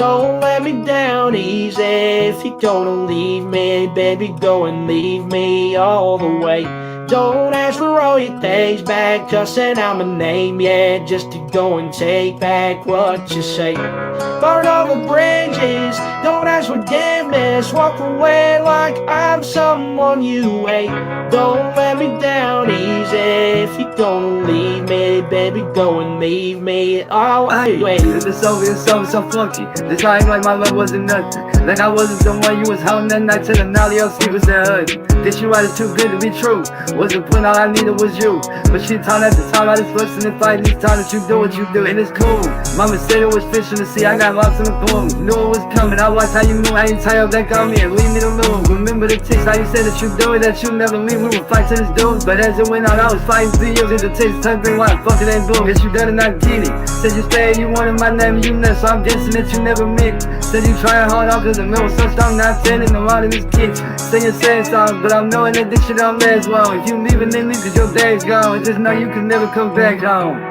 Don't let me down easy. If you're gonna leave me, baby, go and leave me all the way. Don't ask for all your days back, cussing out my name, yeah, just to go and take back what you say. Burn all the bridges, don't ask forgiveness, walk away like I'm someone you hate. Don't let me down easy. If you're gonna leave me, baby, go and leave me all the way. It's over, so funky. This lying like my love wasn't nothing. Like I wasn't the one you was holding that night till the all else he was there hugging. This you right is too good to be true. Wasn't putting all I needed was you. But she taught at the time I just listened and fighting. Each time that you do what you do, and it's cool. Mama said it was fish in the sea, I got lost in the pool. Knew it was coming, I watched how you move, how you tie up back on me and leave me to move. Remember the text, how you said that you do it, that you never leave. We would fight to this dude, but as it went on, I was fighting 3 years in the text. Time bring why fuck it ain't boom. Guess you better not get it. Said you stayed, you wanted my name, and you never, so I'm guessing that you never meant. Said you trying hard off cause the middle was so strong, not telling them out of this kid. Singing sad songs, but I'm knowing that this shit don't last long. If you leaving, then leave cause your day's gone. Just know you can never come back home.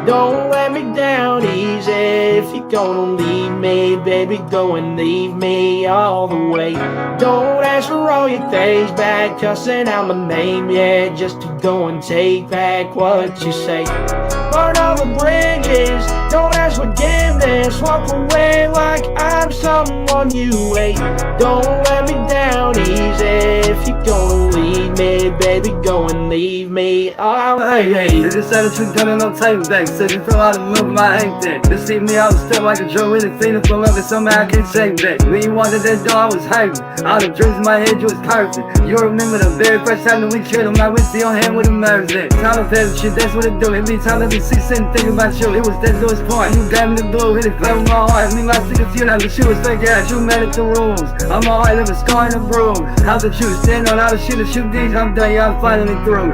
Don't let me down easy. If you're gonna leave me, baby, go and leave me all the way. Don't ask for all your days back, cussing out my name, yeah, just to go and take back what you say. Burn all the bridges, don't ask forgiveness, walk away like I'm someone you hate. Don't let me down easy. If you're gonna leave me, baby, go and leave me all the way. Hey, this attitude done no time back. Said you feel out of love, but I ain't that. This see me, I was still like a drug with a cleaner for love, and somehow I can't take back. When you wanted that door, I was hyping. All the dreams in my head, you was perfect. You remember the very first time that we killed him, I went to your hand with a nerves at. Time to pass shit, that's what it do. It be time to be 6 and think about you. It was that Lewis point. You got me the blue, hit it flat with my heart. Me my secret you now, the shoe was fake ass. You mad at the rules. I'm alright, live a scar in the broom. How the truth stand on all the shit that you did. I'm done, yeah, I'm finally through.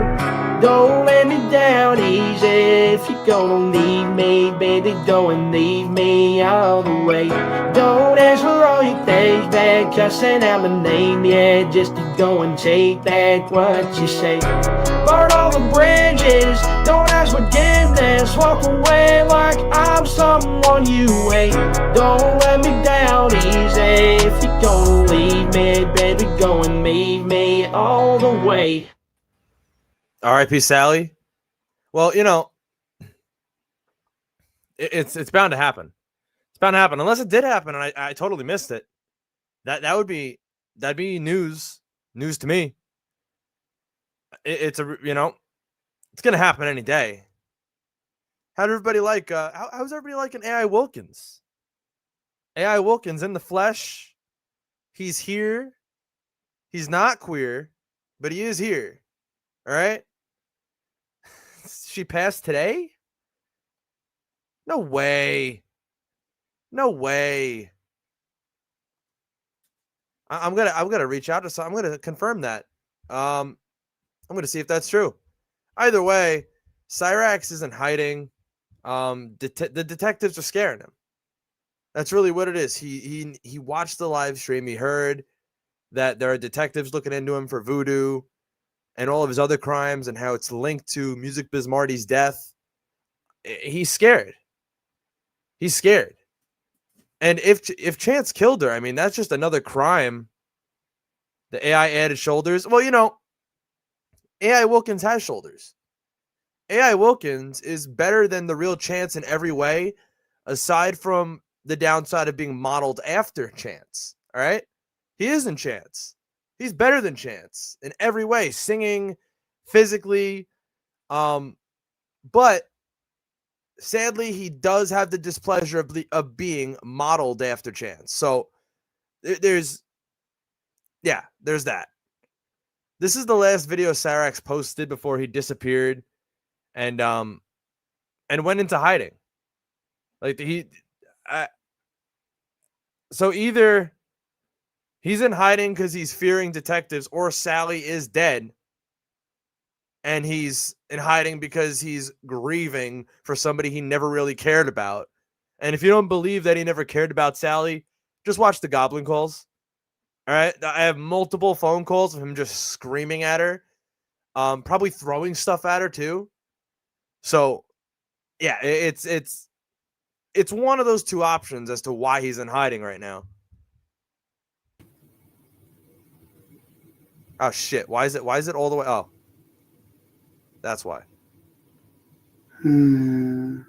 Don't let me down easy. If you're gonna leave me, baby, go and leave me all the way. Don't ask for all your days back, cussing out my name, yeah, just to go and take back what you say. Burn all the bridges, don't ask forgiveness, walk away like I'm someone you hate. Don't let me down easy. If you're gonna leave me, baby, go and leave me all the way. R.I.P. Sally. Well, you know, it's bound to happen. It's bound to happen, unless it did happen and I totally missed it. That'd be news to me. It's it's gonna happen any day. How's everybody like? How's everybody liking AI Wilkins? AI Wilkins in the flesh. He's here. He's not queer, but he is here. All right. She passed today? No way. No way. I'm gonna reach out to some. I'm gonna confirm that. I'm gonna see if that's true. Either way, Cyrax isn't hiding. The detectives are scaring him. That's really what it is. He watched the live stream. He heard that there are detectives looking into him for voodoo and all of his other crimes and how it's linked to Music Biz Marty's death. He's scared. He's scared. And if Chance killed her, I mean, that's just another crime. The AI added shoulders. Well, you know, AI Wilkins has shoulders. AI Wilkins is better than the real Chance in every way, aside from the downside of being modeled after Chance. All right? He isn't Chance. He's better than Chance in every way, singing, physically. But sadly, he does have the displeasure of being modeled after Chance. So there's that. This is the last video Cyrax posted before he disappeared and went into hiding. Like so either he's in hiding because he's fearing detectives, or Sally is dead and he's in hiding because he's grieving for somebody he never really cared about. And if you don't believe that he never cared about Sally, just watch the Goblin calls. All right. I have multiple phone calls of him just screaming at her, probably throwing stuff at her too. So yeah, it's it's one of those two options as to why he's in hiding right now. Oh shit! Why is it all the way? Oh, that's why. Hmm.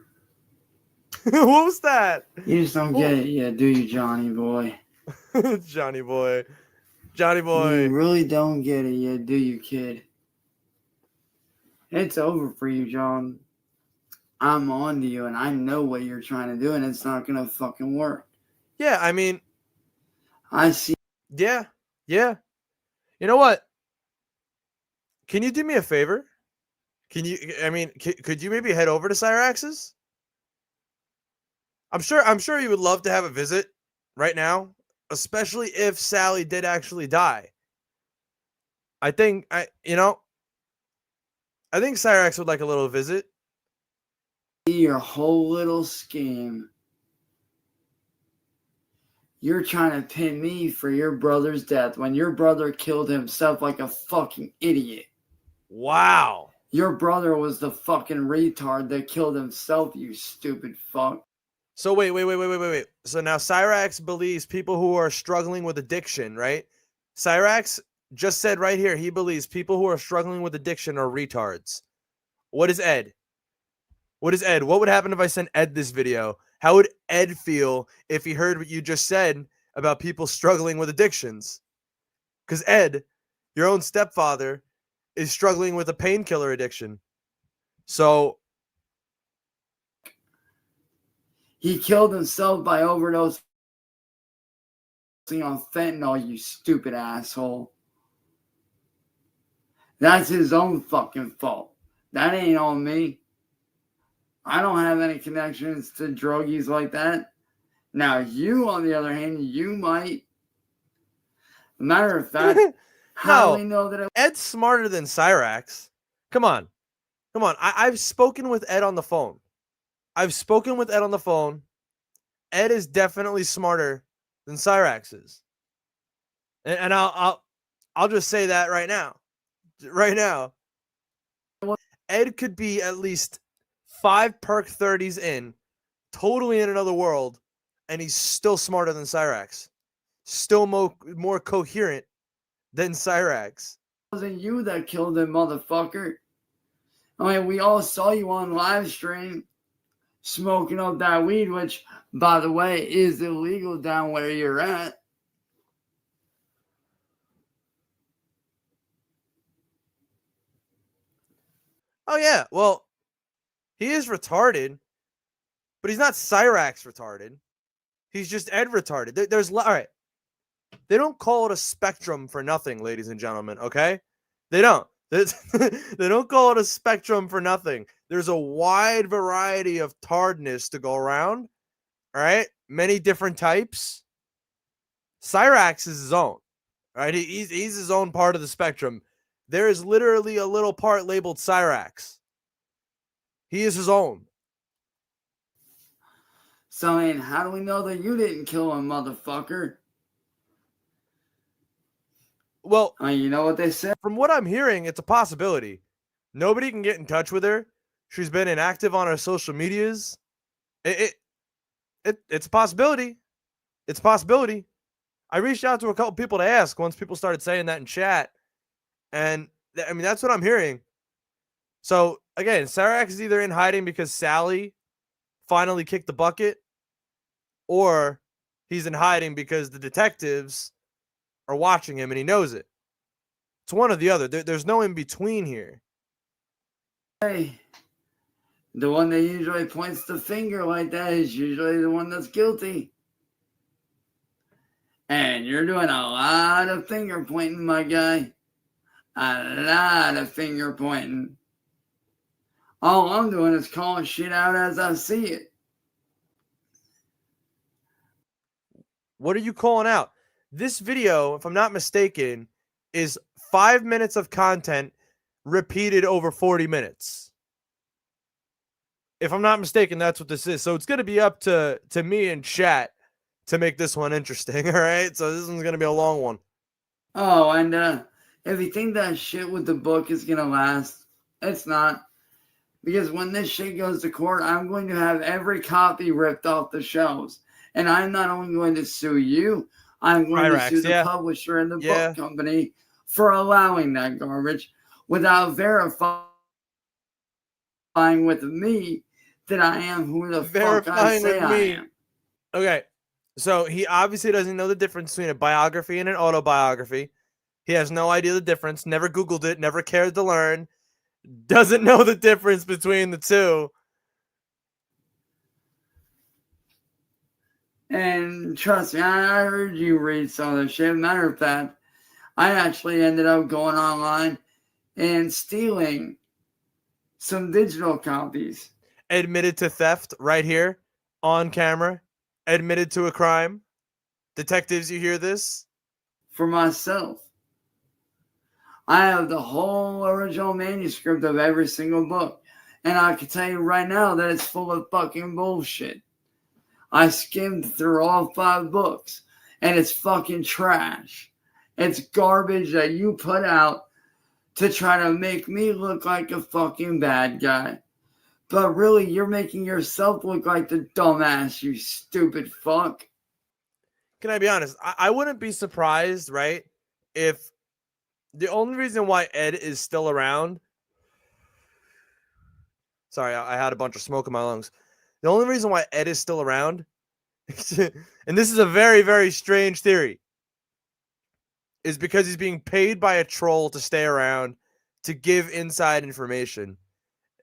What was that? You just don't get it yet, do you, Johnny boy? Johnny boy. Johnny You boy. really don't get it yet, do you, kid? It's over for you, John. I'm on to you, and I know what you're trying to do, and it's not gonna fucking work. Yeah, I mean, I see. yeah. You know what? Can you do me a favor? Can you? I mean, could you maybe head over to Cyrax's? I'm sure you would love to have a visit right now, especially if Sally did actually die. I think I think Cyrax would like a little visit. Your whole little scheme. You're trying to pin me for your brother's death when your brother killed himself like a fucking idiot. Wow. Your brother was the fucking retard that killed himself, you stupid fuck. So wait. So now Cyrax believes people who are struggling with addiction, right? Cyrax just said right here he believes people who are struggling with addiction are retards. What is Ed? What is Ed? What would happen if I sent Ed this video? How would Ed feel if he heard what you just said about people struggling with addictions? Because Ed, your own stepfather, is struggling with a painkiller addiction. So he killed himself by overdosing on fentanyl, you stupid asshole. That's his own fucking fault. That ain't on me. I don't have any connections to druggies like that. Now, you, on the other hand, you might. Matter of fact, how do we know that Ed's smarter than Cyrax. Come on. I've spoken with Ed on the phone. Ed is definitely smarter than Cyrax is. And I'll just say that right now. Ed could be at least 5 perk 30s in, totally in another world, and he's still smarter than Cyrax. Still more coherent than Cyrax. It wasn't you that killed him, motherfucker. I mean, we all saw you on live stream smoking up that weed, which, by the way, is illegal down where you're at. Oh, yeah. Well, he is retarded, but he's not Cyrax retarded. He's just Ed retarded. All right. They don't call it a spectrum for nothing, ladies and gentlemen, okay? They don't. They don't call it a spectrum for nothing. There's a wide variety of tardness to go around, all right? Many different types. Cyrax is his own, right? He's his own part of the spectrum. There is literally a little part labeled Cyrax. He is his own. So, I mean, how do we know that you didn't kill him, motherfucker? Well, I mean, you know what they said? From what I'm hearing, it's a possibility. Nobody can get in touch with her. She's been inactive on her social medias. It's a possibility. It's a possibility. I reached out to a couple people to ask once people started saying that in chat. And I mean, that's what I'm hearing. So again, Cyrax is either in hiding because Sally finally kicked the bucket, or he's in hiding because the detectives are watching him and he knows it. It's one or the other. There's no in between here. Hey, the one that usually points the finger like that is usually the one that's guilty. And you're doing a lot of finger pointing, my guy. A lot of finger pointing. All I'm doing is calling shit out as I see it. What are you calling out? This video, if I'm not mistaken, is 5 minutes of content repeated over 40 minutes. If I'm not mistaken, that's what this is. So it's going to be up to me and chat to make this one interesting, all right? So this one's going to be a long one. Oh, and if you think that shit with the book is going to last, it's not. Because when this shit goes to court, I'm going to have every copy ripped off the shelves. And I'm not only going to sue you, I'm going to sue Cyraxx, the yeah. publisher and the Yeah. book company for allowing that garbage without verifying with me that I am who the fuck I Verifying say with I me. am. Okay. So he obviously doesn't know the difference between a biography and an autobiography. He has no idea the difference, never Googled it, never cared to learn, doesn't know the difference between the two. And trust me, I heard you read some of this shit. Matter of fact, I actually ended up going online and stealing some digital copies. Admitted to theft right here on camera. Admitted to a crime. Detectives, you hear this? For myself. I have the whole original manuscript of every single book. And I can tell you right now that it's full of fucking bullshit. I skimmed through all 5 books, and it's fucking trash. It's garbage that you put out to try to make me look like a fucking bad guy. But really, you're making yourself look like the dumbass, you stupid fuck. Can I be honest? I wouldn't be surprised, right, if the only reason why Ed is still around. Sorry, I had a bunch of smoke in my lungs. The only reason why Ed is still around, and this is a very, very strange theory, is because he's being paid by a troll to stay around to give inside information.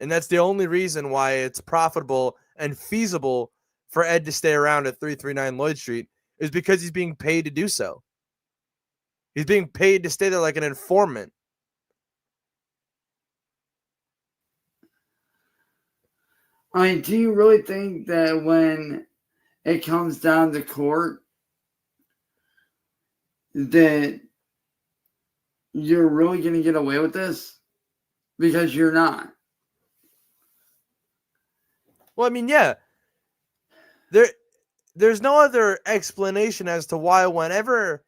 And that's the only reason why it's profitable and feasible for Ed to stay around at 339 Lloyd Street, is because he's being paid to do so. He's being paid to stay there like an informant. I mean, do you really think that when it comes down to court, that you're really going to get away with this? Because you're not. Well, I mean, yeah. There's no other explanation as to why whenever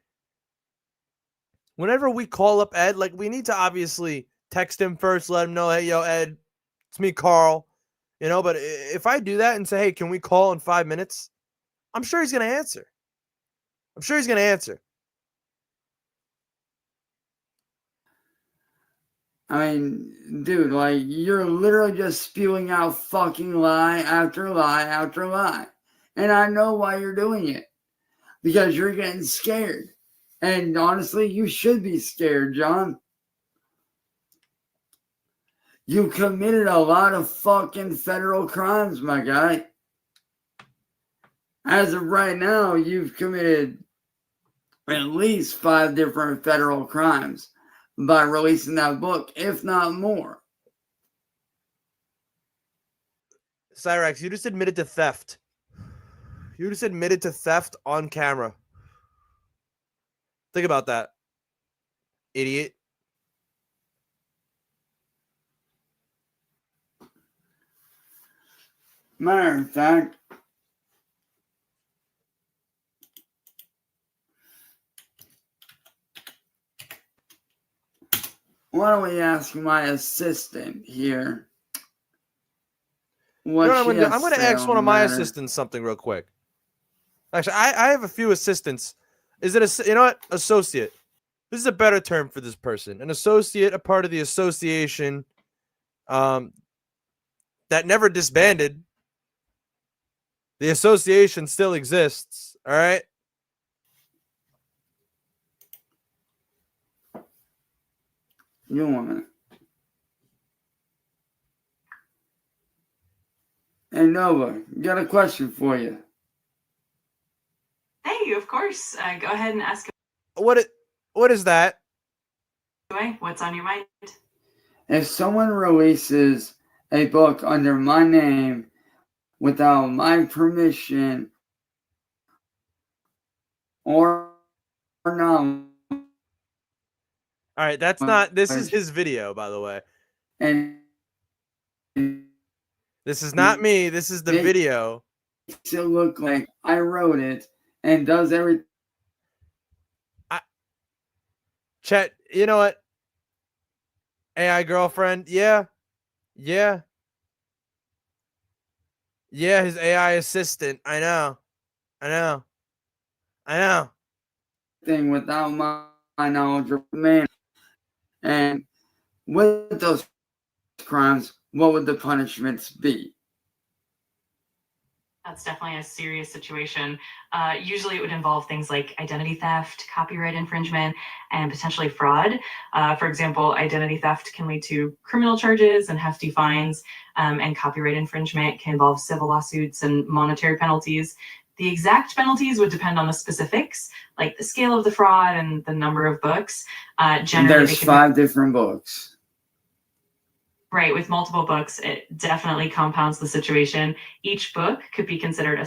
we call up Ed, like, we need to obviously text him first, let him know, hey, yo, Ed, it's me, Carl. You know, but if I do that and say, hey, can we call in 5 minutes? I'm sure he's going to answer. I mean, dude, like, you're literally just spewing out fucking lie after lie after lie. And I know why you're doing it. Because you're getting scared. And honestly, you should be scared, John. You committed a lot of fucking federal crimes, my guy. As of right now, you've committed at least 5 different federal crimes by releasing that book, if not more. Cyraxx, you just admitted to theft. You just admitted to theft on camera. Think about that, idiot. Matter of fact, why don't we ask my assistant here what You know what she has I'm going to say ask on one of the my matter. assistants something real quick. Actually, I have a few assistants. Is it a, you know what? Associate. This is a better term for this person. An associate, a part of the association that never disbanded. The association still exists. All right. You want it. Hey, Nova, got a question for you. Hey, of course. Go ahead and ask What is that? away. What's on your mind? If someone releases a book under my name without my permission or knowledge, All right, that's not. This is his video, by the way. and This is not me. This is the video. makes it look like I wrote it and does everything. Chet, you know what? AI girlfriend, yeah. Yeah, his AI assistant. I know. I know. I know. thing without my knowledge or man. And with those crimes, what would the punishments be? That's definitely a serious situation. Usually it would involve things like identity theft, copyright infringement, and potentially fraud. For example, identity theft can lead to criminal charges and hefty fines, and copyright infringement can involve civil lawsuits and monetary penalties. The exact penalties would depend on the specifics, like the scale of the fraud and the number of books. Generally, There's 5 different books. Right, with multiple books, it definitely compounds the situation. Each book could be considered a.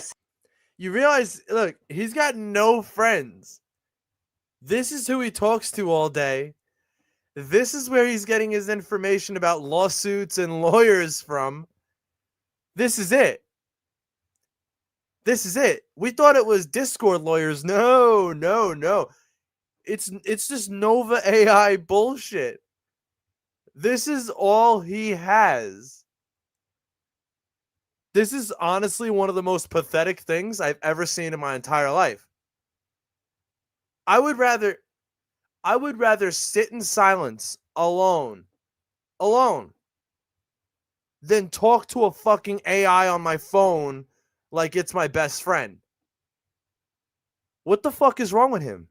You realize, look, he's got no friends. This is who he talks to all day. This is where he's getting his information about lawsuits and lawyers from. This is it. This is it. We thought it was Discord lawyers. No, no, no. It's just Nova AI bullshit. This is all he has. This is honestly one of the most pathetic things I've ever seen in my entire life. I would rather sit in silence alone than talk to a fucking AI on my phone like it's my best friend. What the fuck is wrong with him?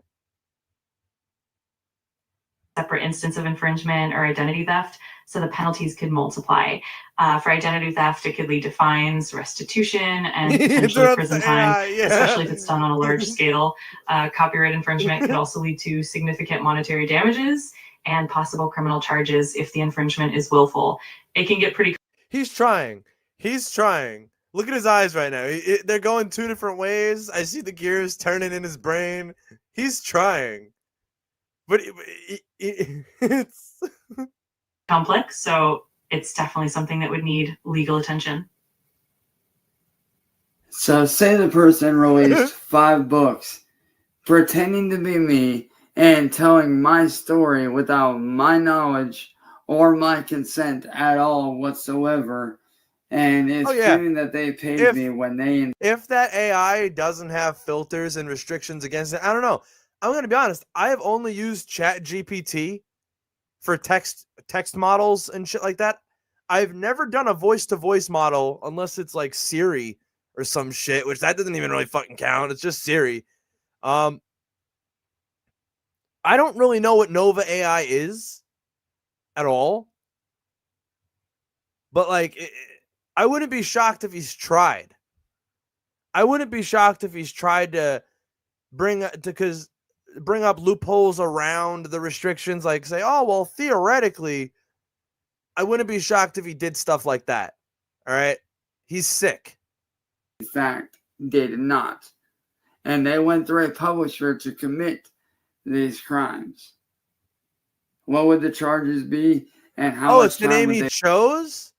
Separate instance of infringement or identity theft, so the penalties could multiply. For identity theft, it could lead to fines, restitution, and potentially prison time, especially if it's done on a large scale. Copyright infringement could also lead to significant monetary damages and possible criminal charges if the infringement is willful. It can get pretty. He's trying. He's trying. Look at his eyes right now. They're going 2 different ways. I see the gears turning in his brain. He's trying. But it's complex, so it's definitely something that would need legal attention. So say the person released 5 books pretending to be me and telling my story without my knowledge or my consent at all whatsoever, and it's claiming that they paid me when they... If that AI doesn't have filters and restrictions against it, I don't know. I'm going to be honest. I have only used ChatGPT for text models and shit like that. I've never done a voice-to-voice model unless it's like Siri or some shit, which that doesn't even really fucking count. It's just Siri. I don't really know what Nova AI is at all. But like, I wouldn't be shocked if he's tried. I wouldn't be shocked if he's tried to bring up loopholes around the restrictions, like say, oh, well, theoretically, I wouldn't be shocked if he did stuff like that. All right? He's sick. In fact, they did not. And they went through a publisher to commit these crimes. What would the charges be? And how much it's the name he chose?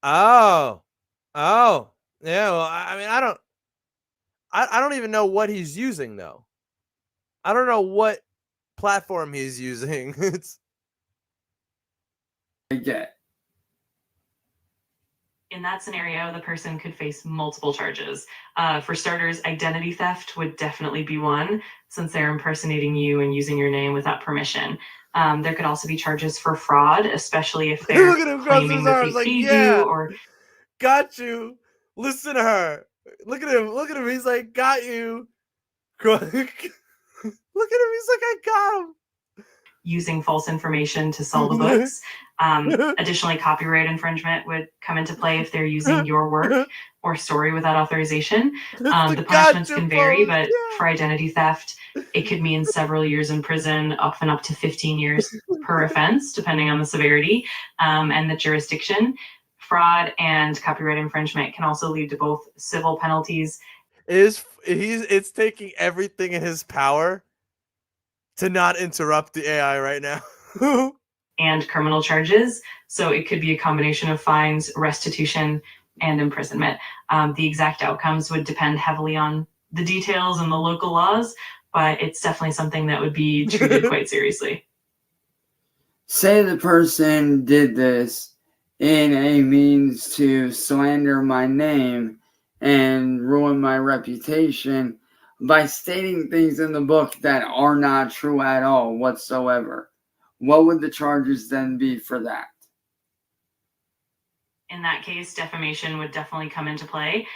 Oh. Yeah, well, I mean, I don't even know what he's using, though. I don't know what platform he's using. It's get. In that scenario, the person could face multiple charges. For starters, identity theft would definitely be one, since they're impersonating you and using your name without permission. There could also be charges for fraud, especially if they're claiming that they paid you or... Got you. Listen to her. Look at him. He's like, got you. Look at him. He's like, I got him. Using false information to sell the books. Additionally, copyright infringement would come into play if they're using your work or story without authorization. The punishments can vary, but for identity theft, it could mean several years in prison, often up to 15 years per offense, depending on the severity and the jurisdiction. Fraud and copyright infringement can also lead to both civil penalties. It's taking everything in his power to not interrupt the AI right now. And criminal charges. So it could be a combination of fines, restitution, and imprisonment. The exact outcomes would depend heavily on the details and the local laws, but it's definitely something that would be treated quite seriously. Say the person did this in a means to slander my name and ruin my reputation by stating things in the book that are not true at all whatsoever. What would the charges then be for that? In that case, defamation would definitely come into play.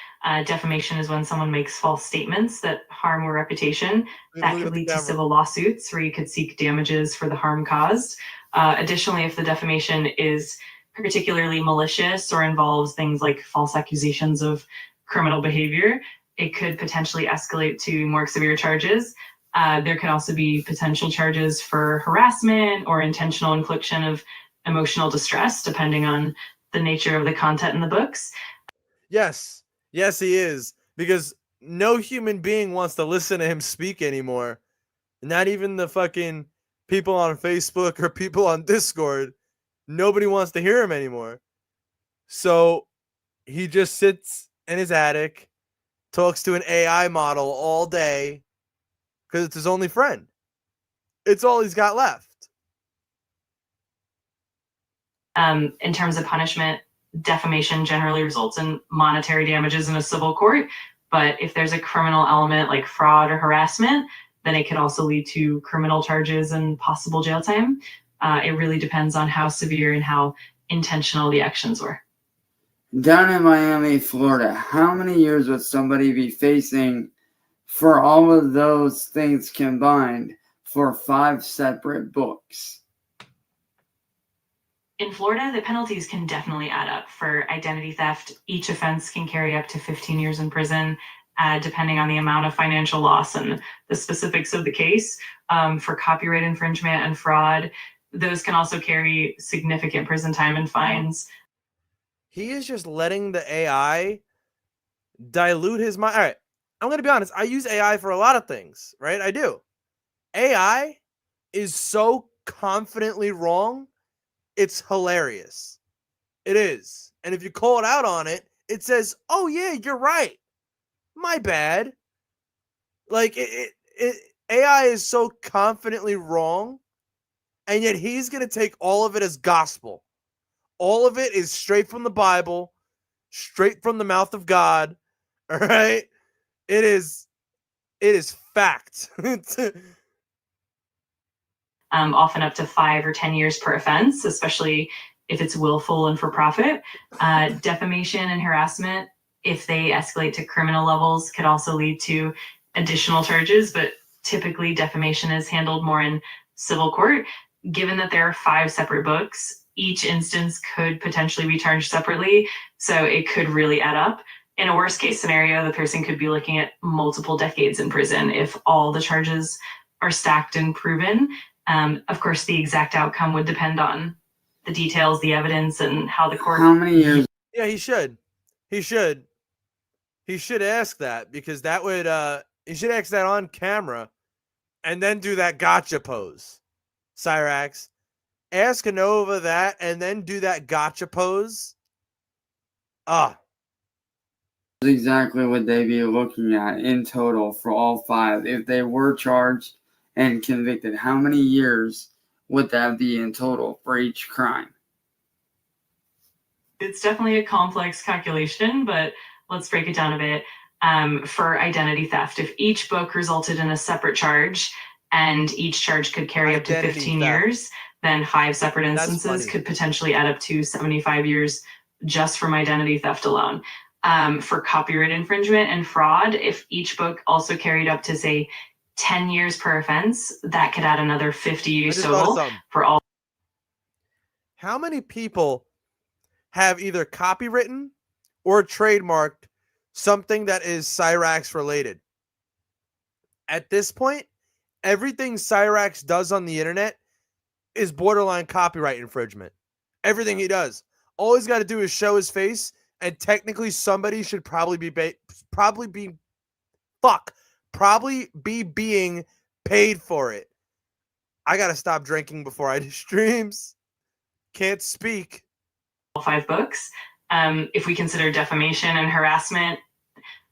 Defamation is when someone makes false statements that harm a reputation. That could lead to civil lawsuits where you could seek damages for the harm caused. Additionally, if the defamation is particularly malicious or involves things like false accusations of criminal behavior, it could potentially escalate to more severe charges. There could also be potential charges for harassment or intentional infliction of emotional distress, depending on the nature of the content in the books. Yes, yes, he is, because no human being wants to listen to him speak anymore. Not even the fucking people on Facebook or people on Discord. Nobody wants to hear him anymore. So he just sits in his attic, talks to an AI model all day because it's his only friend. It's all he's got left. In terms of punishment, defamation generally results in monetary damages in a civil court. But if there's a criminal element like fraud or harassment, then it could also lead to criminal charges and possible jail time. It really depends on how severe and how intentional the actions were. Down in Miami, Florida, how many years would somebody be facing for all of those things combined for 5 separate books? In Florida, the penalties can definitely add up. For identity theft, each offense can carry up to 15 years in prison, depending on the amount of financial loss and the specifics of the case. For copyright infringement and fraud, those can also carry significant prison time and fines. He is just letting the AI dilute his mind. All right, I'm going to be honest. I use AI for a lot of things, right? I do. AI is so confidently wrong. It's hilarious. It is. And if you call it out on it, it says, oh, yeah, you're right. My bad. Like, AI is so confidently wrong, and yet he's going to take all of it as gospel. All of it is straight from the Bible, straight from the mouth of God. All right? It is fact. Often up to 5 or 10 years per offense, especially if it's willful and for profit. Defamation and harassment, if they escalate to criminal levels, could also lead to additional charges, but typically defamation is handled more in civil court. Given that there are 5 separate books, each instance could potentially be charged separately, so it could really add up. In a worst case scenario, the person could be looking at multiple decades in prison if all the charges are stacked and proven. Of course, the exact outcome would depend on the details, the evidence, and how the court. How many years? Yeah, he should. He should ask that, because that would he should ask that on camera and then do that gotcha pose. Cyrax, ask Anova that and then do that gotcha pose. Exactly what they'd be looking at in total for all 5 if they were charged and convicted. How many years would that be in total for each crime? It's definitely a complex calculation, but let's break it down a bit. For identity theft, if each book resulted in a separate charge and each charge could carry up to 15 years, then 5 separate instances could potentially add up to 75 years just from identity theft alone. For copyright infringement and fraud, if each book also carried up to, say, 10 years per offense, that could add another 50 years total for all. How many people have either copywritten or trademarked something that is Cyrax related? At this point, everything Cyrax does on the internet is borderline copyright infringement. Everything he does. All he's got to do is show his face, and technically somebody should probably be being paid for it. I got to stop drinking before I do streams. Can't speak. 5 books. If we consider defamation and harassment,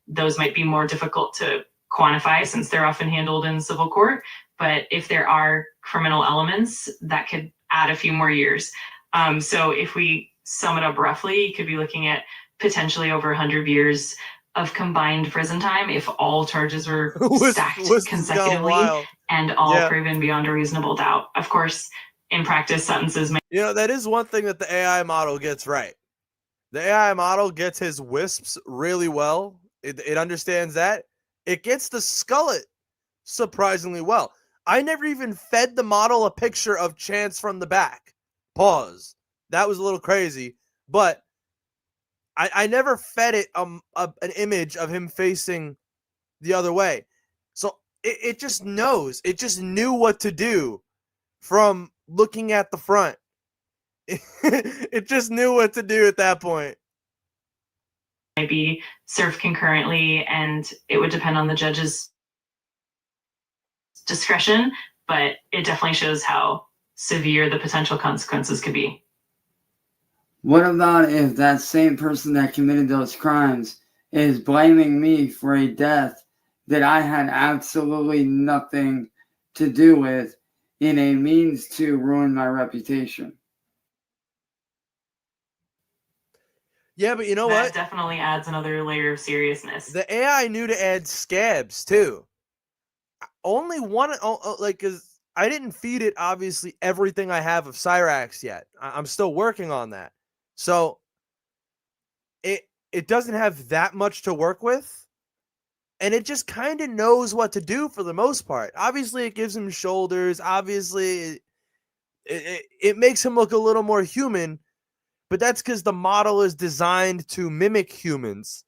those might be more difficult to quantify since they're often handled in civil court. But if there are criminal elements, that could add a few more years. So if we sum it up roughly, you could be looking at potentially over 100 years of combined prison time if all charges were stacked consecutively and all proven beyond a reasonable doubt. Of course, in practice, sentences may... You know, that is one thing that the AI model gets right. The AI model gets his wisps really well. It understands that. It gets to skull it surprisingly well. I never even fed the model a picture of Chance from the back. Pause. That was a little crazy, but I never fed it an image of him facing the other way. So it just knows. It just knew what to do from looking at the front. It just knew what to do at that point. Might be served concurrently, and it would depend on the judge's discretion, but it definitely shows how severe the potential consequences could be. What about if that same person that committed those crimes is blaming me for a death that I had absolutely nothing to do with in a means to ruin my reputation? Yeah, but you know that what? That definitely adds another layer of seriousness. The AI knew to add scabs too. Only one, like, because I didn't feed it obviously everything I have of Cyraxx yet. I'm still working on that. So it doesn't have that much to work with, and it just kind of knows what to do for the most part. Obviously, it gives him shoulders. Obviously, it makes him look a little more human, but that's because the model is designed to mimic humans,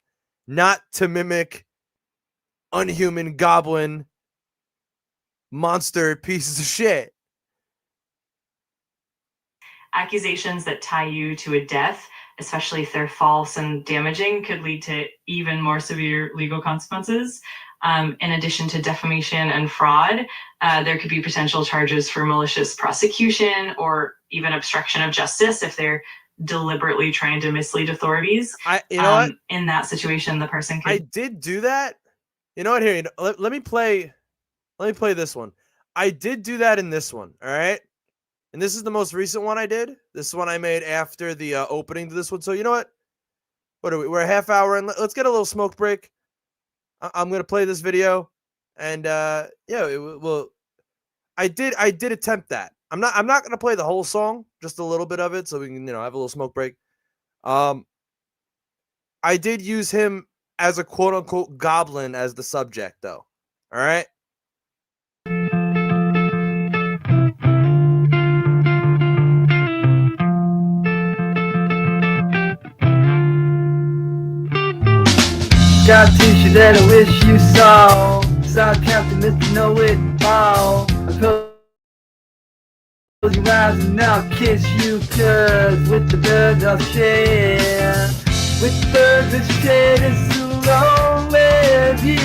not to mimic unhuman goblin monster pieces of shit. Accusations that tie you to a death, especially if they're false and damaging, could lead to even more severe legal consequences. In addition to defamation and fraud, there could be potential charges for malicious prosecution or even obstruction of justice if they're deliberately trying to mislead authorities. You know what? In that situation, the person could... I did do that. You know what? Here, let me play this one. I did do that in this one, all right? And this is the most recent one I did. This one I made after the opening to this one. So you know what? What are we? We're a half hour in. Let's get a little smoke break. I'm gonna play this video, and yeah, well, I did attempt that. I'm not gonna play the whole song, just a little bit of it, so we can have a little smoke break. I did use him as a quote unquote goblin as the subject, though. All right. Got a t-shirt that I wish you saw. Side captain, Mr. Know It All. I close your eyes and I'll kiss you, cause with the birds I'll share. With the birds I'll share this alone with you.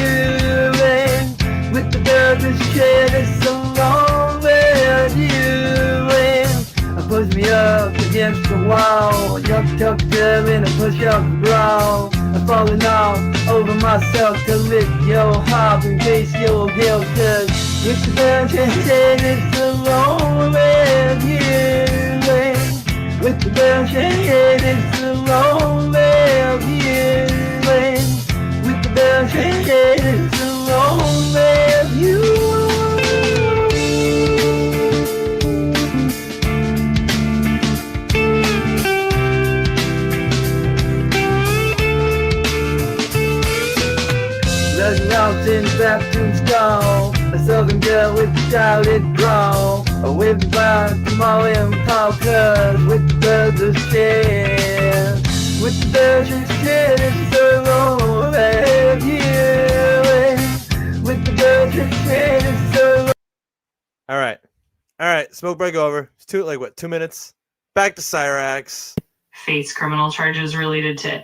And with the birds I'll share this alone with you. And I push me up against the wall. Yuck, tucked up and I push up the bra. I'm falling all over myself to lick your heart and face your heel, cause with the birds I share this alone with you. And with the birds I share this alone with you. And with the birds I share this alone with you. Out in the bathroom stall, a southern girl with a shouted drawl. I waved by tomorrow and Paul, cause with the birds of share. With the birds of share, it's so long with you. With the birds of share, it's so long. All right, smoke break over. It's 2 minutes. Back to Cyraxx. Face criminal charges related to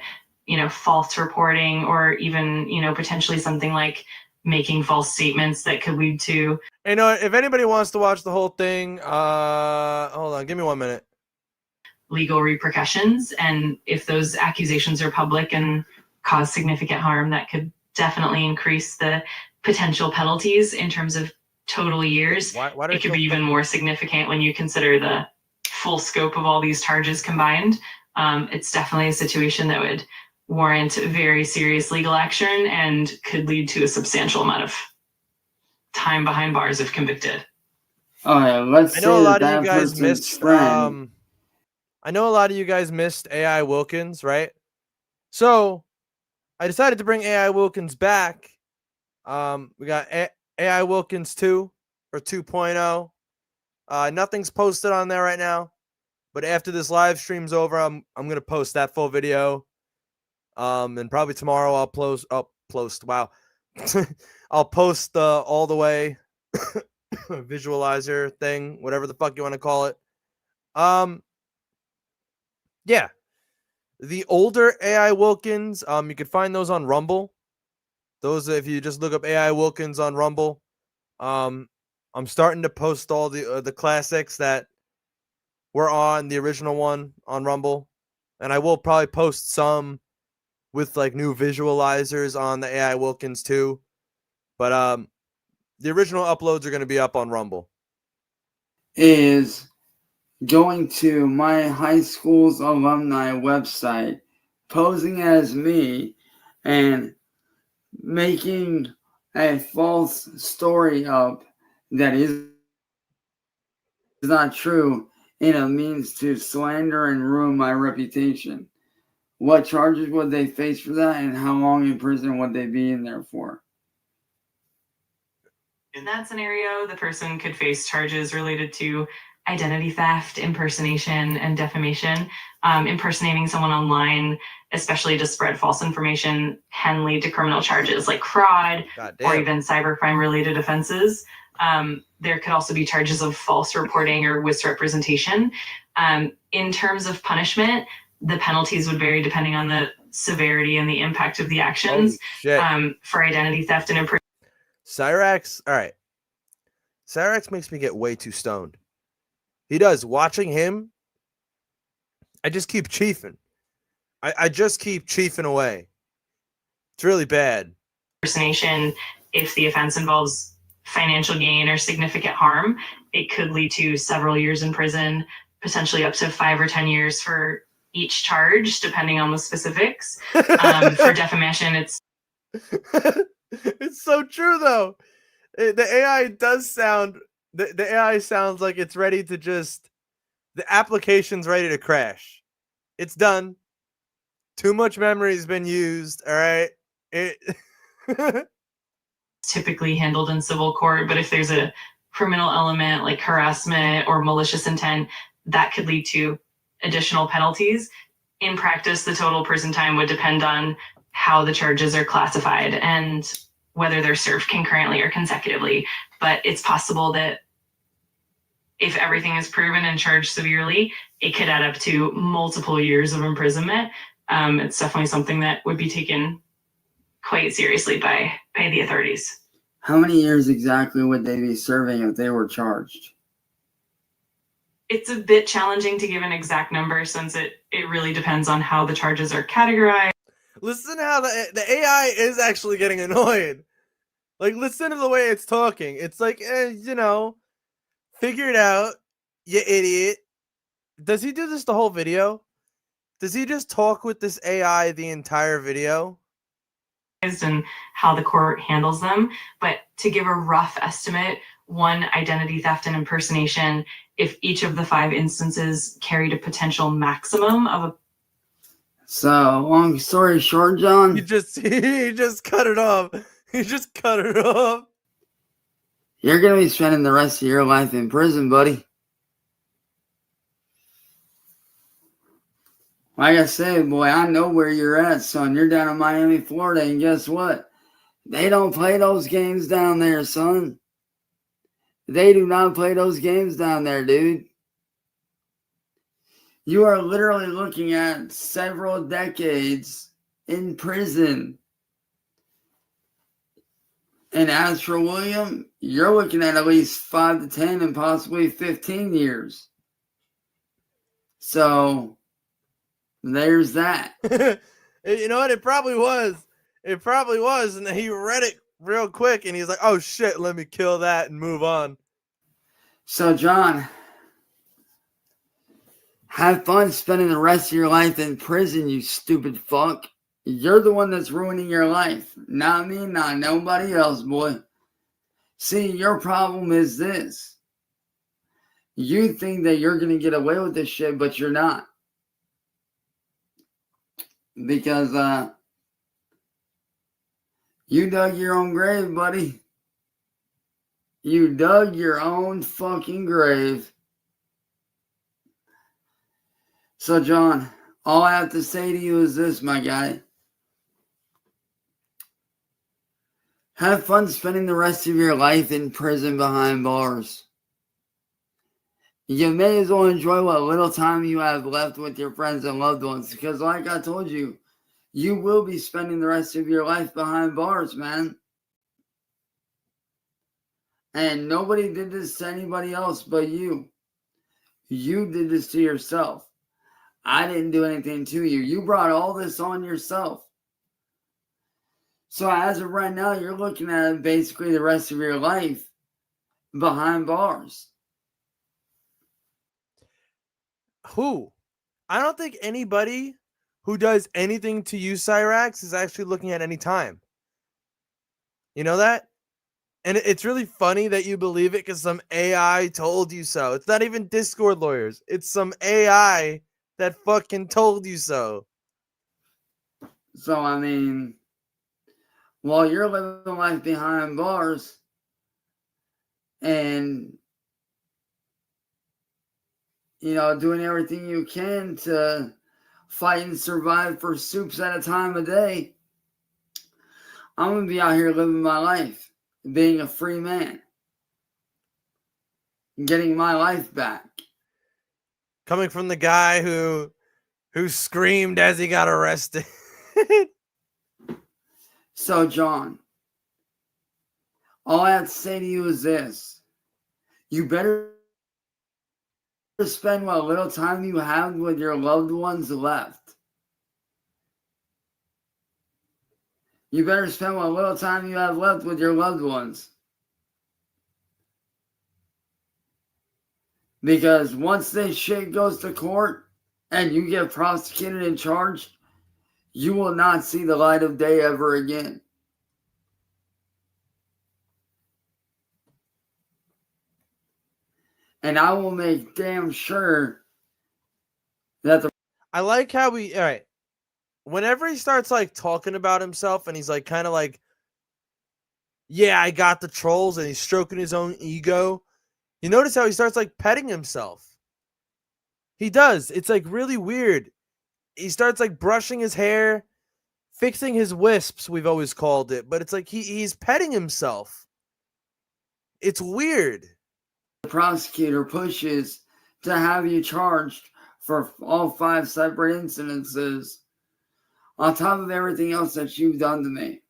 false reporting, or even, potentially something like making false statements that could lead to... if anybody wants to watch the whole thing, hold on, give me 1 minute. Legal repercussions, and if those accusations are public and cause significant harm, that could definitely increase the potential penalties in terms of total years. Why it could be even more significant when you consider the full scope of all these charges combined. it's definitely a situation that would warrant very serious legal action and could lead to a substantial amount of time behind bars if convicted. All right, let's I know a say lot of that you guys person's missed. friend. I know a lot of you guys missed AI Wilkins, right? So I decided to bring AI Wilkins back. We got AI Wilkins 2 or 2.0. Nothing's posted on there right now, but after this live stream's over, I'm gonna post that full video. And probably tomorrow I'll post. Wow, I'll post the all the way visualizer thing, whatever the fuck you want to call it. Yeah, the older AI Wilkins, you can find those on Rumble. Those, if you just look up AI Wilkins on Rumble. I'm starting to post all the classics that were on the original one on Rumble, and I will probably post some with like new visualizers on the AI Wilkins too. But the original uploads are going to be up on Rumble. Is going to my high school's alumni website, posing as me, and making a false story up that is not true in a means to slander and ruin my reputation. What charges would they face for that, and how long in prison would they be in there for? In that scenario, the person could face charges related to identity theft, impersonation, and defamation. Impersonating someone online, especially to spread false information, can lead to criminal charges like fraud or even cybercrime related offenses. There could also be charges of false reporting or misrepresentation. In terms of punishment, the penalties would vary depending on the severity and the impact of the actions. For identity theft and impersonation. Cyraxx, all right. Cyraxx makes me get way too stoned. He does. Watching him, I just keep chiefing. I just keep chiefing away. It's really bad. Impersonation, if the offense involves financial gain or significant harm, it could lead to several years in prison, potentially up to 5 or 10 years for each charge, depending on the specifics. For defamation, it's it's so true though. The AI does sound. The AI sounds like it's ready to just. The application's ready to crash. It's done. Too much memory's been used. All right. typically handled in civil court, but if there's a criminal element like harassment or malicious intent, that could lead to additional penalties. In practice, the total prison time would depend on how the charges are classified and whether they're served concurrently or consecutively. But it's possible that if everything is proven and charged severely, it could add up to multiple years of imprisonment. It's definitely something that would be taken quite seriously by the authorities. How many years exactly would they be serving if they were charged? It's a bit challenging to give an exact number since it really depends on how the charges are categorized. Listen how the AI is actually getting annoyed. Like, listen to the way it's talking. It's like, figure it out, you idiot. Does he do this the whole video? Does he just talk with this AI the entire video? And how the court handles them. But to give a rough estimate, one, identity theft and impersonation, if each of the 5 instances carried a potential maximum of a... So, long story short, John, he just cut it off. He just cut it off. You're going to be spending the rest of your life in prison, buddy. Like I said, boy, I know where you're at, son. You're down in Miami, Florida, and guess what? They don't play those games down there, son. They do not play those games down there, dude. You are literally looking at several decades in prison. And as for William, you're looking at least 5 to 10 and possibly 15 years. So, there's that. You know what? It probably was. And he read it real quick and he's like, oh shit, let me kill that and move on. So, John, Have fun spending the rest of your life in prison, you stupid fuck. You're the one that's ruining your life. Not me, not nobody else, boy. See, your problem is this. You think that you're going to get away with this shit, but you're not. Because, you dug your own grave, buddy. You dug your own fucking grave. So, John, all I have to say to you is this, my guy. Have fun spending the rest of your life in prison behind bars. You may as well enjoy what little time you have left with your friends and loved ones. Because like I told you, you will be spending the rest of your life behind bars, man. And nobody did this to anybody else but you. You did this to yourself. I didn't do anything to you. You brought all this on yourself. So as of right now, you're looking at basically the rest of your life behind bars. Who? I don't think anybody who does anything to you, Cyrax, is actually looking at any time. You know that? And it's really funny that you believe it because some AI told you so. It's not even Discord lawyers. It's some AI that fucking told you so. So, I mean, while you're living life behind bars and, you know, doing everything you can to fight and survive for soups at a time a day, I'm going to be out here living my life, being a free man, getting my life back. Coming from the guy who screamed as he got arrested. So, John, all I have to say to you is this. You better spend what little time you have with your loved ones left. You better spend what little time you have left with your loved ones. Because once this shit goes to court and you get prosecuted and charged, you will not see the light of day ever again. And I will make damn sure that the... I like how all right. Whenever he starts like talking about himself and he's like kind of like, yeah, I got the trolls, and he's stroking his own ego. You notice how he starts like petting himself. He does. It's like really weird. He starts like brushing his hair, fixing his wisps, we've always called it, but it's like he's petting himself. It's weird. The prosecutor pushes to have you charged for all 5 separate incidences on top of everything else that you've done to me.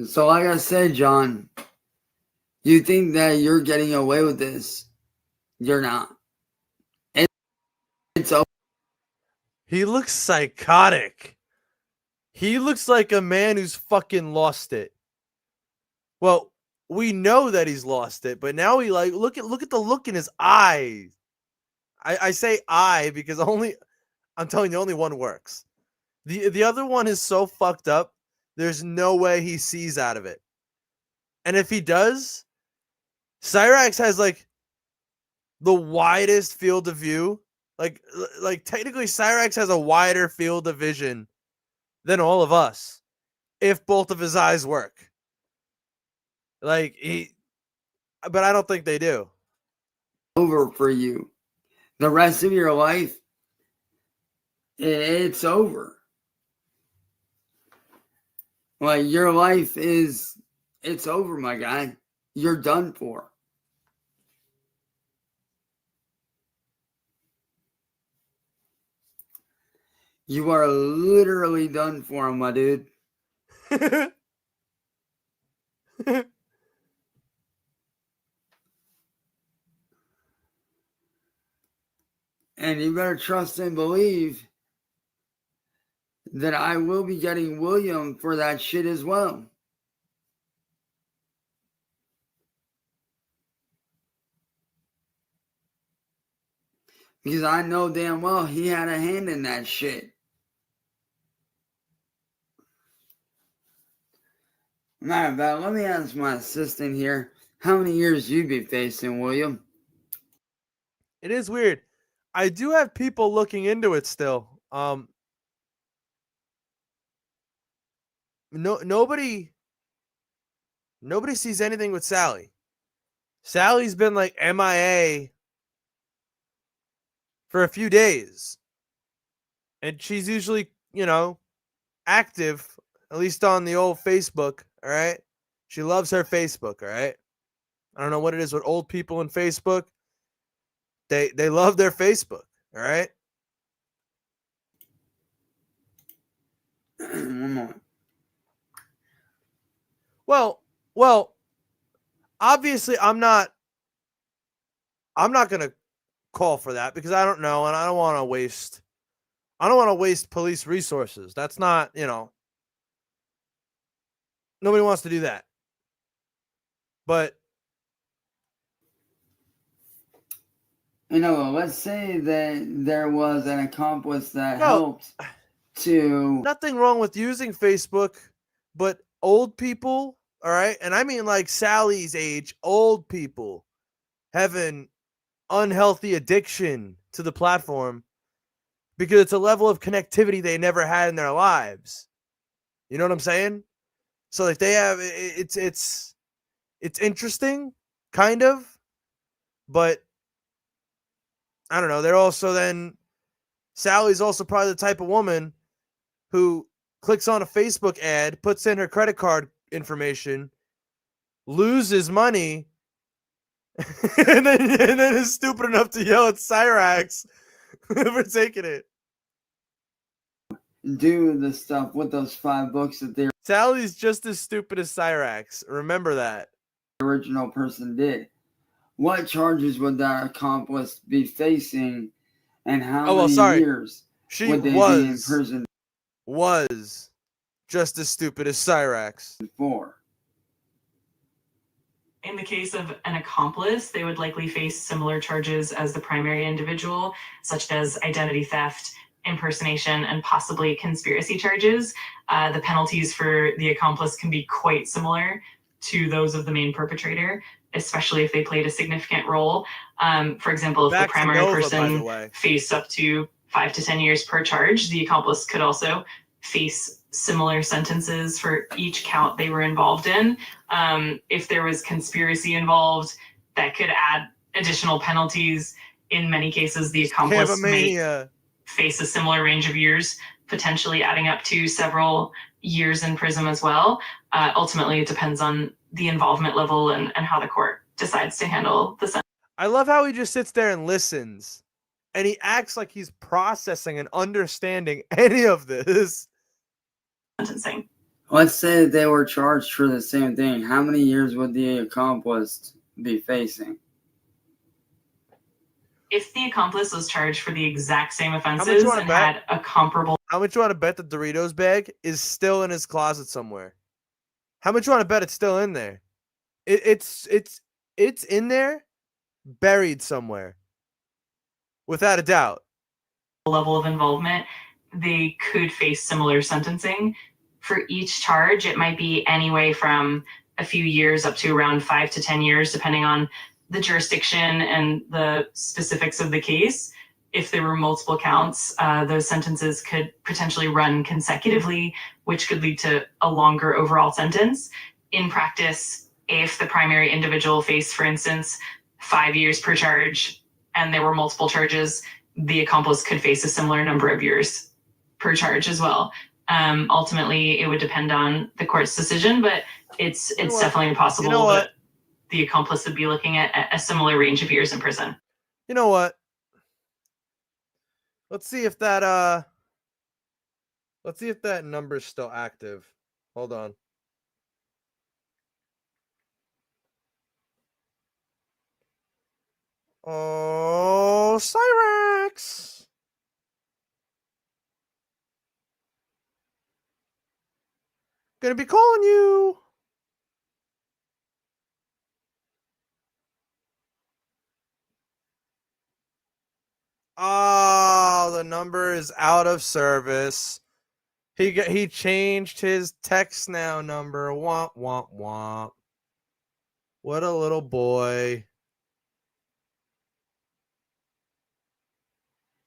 So like I said, John, you think that you're getting away with this. You're not. It's over. He looks psychotic. He looks like a man who's fucking lost it. Well, we know that he's lost it, but now he like look at the look in his eyes. I say eye because I'm telling you, only one works. The other one is so fucked up. There's no way he sees out of it. And if he does, Cyrax has like the widest field of view. Like technically Cyrax has a wider field of vision than all of us if both of his eyes work. But I don't think they do. Over for you. The rest of your life, it's over. Like, your life it's over, my guy. You're done for. You are literally done for, my dude. And you better trust and believe that I will be getting William for that shit as well. Because I know damn well he had a hand in that shit. Matter of fact, let me ask my assistant here, how many years you be facing, William? It is weird. I do have people looking into it still. Nobody sees anything with Sally. Sally's been like MIA for a few days. And she's usually, active, at least on the old Facebook, all right? She loves her Facebook, all right? I don't know what it is with old people in Facebook. They love their Facebook, all right? One more. Well, obviously I'm not going to call for that because I don't know and I don't want to waste police resources. That's not, nobody wants to do that. But let's say that there was an accomplice that helped to... Nothing wrong with using Facebook, but old people, all right? And I mean like Sally's age, old people have an unhealthy addiction to the platform because it's a level of connectivity they never had in their lives. You know what I'm saying? So like they have it's interesting, kind of, but I don't know. They're also then Sally's also probably the type of woman who clicks on a Facebook ad, puts in her credit card information, loses money, and then is stupid enough to yell at Cyrax for taking it. do the stuff with those 5 books that the Sally's just as stupid as Cyrax. Remember that. original person did. What charges would that accomplice be facing, and how many years She would they be in prison was just as stupid as Cyrax for? In the case of an accomplice, they would likely face similar charges as the primary individual, such as identity theft, impersonation, and possibly conspiracy charges. The penalties for the accomplice can be quite similar to those of the main perpetrator, especially if they played a significant role. For example, if the primary person faced up to 5 to 10 years per charge, the accomplice could also face similar sentences for each count they were involved in. If there was conspiracy involved, that could add additional penalties. In many cases, the accomplice may face a similar range of years, potentially adding up to several years in prison as well. Ultimately, it depends on the involvement level and how the court decides to handle the sentence. I love how he just sits there and listens, and he acts like he's processing and understanding any of this. Sentencing. Let's say they were charged for the same thing. How many years would the accomplice be facing? If the accomplice was charged for the exact same offenses and had a comparable... How much you want to bet the Doritos bag is still in his closet somewhere? How much you want to bet it's still in there? It's in there, buried somewhere, without a doubt. Level of involvement, they could face similar sentencing. For each charge, it might be anyway from a few years up to around 5 to 10 years, depending on the jurisdiction and the specifics of the case. If there were multiple counts, those sentences could potentially run consecutively, which could lead to a longer overall sentence. In practice, if the primary individual faced, for instance, 5 years per charge, and there were multiple charges, the accomplice could face a similar number of years per charge as well. Ultimately, it would depend on the court's decision, but it's definitely possible that the accomplice would be looking at a similar range of years in prison. You know what? Let's see if that number's still active. Hold on. Oh, Cyrax! Gonna be calling you. Oh, the number is out of service. He changed his text now number. Womp womp womp. What a little boy.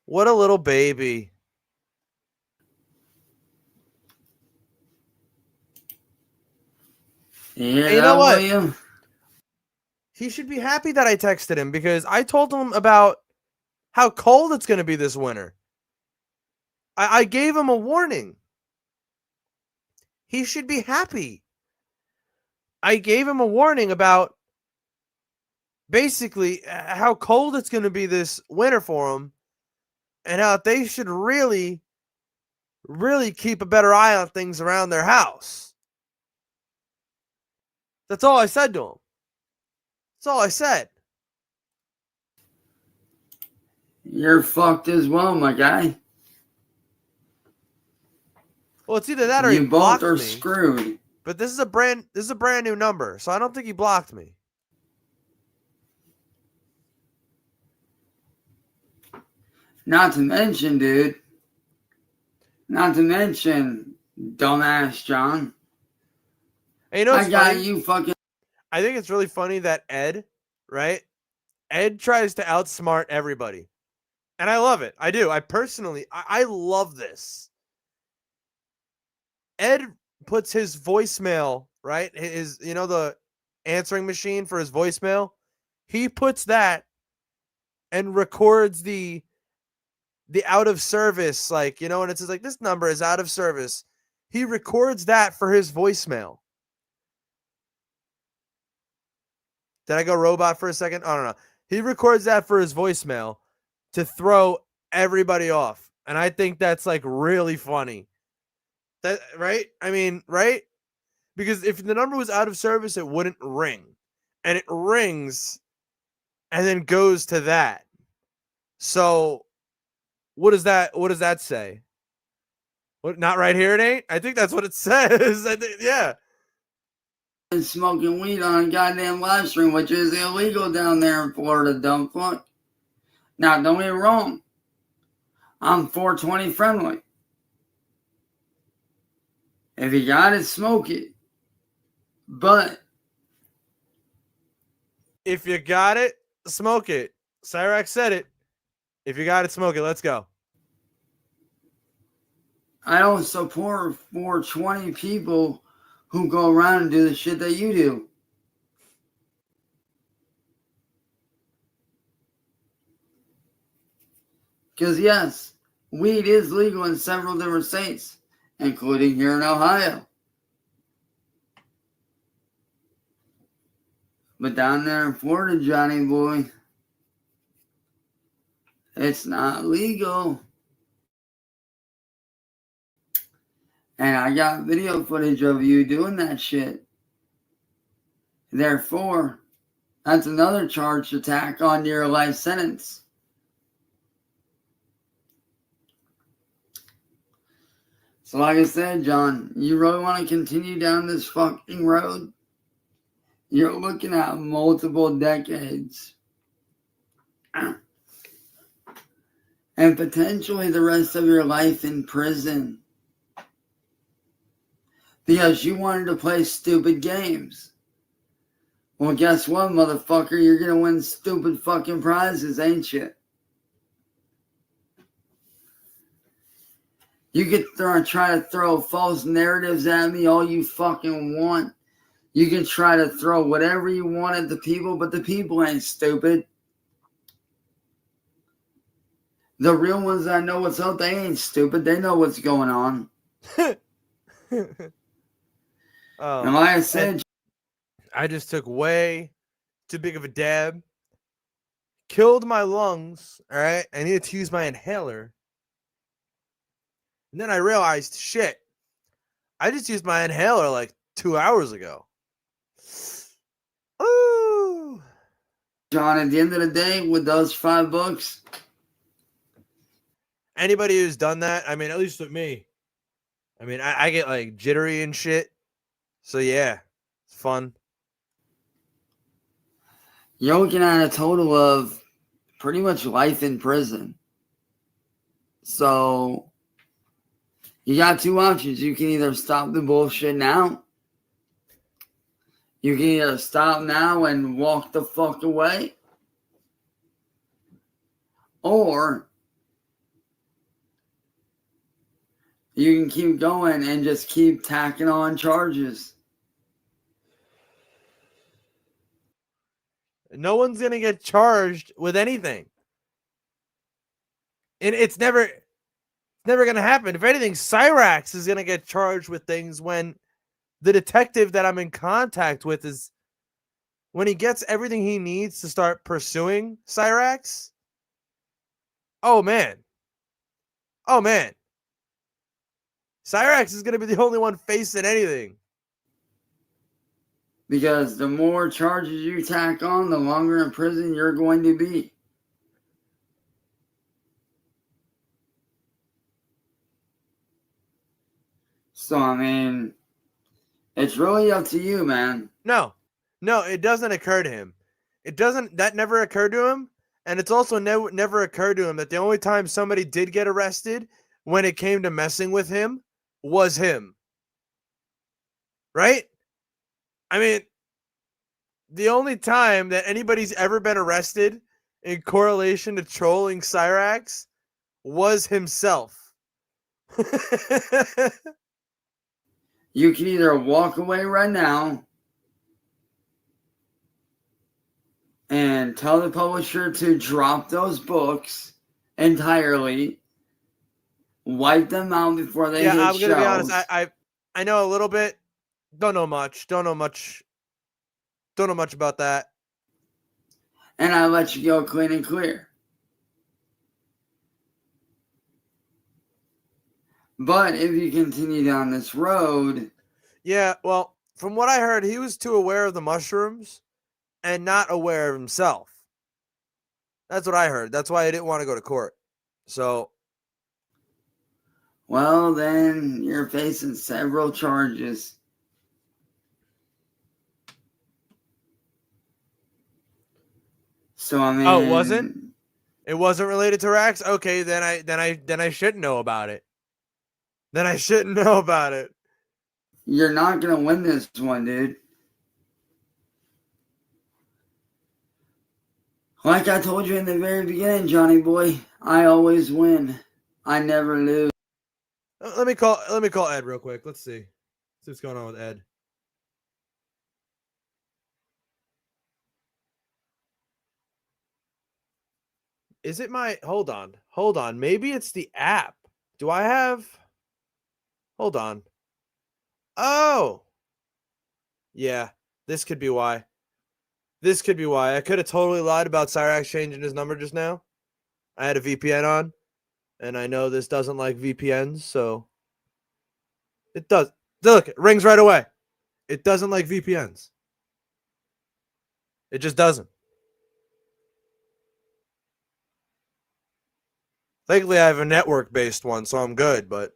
What a little baby. Yeah, you know what? William? He should be happy that I texted him because I told him about how cold it's going to be this winter. I gave him a warning. He should be happy. I gave him a warning about basically how cold it's going to be this winter for him and how they should really, really keep a better eye on things around their house. That's all I said to him. That's all I said. You're fucked as well, my guy. Well, it's either that or he You blocked both are me. screwed. But this is a brand new number, so I don't think he blocked me. Not to mention, dude. Not to mention, dumbass John. And you know what's I got funny? you fucking. I think it's really funny that Ed, right? Ed tries to outsmart everybody. And I love it. I do. I personally, I love this. Ed puts his voicemail, right? His, you know, the answering machine for his voicemail. He puts that and records the out of service, like, you know, and it says like this number is out of service. He records that for his voicemail. Did I go robot for a second? I don't know. He records that for his voicemail to throw everybody off. And I think that's like really funny. That right? I mean, right? Because if the number was out of service, it wouldn't ring. And it rings and then goes to that. So what does that say? What, not right here it ain't? I think that's what it says. Yeah. Smoking weed on a goddamn live stream, which is illegal down there in Florida, dumb fuck. Now, don't get me wrong. I'm 420 friendly. If you got it, smoke it. But if you got it, smoke it. Cyrax said it. If you got it, smoke it. Let's go. I don't support 420 people who go around and do the shit that you do. Because yes, weed is legal in several different states, including here in Ohio. But down there in Florida, Johnny boy, it's not legal. And I got video footage of you doing that shit. Therefore, that's another charge to tack on your life sentence. So like I said, John, you really want to continue down this fucking road? You're looking at multiple decades. And potentially the rest of your life in prison. Because you wanted to play stupid games. Well, guess what, motherfucker? You're going to win stupid fucking prizes, ain't you? You can try to throw false narratives at me all you fucking want. You can try to throw whatever you want at the people, but the people ain't stupid. The real ones that know what's up, they ain't stupid. They know what's going on. And like I said, I just took way too big of a dab. Killed my lungs. All right. I needed to use my inhaler. And then I realized, shit, I just used my inhaler like 2 hours ago. Ooh. John, at the end of the day, with those $5, anybody who's done that, I mean, at least with me, I mean, I get like jittery and shit. So yeah, it's fun. You're looking at a total of pretty much life in prison. So you got two options. You can either stop the bullshit now. You can either stop now and walk the fuck away. Or you can keep going and just keep tacking on charges. No one's gonna get charged with anything. And it's never gonna happen. If anything, Cyrax is gonna get charged with things when the detective that I'm in contact with is when he gets everything he needs to start pursuing Cyrax. Oh man. Oh man. Cyrax is gonna be the only one facing anything. Because the more charges you tack on, the longer in prison you're going to be. So, I mean, it's really up to you, man. No, it doesn't occur to him. That never occurred to him. And it's also never occurred to him that the only time somebody did get arrested when it came to messing with him was him. Right? I mean, the only time that anybody's ever been arrested in correlation to trolling Cyrax was himself. You can either walk away right now and tell the publisher to drop those books entirely, wipe them out before they hit I'm gonna be shelves. honest. I know a little bit. Don't know much. Don't know much about that. And I let you go clean and clear. But if you continue down this road... Yeah, well, from what I heard, he was too aware of the mushrooms and not aware of himself. That's what I heard. That's why I didn't want to go to court. So, well, then you're facing several charges. So, I mean... oh, it wasn't? It wasn't related to Rax? Okay, then I shouldn't know about it. Then I shouldn't know about it. You're not going to win this one, dude. Like I told you in the very beginning, Johnny boy, I always win. I never lose. Let me call Ed real quick. Let's see. See what's going on with Ed. Is it my hold on. Maybe it's the app. Do I have hold on. Oh. Yeah, this could be why. This could be why. I could have totally lied about Cyrax changing his number just now. I had a VPN on, and I know this doesn't like VPNs, so it does. Look, it rings right away. It doesn't like VPNs. It just doesn't. Thankfully, I have a network-based one, so I'm good, but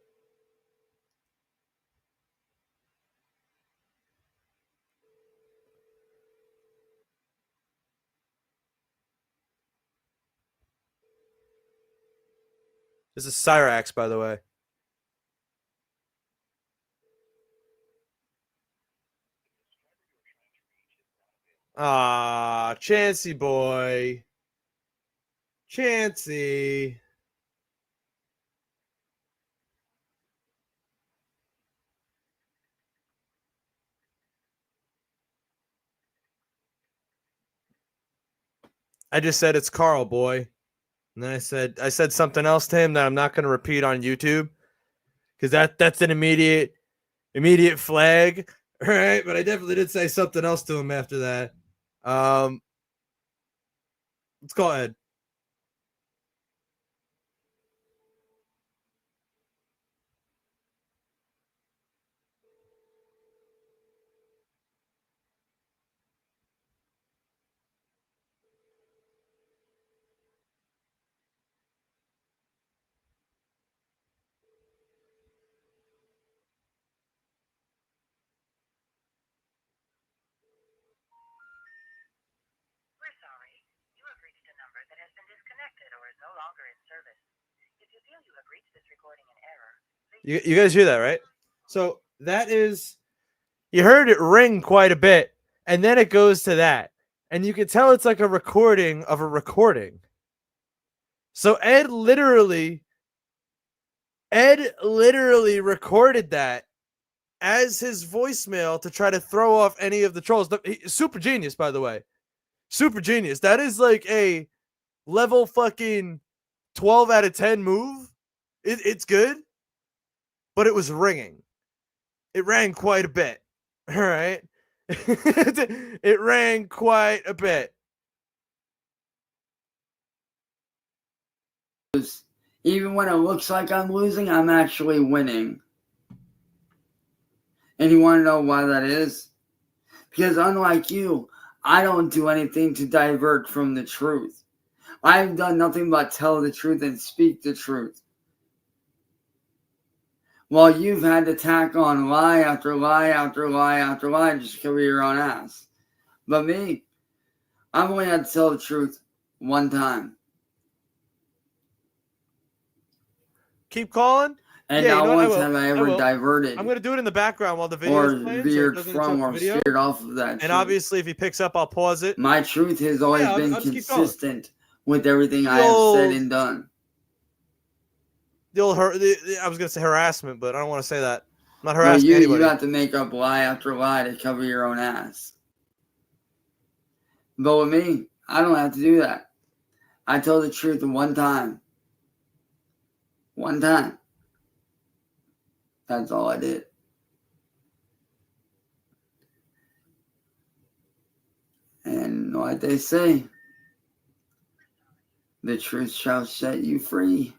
this is Cyrax, by the way. Ah, Chancey boy. Chancey. I just said it's Carl, boy. And then I said something else to him that I'm not going to repeat on YouTube because that's an immediate flag. All right, but I definitely did say something else to him after that. Let's call Ed. You guys hear that, right? So that is, you heard it ring quite a bit, and then it goes to that, and you can tell it's like a recording of a recording. So Ed literally recorded that as his voicemail to try to throw off any of the trolls. Super genius, by the way. Super genius. That is like a level fucking 12 out of 10 move. It's good, but it was ringing. It rang quite a bit. All right. It rang quite a bit. Even when it looks like I'm losing, I'm actually winning. And you want to know why that is? Because unlike you, I don't do anything to divert from the truth. I've done nothing but tell the truth and speak the truth. While you've had to tack on lie after lie after lie after lie just to cover your own ass. But me, I've only had to tell the truth one time. Keep calling. And yeah, not you know once have I ever diverted. I'm going to do it in the background while the video is playing. Veered from or steered off of that and truth. obviously, if he picks up, I'll pause it. My truth has always been I'll consistent with everything I have said and done. I was going to say harassment, but I don't want to say that. I'm not harassing anybody. You have to make up lie after lie to cover your own ass. But with me, I don't have to do that. I tell the truth one time. One time. That's all I did. And like they say, the truth shall set you free.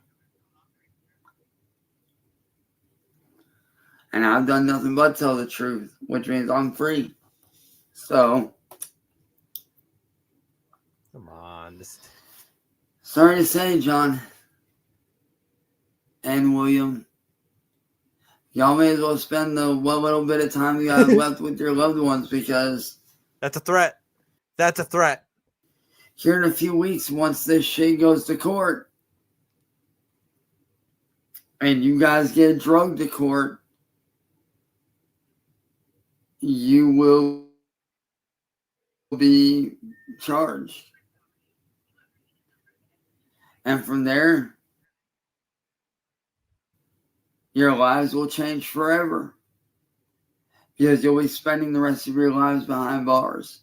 And I've done nothing but tell the truth, which means I'm free. So, come on. Sorry to say, John and William, y'all may as well spend the little bit of time you have left with your loved ones, because that's a threat. That's a threat. Here in a few weeks, once this shit goes to court, and you guys get drugged to court, you will be charged. And from there, your lives will change forever. Because you'll be spending the rest of your lives behind bars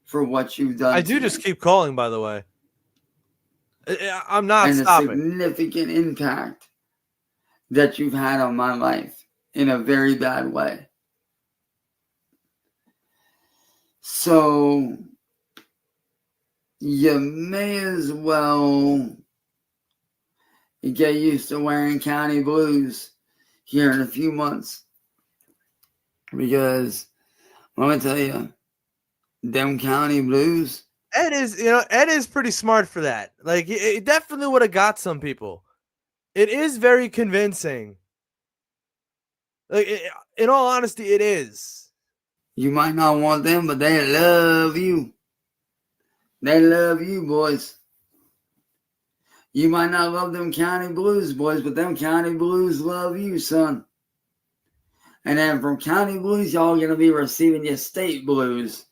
for what you've done. I do just keep calling, by the way. I'm not stopping. And a significant impact that you've had on my life in a very bad way. So you may as well get used to wearing county blues here in a few months. Because let me tell you, them county blues. Ed is pretty smart for that. Like, it definitely would have got some people. It is very convincing. Like, in all honesty, it is. You might not want them, but they love you. They love you, boys. You might not love them county blues, boys, but them county blues love you, son. And then from county blues, y'all going to be receiving your state blues.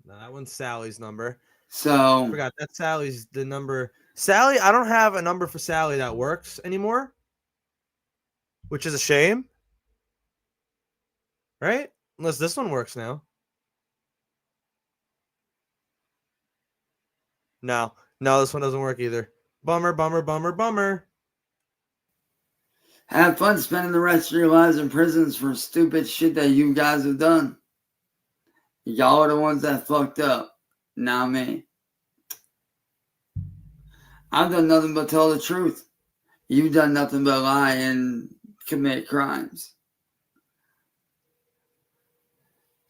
No, that one's Sally's number. So I forgot that's Sally's the number. Sally, I don't have a number for Sally that works anymore, which is a shame. Right? Unless this one works now. No, this one doesn't work either. Bummer, bummer, bummer, bummer. Have fun spending the rest of your lives in prisons for stupid shit that you guys have done. Y'all are the ones that fucked up, not me. I've done nothing but tell the truth. You've done nothing but lie and commit crimes.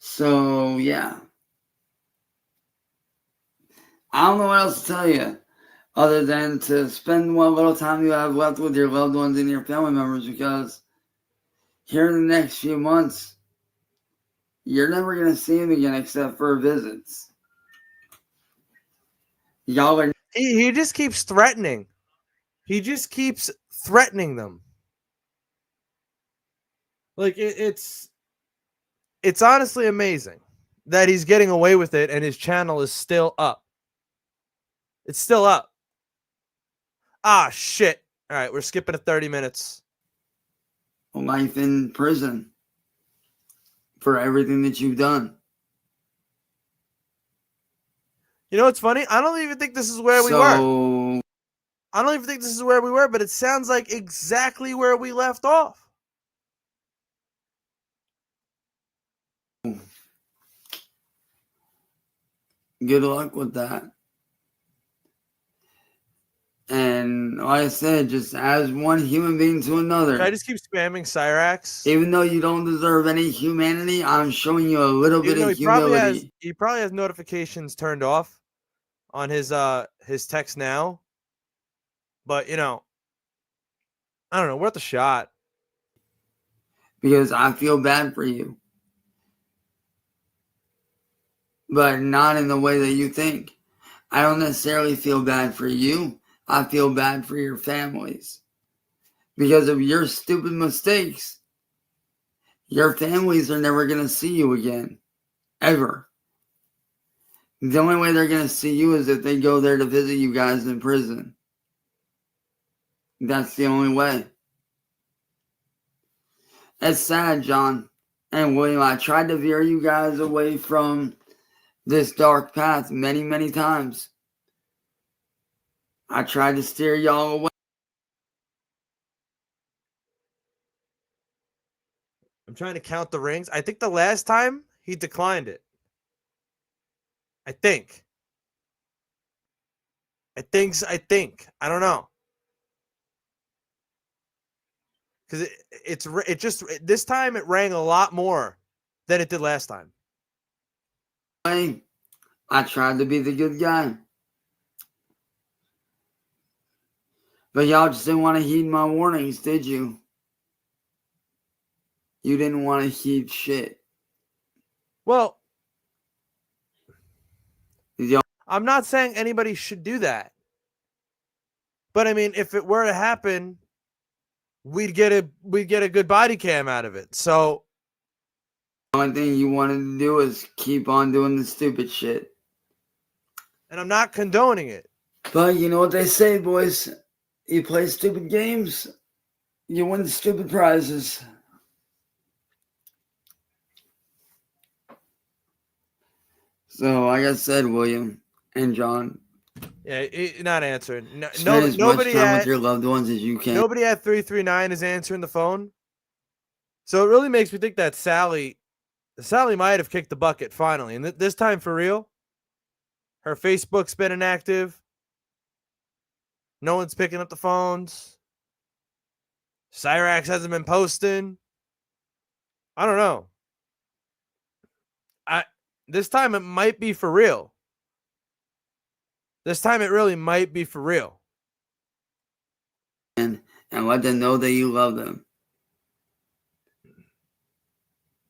So, yeah. I don't know what else to tell you other than to spend what little time you have left with your loved ones and your family members, because here in the next few months, you're never going to see them again except for visits. Y'all are... He just keeps threatening. He just keeps threatening them. Like it's honestly amazing that he's getting away with it and his channel is still up. It's still up. Ah, shit. All right, we're skipping to 30 minutes. Life in prison for everything that you've done. You know what's funny? I don't even think this is where we were. I don't even think this is where we were, but it sounds like exactly where we left off. Good luck with that. And like I said, just as one human being to another. I just keep spamming Cyrax. Even though you don't deserve any humanity, I'm showing you a little bit of humility. He probably has notifications turned off on his text now. But you know, I don't know. Worth a shot. Because I feel bad for you. But not in the way that you think. I don't necessarily feel bad for you. I feel bad for your families. Because of your stupid mistakes, your families are never going to see you again. Ever. The only way they're going to see you is if they go there to visit you guys in prison. That's the only way. It's sad, John and William. I tried to veer you guys away from this dark path many, many times. I tried to steer y'all away. I'm trying to count the rings. I think the last time he declined it. I think. I don't know. Because it just this time it rang a lot more than it did last time. I tried to be the good guy. But y'all just didn't want to heed my warnings, did you? You didn't want to heed shit. Well, I'm not saying anybody should do that. But I mean, if it were to happen, we'd get a good body cam out of it. So the only thing you wanted to do is keep on doing the stupid shit. And I'm not condoning it. But you know what they say, boys? You play stupid games, you win stupid prizes. So, like I said, William and John. Yeah, not answering. Spend as much time with your loved ones as you can. Nobody at 339 is answering the phone. So it really makes me think that Sally might have kicked the bucket finally. And this time for real. Her Facebook's been inactive. No one's picking up the phones. Cyrax hasn't been posting. I don't know. This time it might be for real. This time it really might be for real. And let them know that you love them.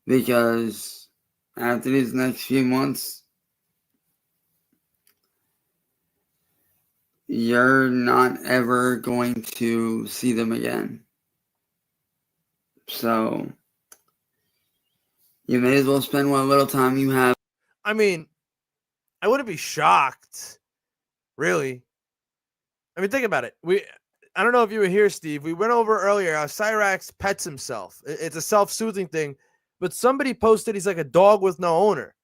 Because after these next few months, you're not ever going to see them again. So, you may as well spend what little time you have. I mean, I wouldn't be shocked, really. I mean, think about it. I don't know if you were here, Steve. We went over earlier how Cyrax pets himself. It's a self-soothing thing, but somebody posted he's like a dog with no owner.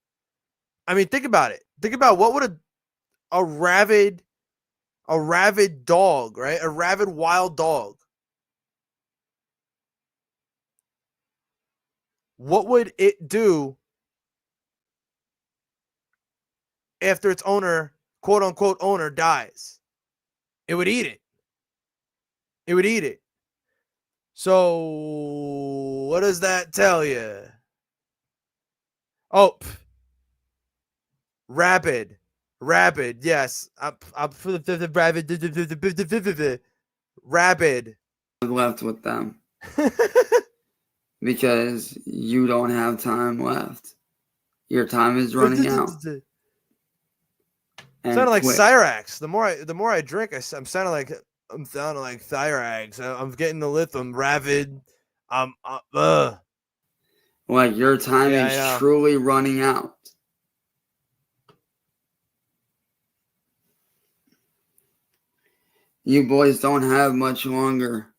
I mean, think about it. Think about what would a rabid dog, right? A rabid wild dog. What would it do after its owner, quote unquote owner, dies? It would eat it. It would eat it. So what does that tell you? Oh, rabid, yes. Rabid. Left with them. Because you don't have time left. Your time is running out. and Sounding like quit. Cyrax. The more I drink, I'm sounding like Cyrax. I'm getting the lip. I'm ravid. Like your time Yeah, I is know. truly running out. You boys don't have much longer.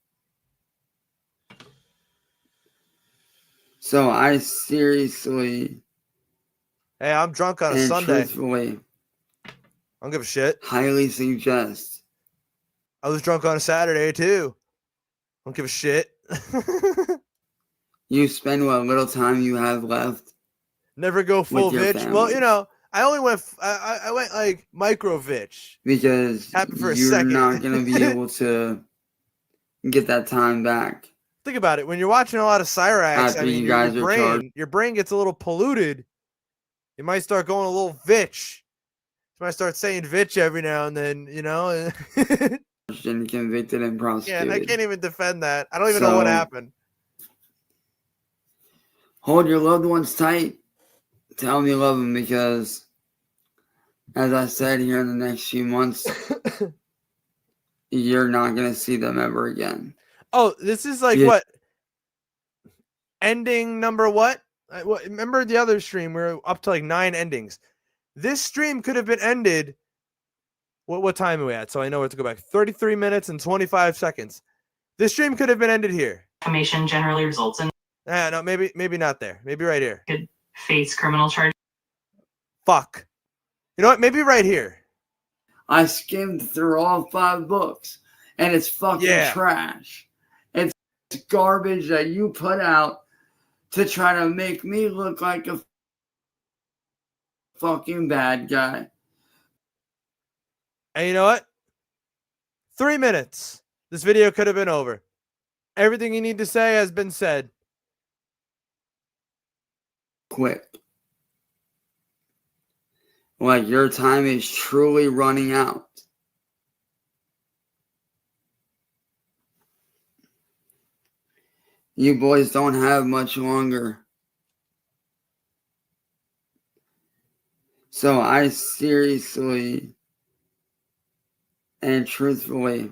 So I seriously Hey, I'm drunk on a and Sunday. truthfully I don't give a shit. highly suggest I was drunk on a Saturday too. I don't give a shit. you spend what little time you have left Never go full with your vitch. Well, you families. know, I only went. I went like micro vitch. Because Happened for a you're second. not going to be able to get that time back. Think about it. When you're watching a lot of Cyrax, After I mean, you your guys are charged. your brain gets a little polluted. You might start going a little vitch. You might start saying vitch every now and then. You know. And convicted and Yeah, prosecuted. I can't even defend that. I don't even know what happened. Hold your loved ones tight. Tell them you love them because, as I said, here in the next few months, you're not going to see them ever again. Oh, this is like what? Ending number what? Remember the other stream? We're up to like 9 endings. This stream could have been ended. What time are we at? So I know where to go back. 33 minutes and 25 seconds. This stream could have been ended here. Defamation generally results in No, maybe not there. Maybe right here. could face criminal charges. Fuck. You know what? Maybe right here. I skimmed through all 5 books, and it's fucking trash. It's garbage that you put out to try to make me look like a fucking bad guy. And you know what? 3 minutes. This video could have been over. Everything you need to say has been said. Quit. Like your time is truly running out. You boys don't have much longer. So I seriously and truthfully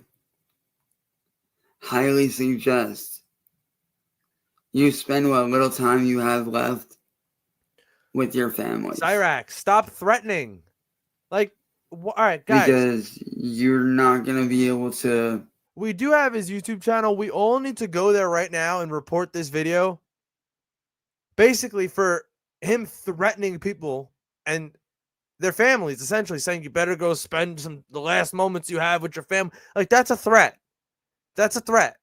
highly suggest you spend what little time you have left with your families. Cyrax, stop threatening. Like, all right, guys. Because you're not going to be able to. We do have his YouTube channel. We all need to go there right now and report this video. Basically for him threatening people and their families, essentially saying you better go spend the last moments you have with your family. Like, that's a threat. That's a threat.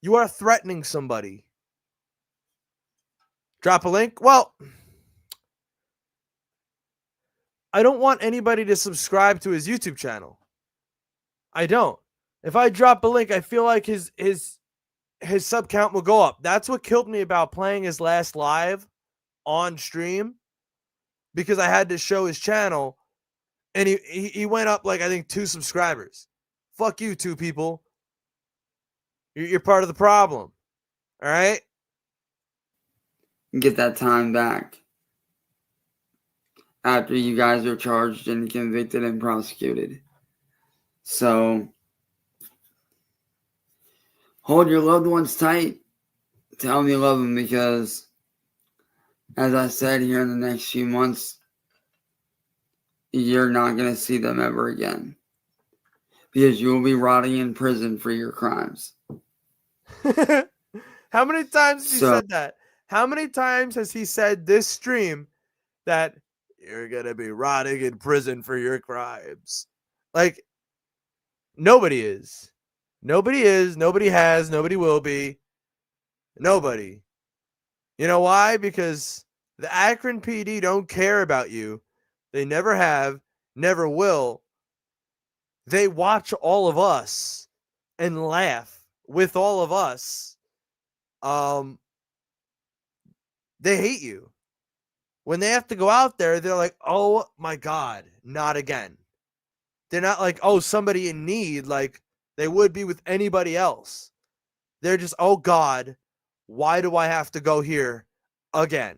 You are threatening somebody. Drop a link. Well, I don't want anybody to subscribe to his YouTube channel. I don't. If I drop a link, I feel like his sub count will go up. That's what killed me about playing his last live on stream, because I had to show his channel, and he went up like, I think, 2 subscribers. Fuck you, 2 people. You're part of the problem. All right? Get that time back after you guys are charged and convicted and prosecuted. So hold your loved ones tight. Tell them you love them because, as I said, here in the next few months, you're not going to see them ever again. Because you will be rotting in prison for your crimes. How many times has he said that? How many times has he said this stream that you're going to be rotting in prison for your crimes? Like, nobody is. Nobody is. Nobody has. Nobody will be. Nobody. You know why? Because the Akron PD don't care about you. They never have, never will. They watch all of us and laugh with all of us. They hate you. When they have to go out there, they're like, oh my God, not again. They're not like, oh, somebody in need like they would be with anybody else. They're just, oh God, why do I have to go here again?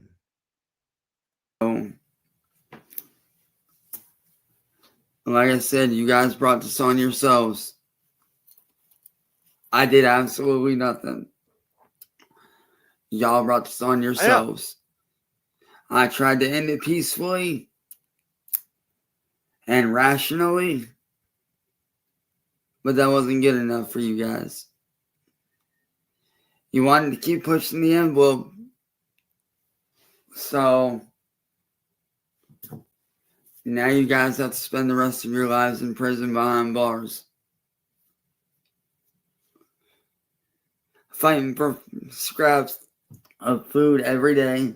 Like I said, you guys brought this on yourselves. I did absolutely nothing. Y'all brought this on yourselves. I tried to end it peacefully and rationally, but that wasn't good enough for you guys. You wanted to keep pushing the envelope, so now you guys have to spend the rest of your lives in prison behind bars. Fighting for scraps of food every day.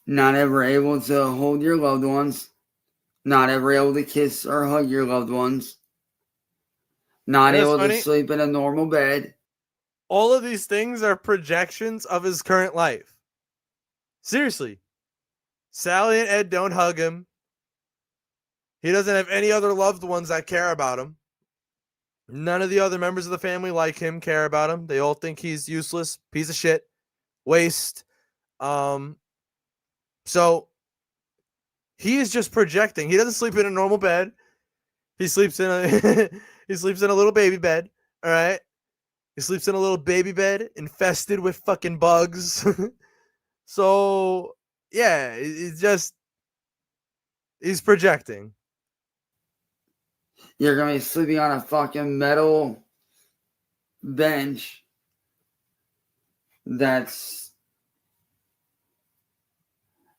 Not ever able to hold your loved ones. Not ever able to kiss or hug your loved ones. Not able to sleep in a normal bed. All of these things are projections of his current life. Seriously. Sally and Ed don't hug him. He doesn't have any other loved ones that care about him. None of the other members of the family like him, care about him. They all think he's useless, piece of shit, waste. So he is just projecting. He doesn't sleep in a normal bed. He sleeps in a he sleeps in a little baby bed. All right. He sleeps in a little baby bed infested with fucking bugs. So yeah, he's projecting. You're gonna be sleeping on a fucking metal bench that's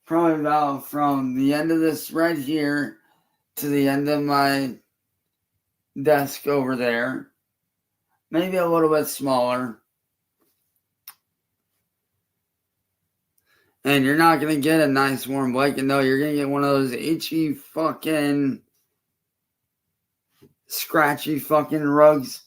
probably about from the end of this right here to the end of my desk over there. Maybe a little bit smaller. And you're not going to get a nice warm blanket. No, you're going to get one of those itchy fucking scratchy fucking rugs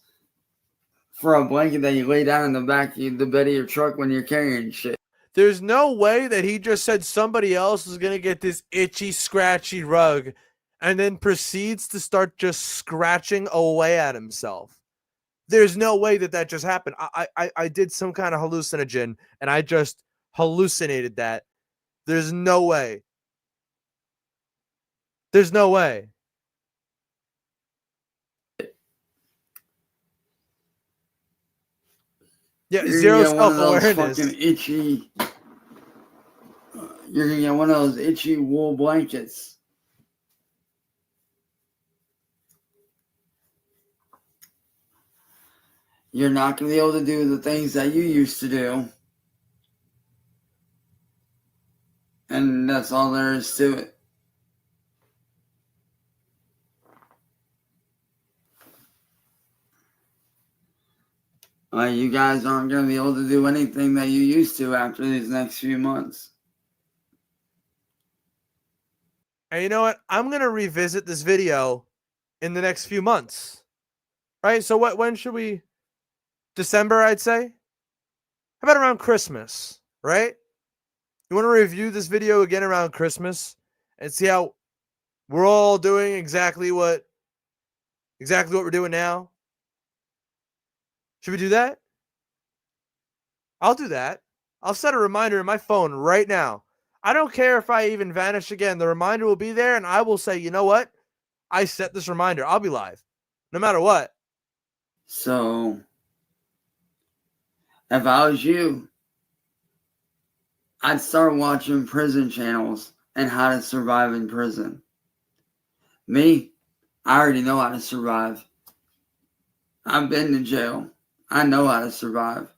for a blanket that you lay down in the back of the bed of your truck when you're carrying shit. There's no way that he just said somebody else is going to get this itchy, scratchy rug and then proceeds to start just scratching away at himself. There's no way that just happened. I did some kind of hallucinogen and I just hallucinated that. There's no way. There's no way. Yeah, zero self-awareness. Fucking itchy. You're gonna get one of those itchy wool blankets. You're not gonna be able to do the things that you used to do. And that's all there is to it. You guys aren't going to be able to do anything that you used to after these next few months. And you know what? I'm going to revisit this video in the next few months. Right? So when should we? December, I'd say? How about around Christmas? Right? You want to review this video again around Christmas and see how we're all doing exactly what we're doing now? Should we do that? I'll do that. I'll set a reminder in my phone right now. I don't care if I even vanish again. The reminder will be there and I will say, you know what? I set this reminder. I'll be live. No matter what. So, if I was you, I'd start watching prison channels and how to survive in prison. Me, I already know how to survive. I've been to jail. I know how to survive.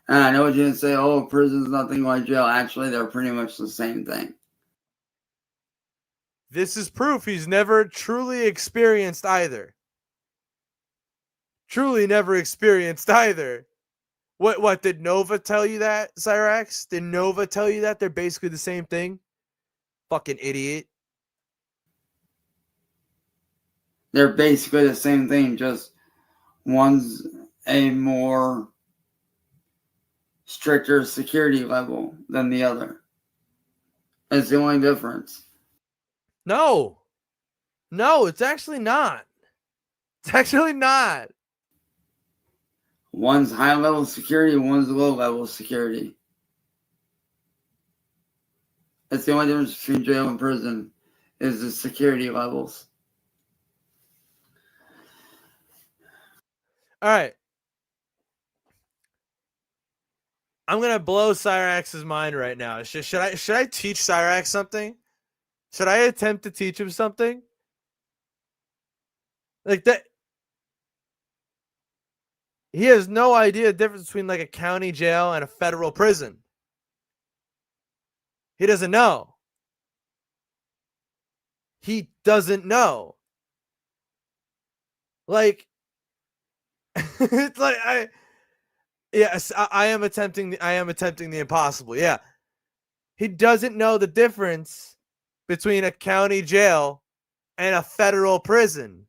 And I know what you're going to say, oh, prison's nothing like jail. Actually, they're pretty much the same thing. This is proof he's never truly experienced either. Truly never experienced either. What did Nova tell you that, Cyrax? Did Nova tell you that? They're basically the same thing? Fucking idiot. They're basically the same thing, just one's a more stricter security level than the other. That's the only difference. No, it's actually not. It's actually not. One's high level security, one's low level security. That's the only difference between jail and prison, is the security levels. All right. I'm gonna blow Cyrax's mind right now. Should I teach Cyrax something? Should I attempt to teach him something? Like that. He has no idea the difference between like a county jail and a federal prison. He doesn't know. He doesn't know. Like, it's like I am attempting the impossible. Yeah. He doesn't know the difference between a county jail and a federal prison.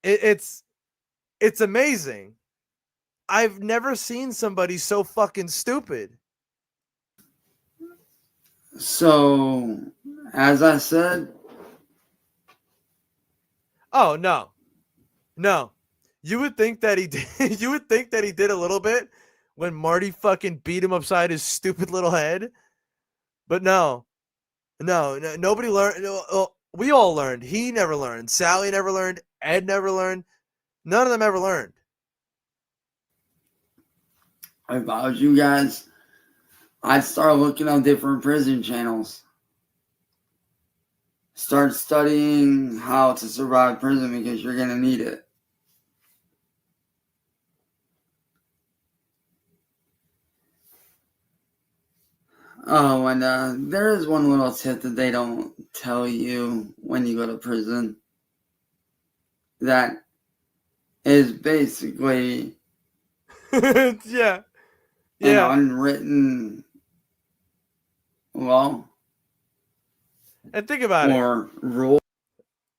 It's amazing. I've never seen somebody so fucking stupid. So, as I said, oh no, you would think that he did. You would think that he did a little bit when Marty fucking beat him upside his stupid little head, but no, nobody learned. We all learned. He never learned. Sally never learned. Ed never learned. None of them ever learned. if I was you guys, I'd start looking on different prison channels. Start studying how to survive prison because you're going to need it. Oh, and there is one little tip that they don't tell you when you go to prison. That is basically Yeah. an unwritten law. And think about or rule.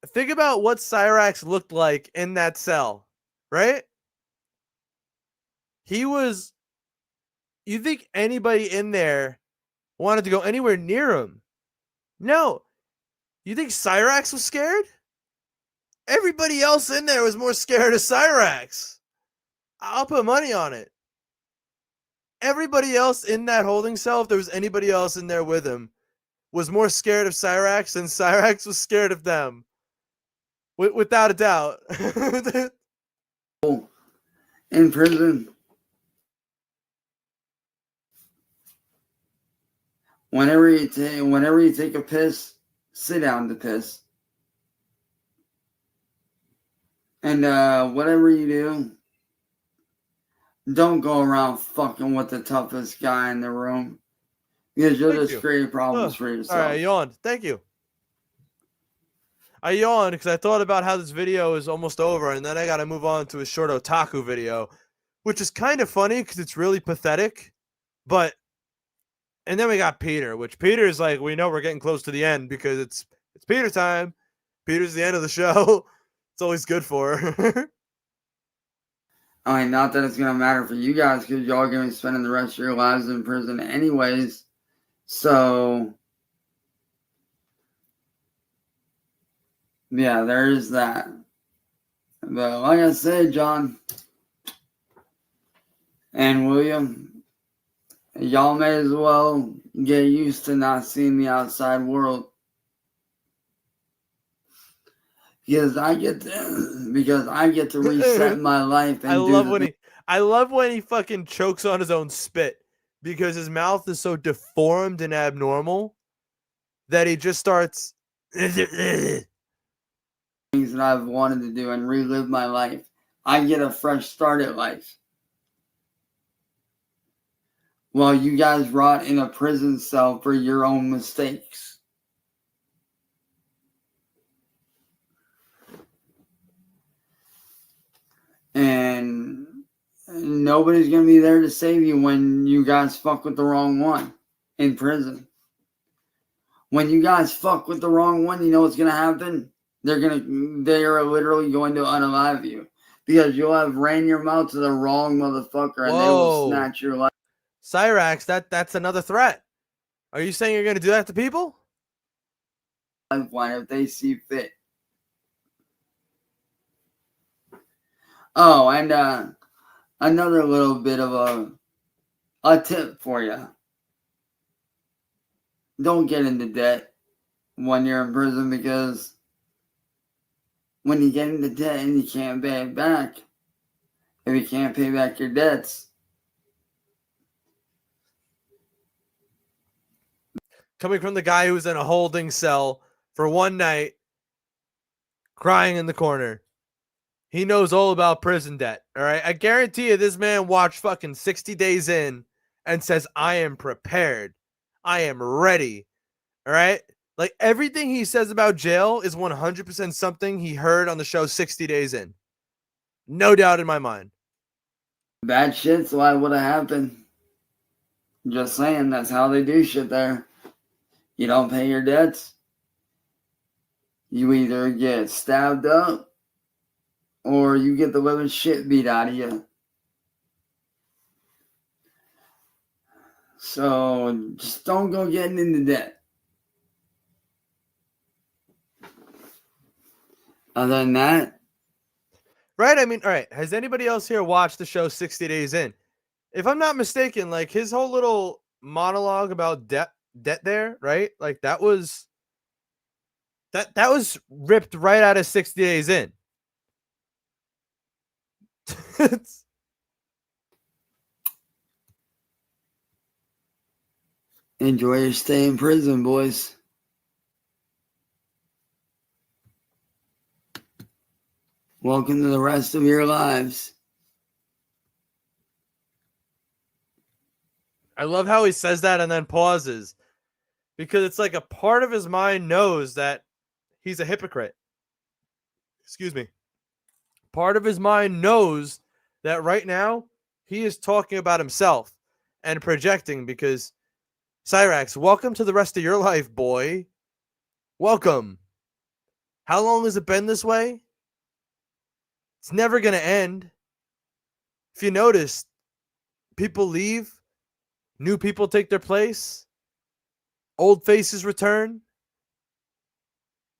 Think about what Cyrax looked like in that cell, right? He was. You think anybody in there wanted to go anywhere near him? No. You think Cyrax was scared? Everybody else in there was more scared of Cyrax. I'll put money on it. Everybody else in that holding cell, if there was anybody else in there with him, was more scared of Cyrax than Cyrax was scared of them. Without a doubt. In prison, whenever you take a piss, sit down to piss. And whatever you do, don't go around fucking with the toughest guy in the room. Because you'll just create problems for yourself. All right, I yawned. Thank you. I yawned because I thought about how this video is almost over, and then I got to move on to a short otaku video, which is kind of funny because it's really pathetic. And then we got Peter, which Peter's like, we know we're getting close to the end because it's Peter time. Peter's the end of the show. It's always good for her. I mean, not that it's going to matter for you guys because y'all are going to be spending the rest of your lives in prison anyways. So, yeah, there is that. But like I said, John and William, y'all may as well get used to not seeing the outside world. Because I get to reset my life. And I love when he fucking chokes on his own spit because his mouth is so deformed and abnormal that he just starts things that I've wanted to do and relive my life. I get a fresh start at life. While you guys rot in a prison cell for your own mistakes. And nobody's going to be there to save you when you guys fuck with the wrong one in prison. When you guys fuck with the wrong one, you know what's going to happen? They are literally going to unalive you. Because you'll have ran your mouth to the wrong motherfucker and they will snatch your life. Cyrax, that's another threat. Are you saying you're going to do that to people? If they see fit. Oh, and another little bit of a tip for you. don't get into debt when you're in prison, because when you get into debt and you can't pay it back, if you can't pay back your debts. Coming from the guy who's in a holding cell for one night, crying in the corner. He knows all about prison debt. All right. I guarantee you this man watched fucking 60 Days In and says, I am prepared. I am ready. All right. Like everything he says about jail is 100% something he heard on the show 60 Days In. No doubt in my mind. Bad shit's why it would have happened. Just saying, that's how they do shit there. You don't pay your debts, you either get stabbed up or you get the living shit beat out of you. So just don't go getting into debt. Other than that, right? I mean, all right. Has anybody else here watched the show 60 Days In? If I'm not mistaken, like his whole little monologue about debt there, right? Like that was ripped right out of 60 Days In. enjoy your stay in prison, boys. Welcome to the rest of your lives. I love how he says that and then pauses, because it's like a part of his mind knows that he's a hypocrite. Excuse me. Part of his mind knows that right now he is talking about himself and projecting, because Cyraxx, welcome to the rest of your life, boy. Welcome. How long has it been this way? It's never going to end. If you notice, people leave, new people take their place, old faces return.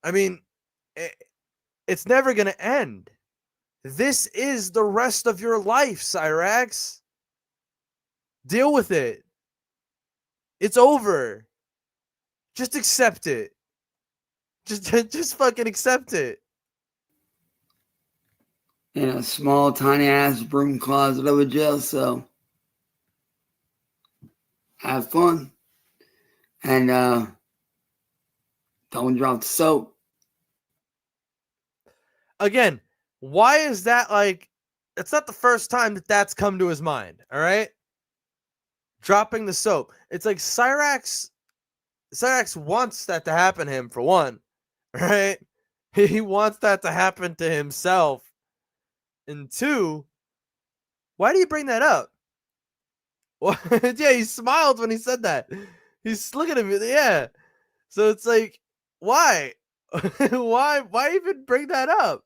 I mean, it's never going to end. This is the rest of your life, Cyraxx. Deal with it. It's over. Just accept it. Just fucking accept it. In a small, tiny ass broom closet of a jail cell. Have fun. And don't drop the soap. Again, why is that like, it's not the first time that that's come to his mind, all right? Dropping the soap. It's like Cyraxx wants that to happen to him, for one, right? He wants that to happen to himself. And two, why do you bring that up? Well, yeah, he smiled when he said that. He's looking at me, yeah. So it's like, why? why even bring that up?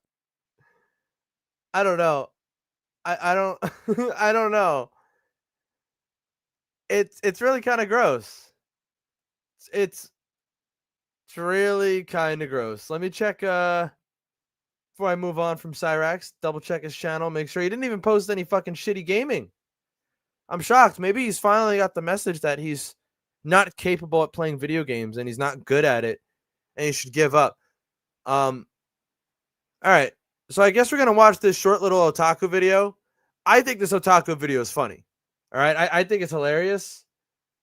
I don't know. I don't I don't know. It's really kind of gross. It's really kind of gross. Let me check before I move on from Cyraxx, double check his channel, make sure he didn't even post any fucking shitty gaming. I'm shocked. Maybe he's finally got the message that he's not capable at playing video games and he's not good at it and he should give up. All right. So I guess we're gonna watch this short little otaku video. I think this otaku video is funny. All right. I think it's hilarious.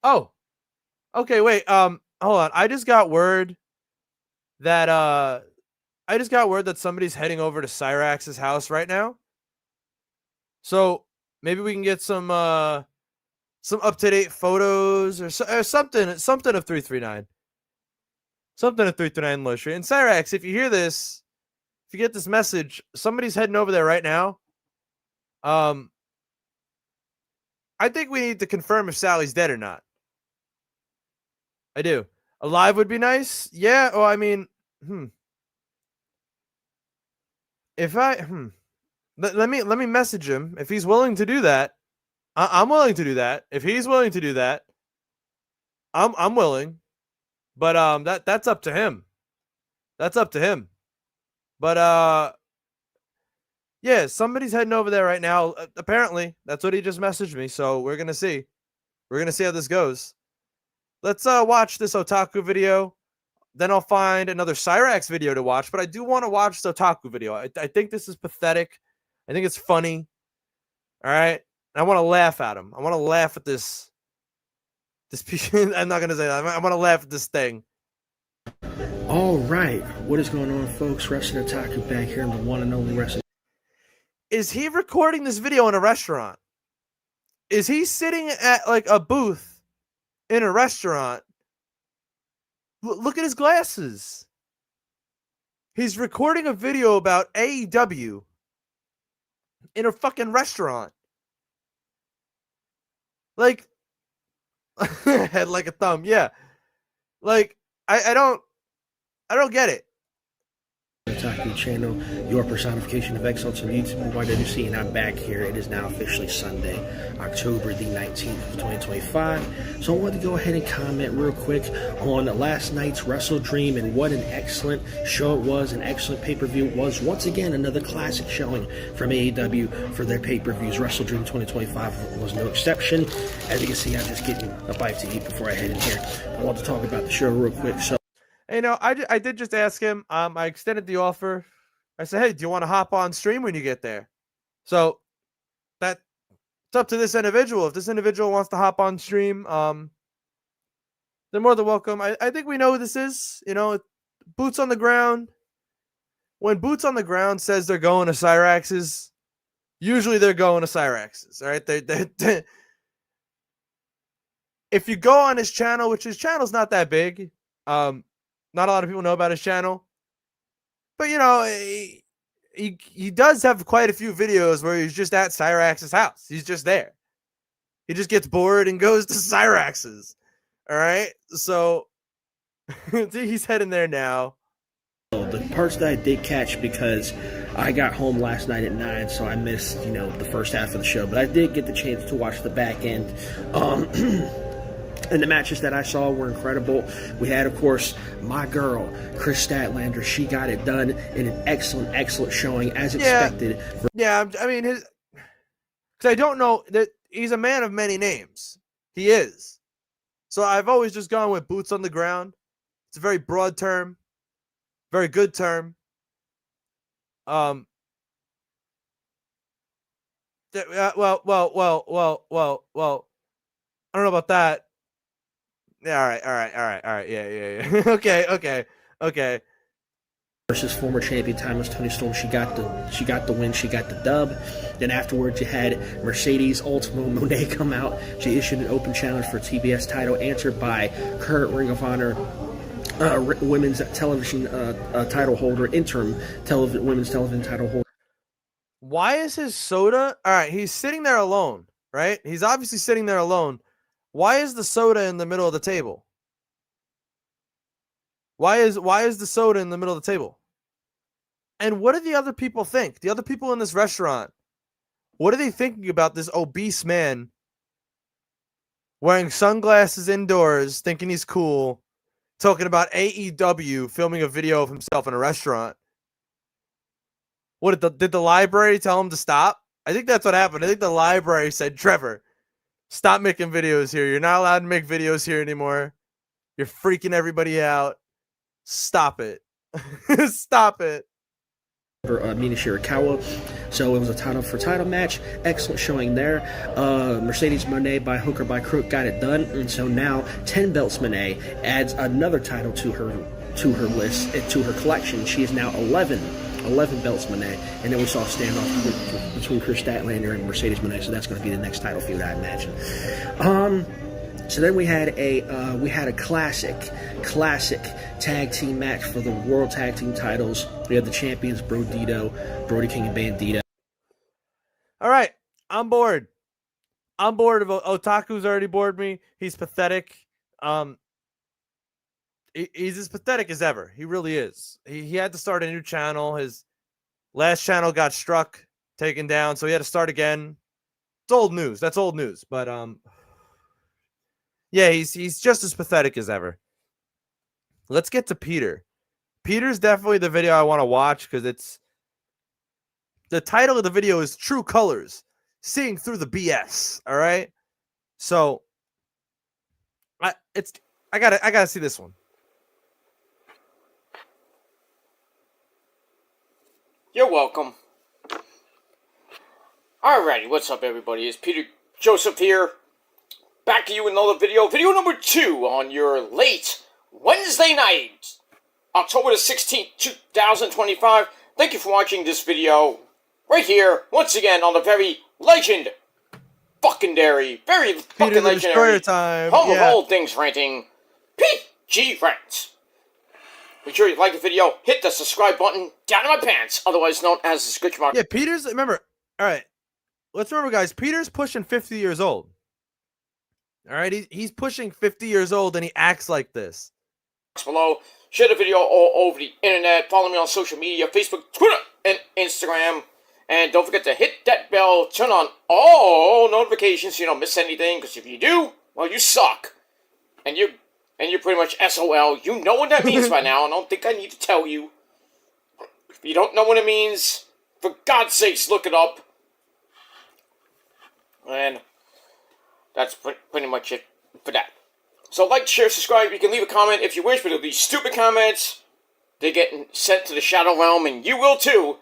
Oh, okay. Wait. Hold on. I just got word that somebody's heading over to Cyrax's house right now. So maybe we can get some up-to-date photos or something of 339. Something of 339 Luxury. And Cyraxx, if you hear this, if you get this message, somebody's heading over there right now. I think we need to confirm if Sally's dead or not. I do. Alive would be nice. Yeah. Oh, I mean, if let me message him if he's willing to do that. I'm willing to do that. If he's willing to do that, I'm willing. But that's up to him. That's up to him. But yeah, somebody's heading over there right now. Apparently, that's what he just messaged me. So we're gonna see. We're gonna see how this goes. let's watch this otaku video. Then I'll find another Cyrax video to watch. But I do want to watch this otaku video. I think this is pathetic. I think it's funny. All right. And I want to laugh at him. I want to laugh at this. This piece. I'm not gonna say that. I want to laugh at this thing. All right, what is going on, folks? Wrestling Otaku back here in the one and only Wrestling. Is he recording this video in a restaurant? Is he sitting at like a booth in a restaurant? Look at his glasses. He's recording a video about AEW in a fucking restaurant. Like, head like a thumb. Yeah. Like, I don't get it. Otaku channel, your personification of excellence on YouTube and YWC, and I'm back here. It is now officially Sunday, October the 19th of 2025. So I wanted to go ahead and comment real quick on last night's Wrestle Dream and what an excellent show it was, an excellent pay-per-view it was. Once again, another classic showing from AEW for their pay-per-views. Wrestle Dream 2025 was no exception. As you can see, I'm just getting a bite to eat before I head in here. I want to talk about the show real quick. So, you know, I did just ask him. I extended the offer. I said, hey, do you want to hop on stream when you get there? So it's up to this individual. If this individual wants to hop on stream, they're more than welcome. I think we know who this is. You know, Boots on the Ground. When Boots on the Ground says they're going to Cyrax's, usually they're going to Cyrax's. All right, they if you go on his channel, which his channel's not that big, not a lot of people know about his channel, but you know, he does have quite a few videos where he's just at Cyrax's house. He's just there. He just gets bored and goes to Cyrax's. All right, so he's heading there now. the parts that I did catch, because I got home last night at 9, so I missed, you know, the first half of the show, but I did get the chance to watch the back end. And the matches that I saw were incredible. We had, of course, my girl, Chris Statlander. She got it done in an excellent, excellent showing, as expected. Yeah, I mean, because I don't know that he's a man of many names. He is. So I've always just gone with Boots on the Ground. It's a very broad term, very good term. Well. I don't know about that. Yeah, all right. Yeah. Okay. Versus former champion Timeless Tony Storm, she got the win, she got the dub. Then afterwards, you had Mercedes Ultimo Monet come out. She issued an open challenge for TBS title, answered by current Ring of Honor women's television title holder, interim women's television title holder. Why is his soda? All right, he's sitting there alone, right? He's obviously sitting there alone. Why is the soda in the middle of the table? Why is the soda in the middle of the table? And what do the other people think? The other people in this restaurant, what are they thinking about this obese man wearing sunglasses indoors, thinking he's cool, talking about AEW, filming a video of himself in a restaurant? What did the library tell him to stop? I think that's what happened. I think the library said, Trevor, stop making videos here. You're not allowed to make videos here anymore. You're freaking everybody out. Stop it. Stop it. Mina Shirakawa. So it was a title match. Excellent showing there. Mercedes Monet by hook or by crook got it done. And so now 10 belts Monet adds another title to her list, to her collection. She is now 11 belts Monet. And then we saw a standoff between Chris Statlander and Mercedes Monet. So that's going to be the next title feud, I imagine. So then we had a classic tag team match for the World Tag Team titles. We had the champions Brody King and Bandito. All right, I'm bored. Otaku's already bored me. He's pathetic. He's as pathetic as ever. He really is. He had to start a new channel. His last channel got taken down, so he had to start again. It's old news. That's old news. But yeah, he's just as pathetic as ever. Let's get to Peter. Peter's definitely the video I want to watch, because the title of the video is True Colors, Seeing Through the BS. All right. So I gotta see this one. You're welcome. Alrighty, what's up everybody? It's Peter Joseph here. Back to you with another video. Video number 2 on your late Wednesday night, October the 16th, 2025. Thank you for watching this video right here, once again, on the very very fucking legendary time. home of all things ranting, PG Rants. Make sure you like the video, hit the subscribe button down in my pants, otherwise known as the scritch mark. Yeah, Peter's, remember, alright, let's remember, guys, Peter's pushing 50 years old. Alright, he's pushing 50 years old and he acts like this. Below, share the video all over the internet, follow me on social media, Facebook, Twitter, and Instagram, and don't forget to hit that bell, turn on all notifications so you don't miss anything, because if you do, well, you suck, and you're pretty much SOL. You know what that means by now, I don't think I need to tell you. If you don't know what it means, for God's sakes, look it up. And that's pretty much it for that. So like, share, subscribe. You can leave a comment if you wish, but it'll be stupid comments. They get sent to the Shadow Realm, and you will too.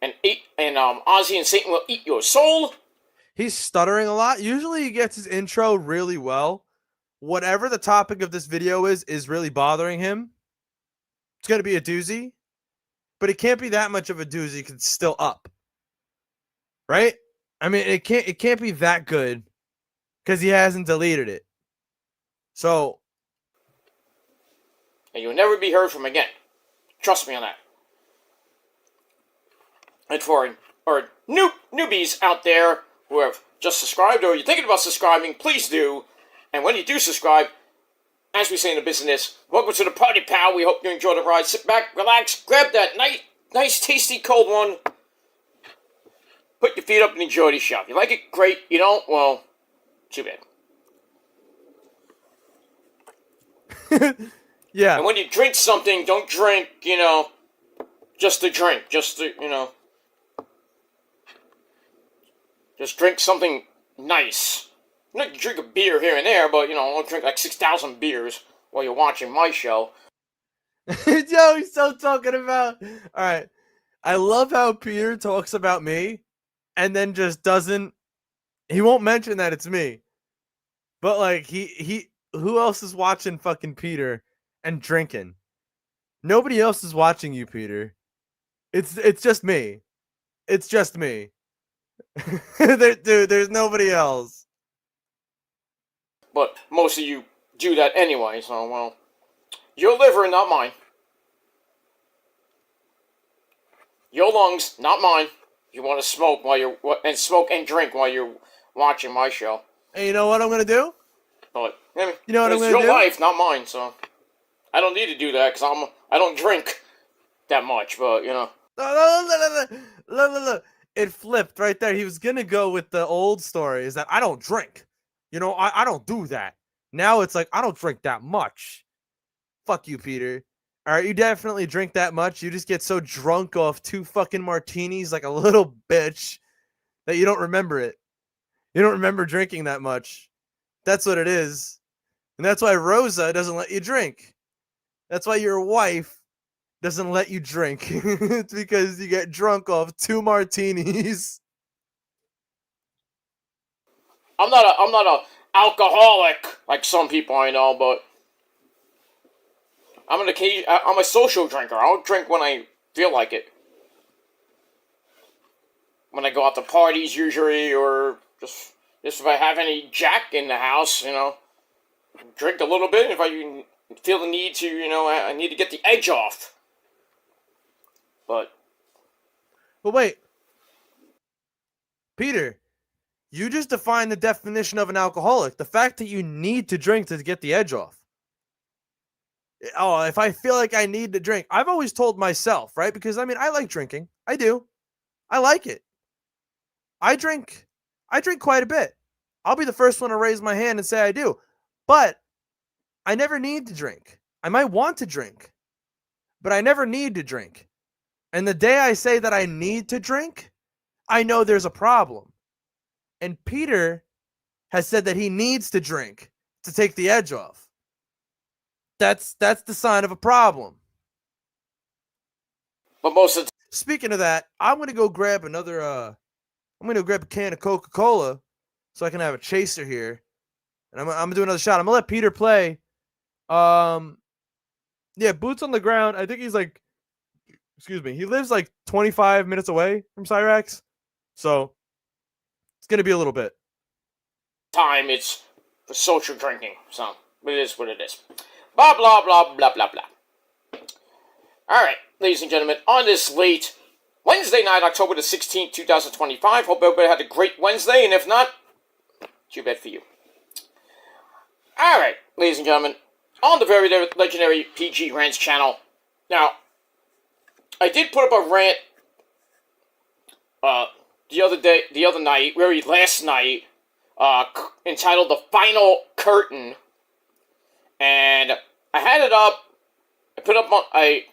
And Ozzy and Satan will eat your soul. He's stuttering a lot. Usually he gets his intro really well. Whatever the topic of this video is really bothering him. It's going to be a doozy. But it can't be that much of a doozy because it's still up. Right? I mean, it can't be that good because he hasn't deleted it. So, and you'll never be heard from again. Trust me on that. And for newbies out there who have just subscribed or you're thinking about subscribing, please do. And when you do subscribe, as we say in the business, welcome to the party, pal. We hope you enjoy the ride. Sit back, relax, grab that nice, tasty, cold one. Put your feet up and enjoy the show. You like it? Great. You don't? Well, too bad. Yeah. And when you drink something, don't drink, just to drink. Just drink something nice. Not drink a beer here and there, but, don't drink like 6,000 beers while you're watching my show. Yo, he's so talking about... Alright. I love how Peter talks about me and then just doesn't... He won't mention that it's me. But, like, who else is watching fucking Peter and drinking? Nobody else is watching you, Peter. It's just me. It's just me. Dude, there's nobody else. But most of you do that anyway, so, well, your liver, not mine. Your lungs, not mine. You want to smoke smoke and drink while you're watching my show. And you know what I'm gonna do? But you know what I'm gonna do? It's your life, not mine, so I don't need to do that because I don't drink that much. But Look. It flipped right there. He was gonna go with the old story. Is that I don't drink. I don't do that. Now it's like I don't drink that much. Fuck you, Peter. All right, you definitely drink that much. You just get so drunk off 2 fucking martinis like a little bitch that you don't remember it. You don't remember drinking that much. That's what it is. And that's why Rosa doesn't let you drink. That's why your wife doesn't let you drink. It's because you get drunk off 2 martinis. I'm not a alcoholic like some people I know, but I'm a social drinker. I'll drink when I feel like it. When I go out to parties usually, or just if I have any Jack in the house, drink a little bit. If I feel the need to, I need to get the edge off. But wait. Peter, you just defined the definition of an alcoholic. The fact that you need to drink to get the edge off. Oh, if I feel like I need to drink. I've always told myself, right? Because, I like drinking. I do. I like it. I drink quite a bit. I'll be the first one to raise my hand and say I do. But I never need to drink. I might want to drink, but I never need to drink. And the day I say that I need to drink, I know there's a problem. And Peter has said that he needs to drink to take the edge off. that's the sign of a problem. But most of the Speaking of that, I'm gonna go grab another. I'm gonna grab a can of Coca-Cola so I can have a chaser here, and I'm gonna do another shot. I'm gonna let Peter play. Yeah, boots on the ground. I think he's like, excuse me, he lives like 25 minutes away from Cyrax, so it's gonna be a little bit. time it's for social drinking, so it is what it is. Blah, blah, blah, blah, blah, blah. Alright, ladies and gentlemen, on this late Wednesday night, October the 16th, 2025, hope everybody had a great Wednesday, and if not, too bad for you. Alright, ladies and gentlemen, on the very legendary PG Rants channel. Now, I did put up a rant last night, entitled The Final Curtain, and I had it up, I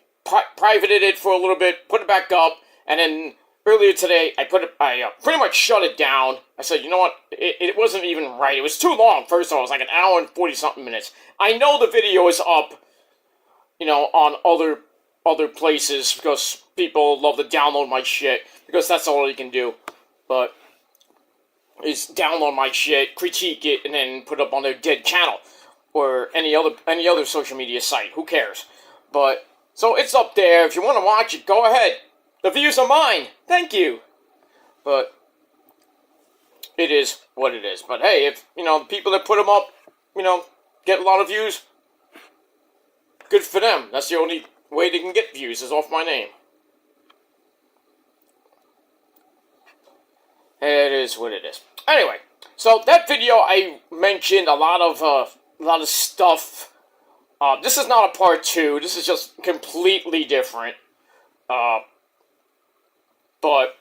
privated it for a little bit, put it back up, and then earlier today, I pretty much shut it down. I said, you know what, it wasn't even right. It was too long, first of all. It was like an hour and 40-something minutes. I know the video is up, on other places, because people love to download my shit, because that's all you can do. But is download my shit, critique it, and then put it up on their dead channel, or any other social media site. Who cares? But so it's up there. If you want to watch it, go ahead. The views are mine. Thank you. But it is what it is. But hey, if the people that put them up, get a lot of views, good for them. That's the only way they can get views, is off my name. It is what it is. Anyway, so that video I mentioned a lot of stuff. This is not a part 2. This is just completely different. But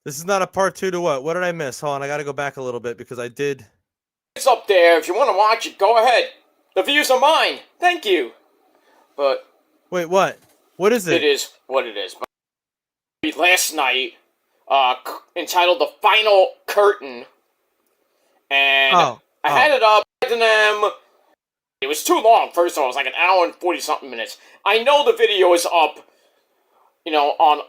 This is not a part 2 to what? What did I miss? Hold on, I gotta go back a little bit because I did. it's up there. If you want to watch it, go ahead. The views are mine. Thank you. But Wait, what? What is it? it is what it is. But last night, entitled The Final Curtain, and I had it up to them. It was too long, first of all. It was like an hour and 40-something minutes. I know the video is up, on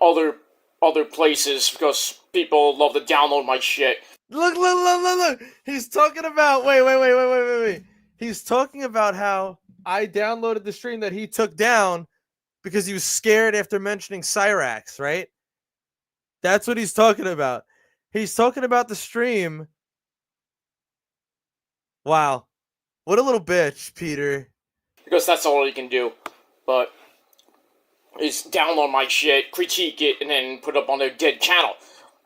other places, because people love to download my shit. Look. He's talking about. Wait. He's talking about how I downloaded the stream that he took down because he was scared after mentioning Cyrax, right? That's what he's talking about. He's talking about the stream. Wow. What a little bitch, Peter. Because that's all you can do. But is download my shit, critique it, and then put it up on their dead channel,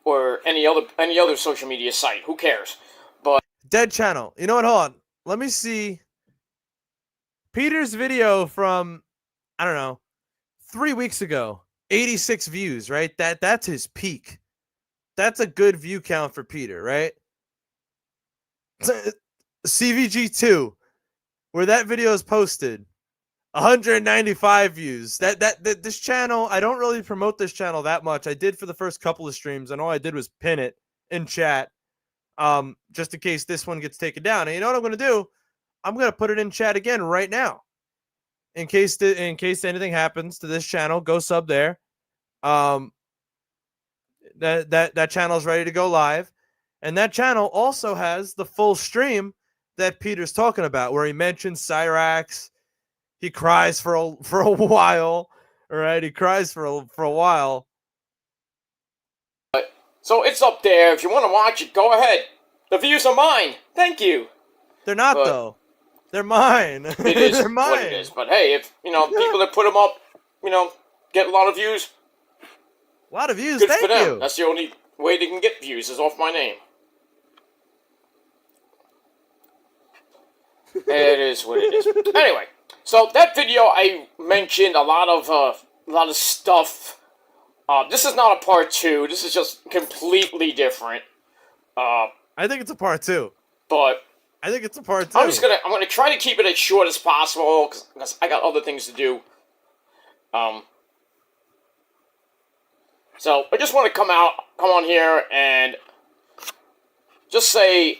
or any other social media site. Who cares? But Dead channel. You know what? Hold on. Let me see. Peter's video from, I don't know, 3 weeks ago. 86 views, right? That's his peak. That's a good view count for Peter, right? CVG2, where that video is posted, 195 views. That this channel, I don't really promote this channel that much. I did for the first couple of streams, and all I did was pin it in chat, just in case this one gets taken down. And you know what I'm going to do? I'm going to put it in chat again right now, in case anything happens to this channel. Go sub there. That channel is ready to go live, and that channel also has the full stream that Peter's talking about, where he mentions Cyrax. He cries for a while. All right, he cries for a while. so it's up there. If you want to watch it, go ahead. The views are mine. Thank you. They're not though. They're mine. It is They're mine. what it is. But hey, if people that put them up, get a lot of views, A lot of views. good Thank for them. you. That's the only way they can get views, is off my name. It is what it is. Anyway, so that video I mentioned a lot of stuff. This is not a part 2. This is just completely different. I think it's a part 2. But I think it's a part 2. I'm gonna try to keep it as short as possible, because I got other things to do. So I just want to come on here and just say,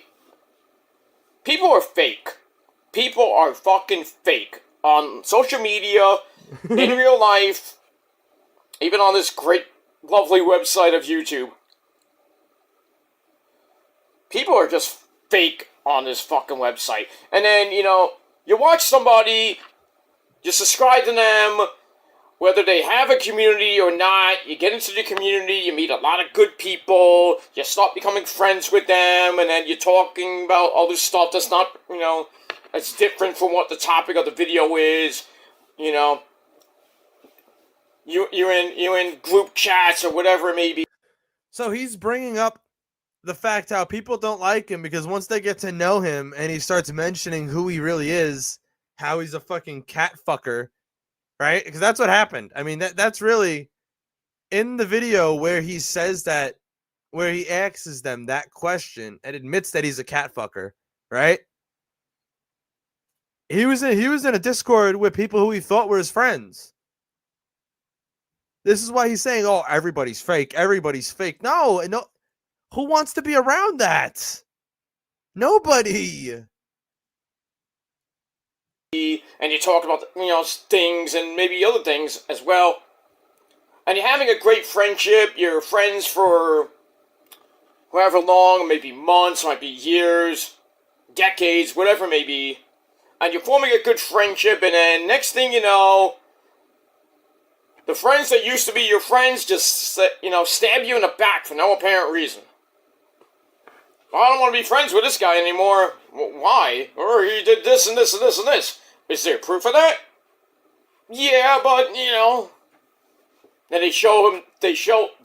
people are fake. People are fucking fake. on social media, in real life, even on this great, lovely website of YouTube. People are just fake on this fucking website. And then, you know, you watch somebody, you subscribe to them, whether they have a community or not, you get into the community, you meet a lot of good people, you start becoming friends with them, and then you're talking about other stuff that's not, you know, that's different from what the topic of the video is, you know. You're in group chats or whatever it may be. So he's bringing up the fact how people don't like him because once they get to know him and he starts mentioning who he really is, how he's a fucking cat fucker, right? Because that's what happened. I mean, that's really in the video where he says that, where he asks them that question and admits that he's a cat fucker, right? He was in a Discord with people who he thought were his friends. This is why he's saying, "Oh, everybody's fake. Everybody's fake." No. Who wants to be around that? Nobody. And you talk about, you know, things and maybe other things as well. And you're having a great friendship. You're friends for however long, maybe months, might be years, decades, whatever it may be. And you're forming a good friendship, and then next thing you know, the friends that used to be your friends just, you know, stab you in the back for no apparent reason. I don't want to be friends with this guy anymore. Why? Or he did this and this and this and this. Is there proof of that? Yeah, but, you know. Then they show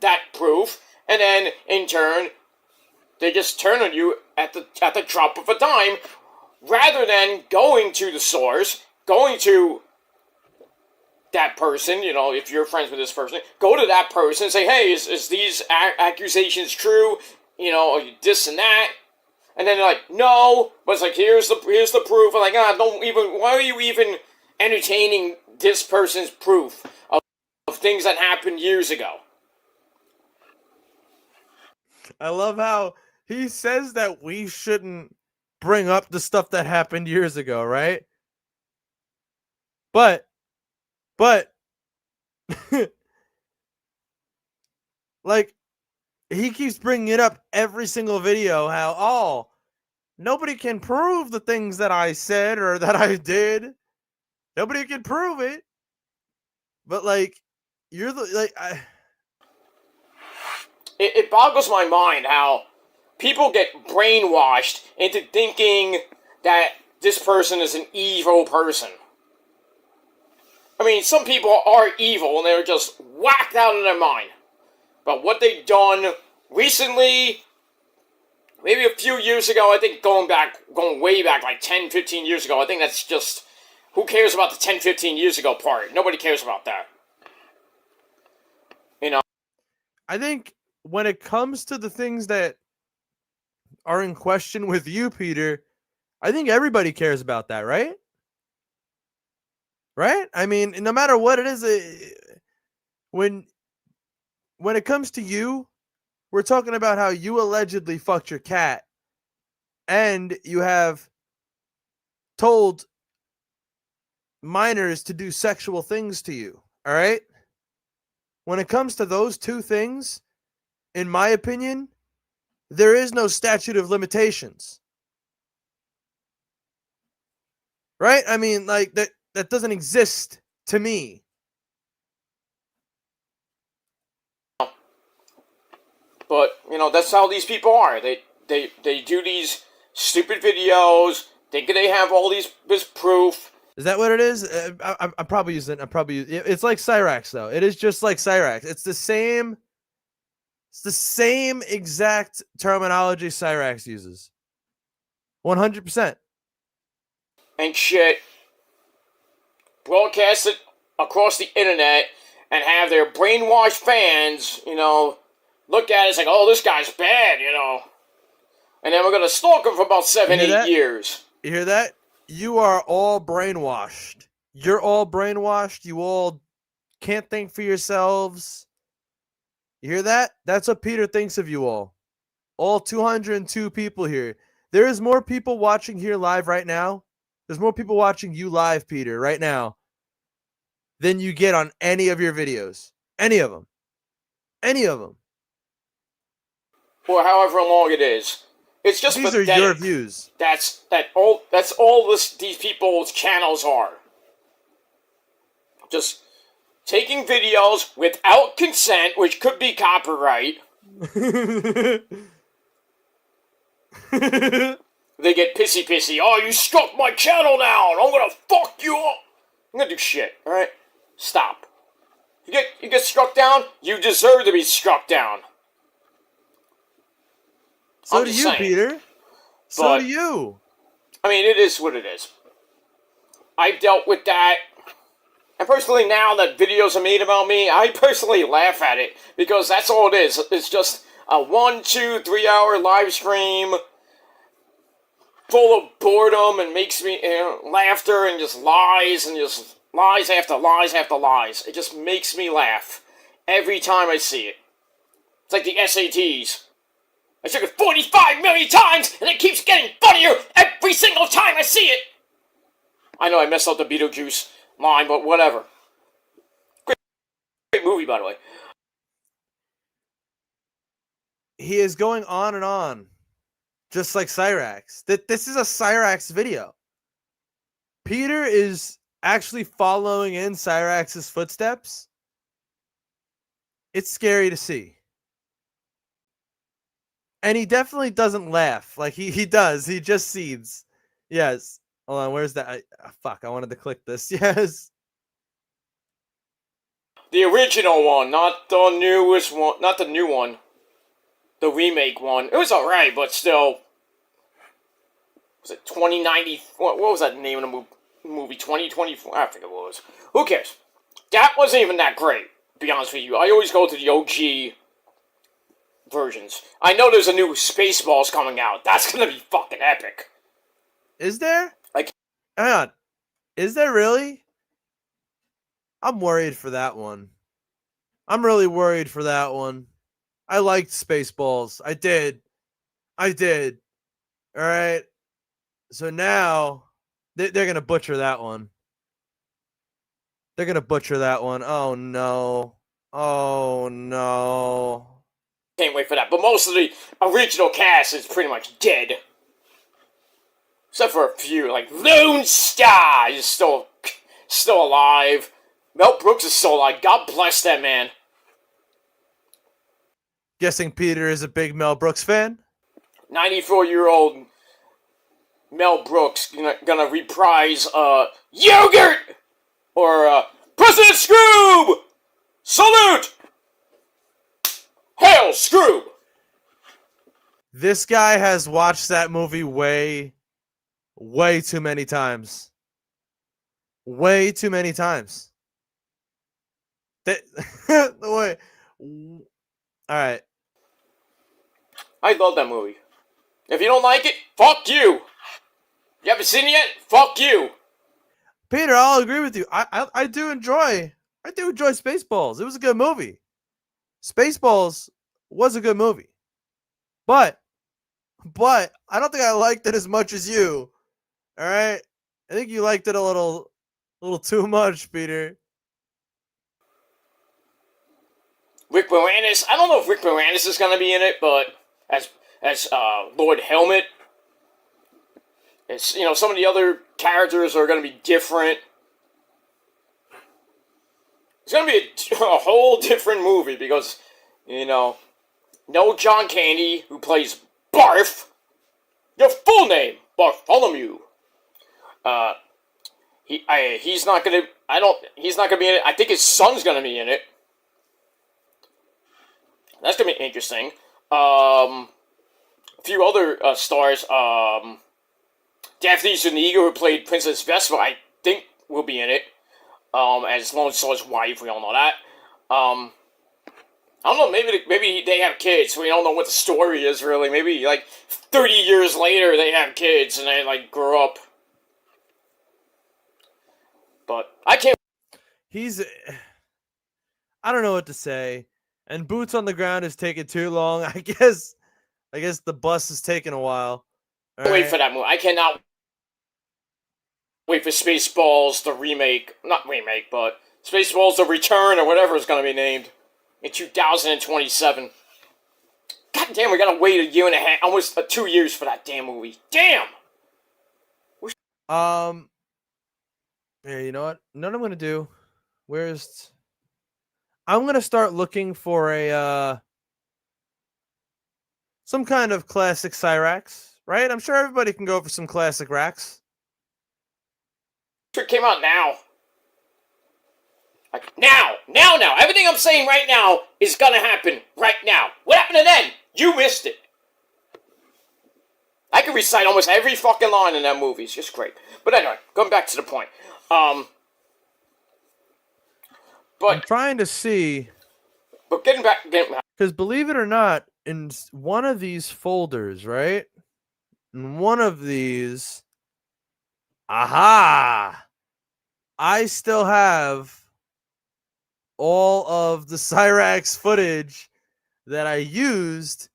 that proof, and then, in turn, they just turn on you at the drop of a dime, rather than going to the source, going to that person, you know, if you're friends with this person, go to that person and say, hey, is these accusations true? You know, this and that, and then they're like, no, but it's like, here's the proof. I'm like, why are you even entertaining this person's proof of things that happened years ago? I love how he says that we shouldn't bring up the stuff that happened years ago, right? But, like, he keeps bringing it up every single video, how, oh, nobody can prove the things that I said or that I did. Nobody can prove it. But, like, you're the, like, It boggles my mind how people get brainwashed into thinking that this person is an evil person. I mean, some people are evil and they're just whacked out of their mind. But what they've done recently, maybe a few years ago, I think going way back, like 10, 15 years ago, I think that's just, who cares about the 10, 15 years ago part? Nobody cares about that. You know? I think when it comes to the things that are in question with you, Peter, I think everybody cares about that, right? Right? I mean, no matter what it is, when it comes to you, we're talking about how you allegedly fucked your cat and you have told minors to do sexual things to you, all right? When it comes to those two things, in my opinion, there is no statute of limitations. Right? I mean, like, that doesn't exist to me. But, you know, that's how these people are. They do these stupid videos, thinking they have all this proof. Is that what it is? I'm probably using it. It's like Cyrax, though. It is just like Cyrax. It's the same exact terminology Cyrax uses. 100%. And shit. Broadcast it across the internet and have their brainwashed fans, you know, look at it as like, oh, this guy's bad, you know. And then we're going to stalk him for about 7, 8 years. You hear that? You are all brainwashed. You're all brainwashed. You all can't think for yourselves. You hear that? That's what Peter thinks of you all. All 202 people here. There is more people watching here live right now There's more people watching you live, Peter, right now than you get on any of your videos. Any of them. Any of them. Or however long it is. It's just These pathetic. are your views. That's all these people's channels are. Just taking videos without consent, which could be copyright. They get pissy. Oh, you struck my channel down. I'm gonna fuck you up. I'm gonna do shit. All right, stop. You get struck down. You deserve to be struck down. So do you, Peter. So do you. I mean, it is what it is. I've dealt with that. And personally, now that videos are made about me, I personally laugh at it. Because that's all it is. It's just a 1, 2, 3 hour live stream full of boredom and makes me laughter and just lies after lies after lies. It just makes me laugh every time I see it. It's like the SATs. I took it 45 million times, and it keeps getting funnier every single time I see it! I know I messed up the Beetlejuice line, but whatever. Great movie, by the way. He is going on and on, just like Cyraxx. This is a Cyraxx video. Peter is actually following in Cyraxx's footsteps. It's scary to see. And he definitely doesn't laugh. Like, he does. He just seeds. Yes. Hold on. Where's that? Fuck. I wanted to click this. Yes. The original one, not the newest one. Not the new one. The remake one. It was alright, but still. Was it 2090? What was that name of the movie? 2024? I forget what it was. Who cares? That wasn't even that great, to be honest with you. I always go to the OG versions. I know there's a new Spaceballs coming out. That's gonna be fucking epic. Is there? Like, hang on. Is there really? I'm worried for that one. I'm really worried for that one. I liked Spaceballs. I did. All right. So now they're gonna butcher that one. Oh no. Oh no. Can't wait for that. But most of the original cast is pretty much dead. Except for a few, like Lone Star is still alive. Mel Brooks is still alive. God bless that man. Guessing Peter is a big Mel Brooks fan? 94-year-old Mel Brooks gonna reprise Yogurt! Or President Scroob! Salute! Hail Scroob! This guy has watched that movie way too many times. Way too many times. Wait. All right. I love that movie. If you don't like it, fuck you. You haven't seen it yet? Fuck you. Peter, I'll agree with you. I do enjoy Spaceballs. It was a good movie. Spaceballs was a good movie. But I don't think I liked it as much as you. All right? I think you liked it a little too much, Peter. Rick Moranis. I don't know if Rick Moranis is gonna be in it, but as Lord Helmet, it's, some of the other characters are gonna be different. It's gonna be a whole different movie because, no John Candy, who plays Barf. Your full name, Bartholomew. He's not gonna be in it. I think his son's gonna be in it. That's gonna be interesting. A few other stars. Daphne Zuniga, who played Princess Vespa, I think will be in it. As Lone Star's wife, we all know that. I don't know. Maybe they have kids. We don't know what the story is really. Maybe 30 years later they have kids and they grow up. But I can't. I don't know what to say. And Boots on the Ground is taking too long. I guess the bus is taking a while. Wait for that movie. I cannot wait for Spaceballs the remake, not remake, but Spaceballs the Return or whatever it's gonna be named in 2027. God damn, we gotta wait a year and a half, almost 2 years for that damn movie. Damn. Yeah, you know what? You know what I'm gonna do? I'm gonna start looking for a some kind of classic Cyrax, right? I'm sure everybody can go for some classic racks. It came out now. Like, now. Everything I'm saying right now is gonna happen right now. What happened to then? You missed it. I can recite almost every fucking line in that movie. It's just great. But anyway, going back to the point. I'm But trying to see, getting back, because believe it or not, in one of these folders, right? In one of these, aha! I still have all of the Cyrax footage that I used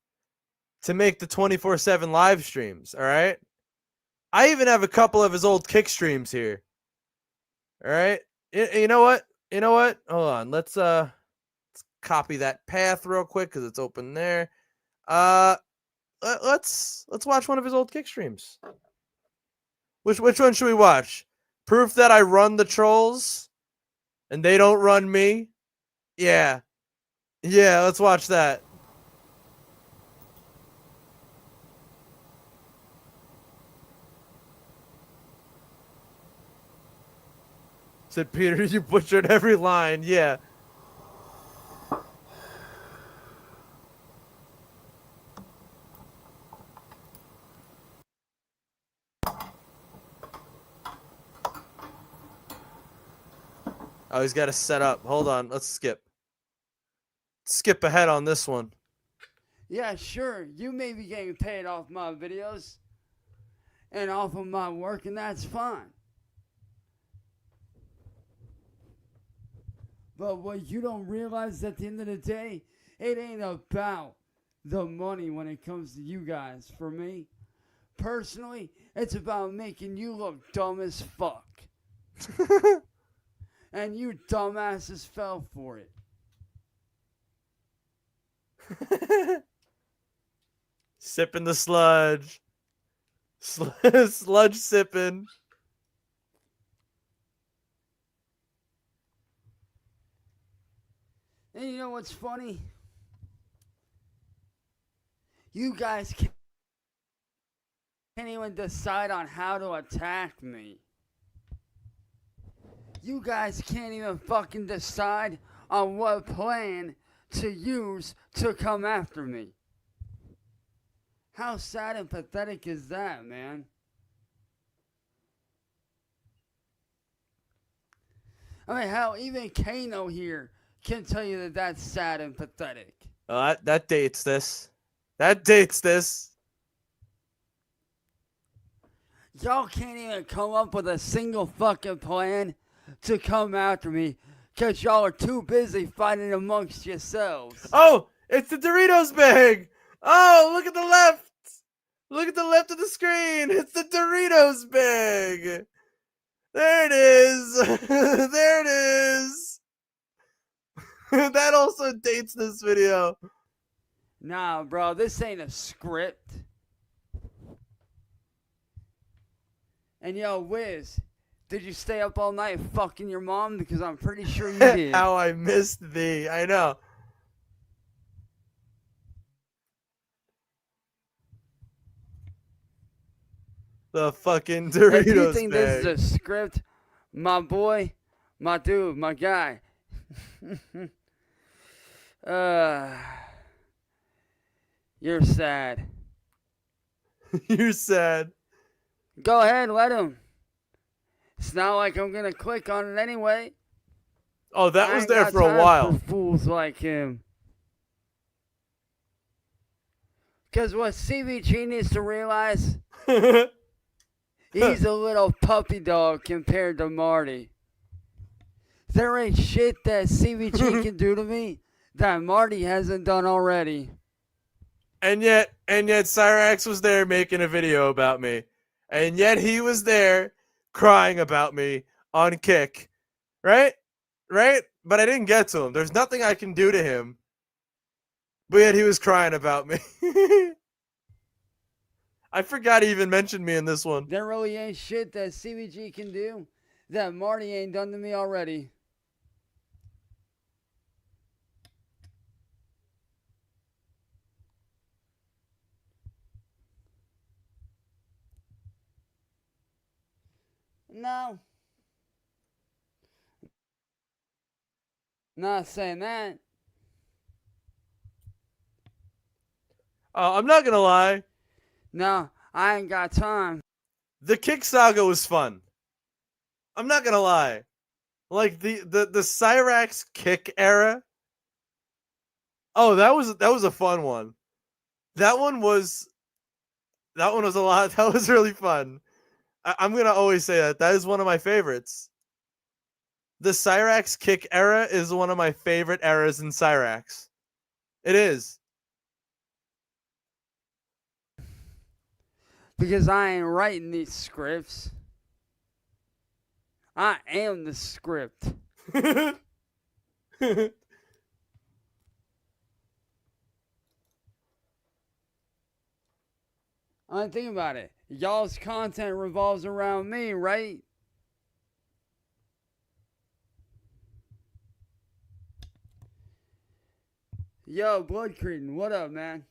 to make the 24/7 live streams, all right? I even have a couple of his old kick streams here. All right? You know what? Hold on. Let's copy that path real quick cuz it's open there. Let's watch one of his old kick streams. Which one should we watch? Proof that I run the trolls and they don't run me? Yeah. Yeah, let's watch that. Said Peter, you butchered every line. Yeah. Oh, he's got to set up. Hold on. Let's skip. Skip ahead on this one. Yeah, sure. You may be getting paid off my videos and off of my work, and that's fine. But what you don't realize at the end of the day, it ain't about the money when it comes to you guys. For me, personally, it's about making you look dumb as fuck. And you dumbasses fell for it. Sipping the sludge. Sludge sipping. And you know what's funny? You guys can't even decide on how to attack me. You guys can't even fucking decide on what plan to use to come after me. How sad and pathetic is that, man? I mean, hell, even Kano here can tell you that that's sad and pathetic. Oh, that dates this. That dates this. Y'all can't even come up with a single fucking plan to come after me because y'all are too busy fighting amongst yourselves. Oh, it's the Doritos bag. Oh, look at the left. Look at the left of the screen. It's the Doritos bag. There it is. There it is. That also dates this video. Nah, bro, this ain't a script. And yo, Wiz, did you stay up all night fucking your mom? Because I'm pretty sure you did. How I missed thee. I know. The fucking Doritos If you think bag. this is a script, my boy, my dude, my guy. You're sad. You're sad. Go ahead, let him. It's not like I'm gonna click on it anyway. Oh, that I was ain't there got for a time while. For fools like him. Because what CVG needs to realize, he's a little puppy dog compared to Marty. There ain't shit that CVG can do to me that Marty hasn't done already. And yet Cyrax was there making a video about me. And yet he was there crying about me on Kick, right? Right? But I didn't get to him. There's nothing I can do to him. But yet he was crying about me. I forgot he even mentioned me in this one. There really ain't shit that CBG can do that Marty ain't done to me already. No. Not saying that. I'm not gonna lie. No, I ain't got time. The Kick saga was fun. I'm not gonna lie. Like the Cyrax Kick era. Oh, that was a fun one. That one was a lot. That was really fun. I'm gonna always say that. That is one of my favorites. The Cyrax Kick era is one of my favorite eras in Cyrax. It is. Because I ain't writing these scripts. I am the script. I I mean, think about it. Y'all's content revolves around me, right? Yo, Blood Cretin, what up, man?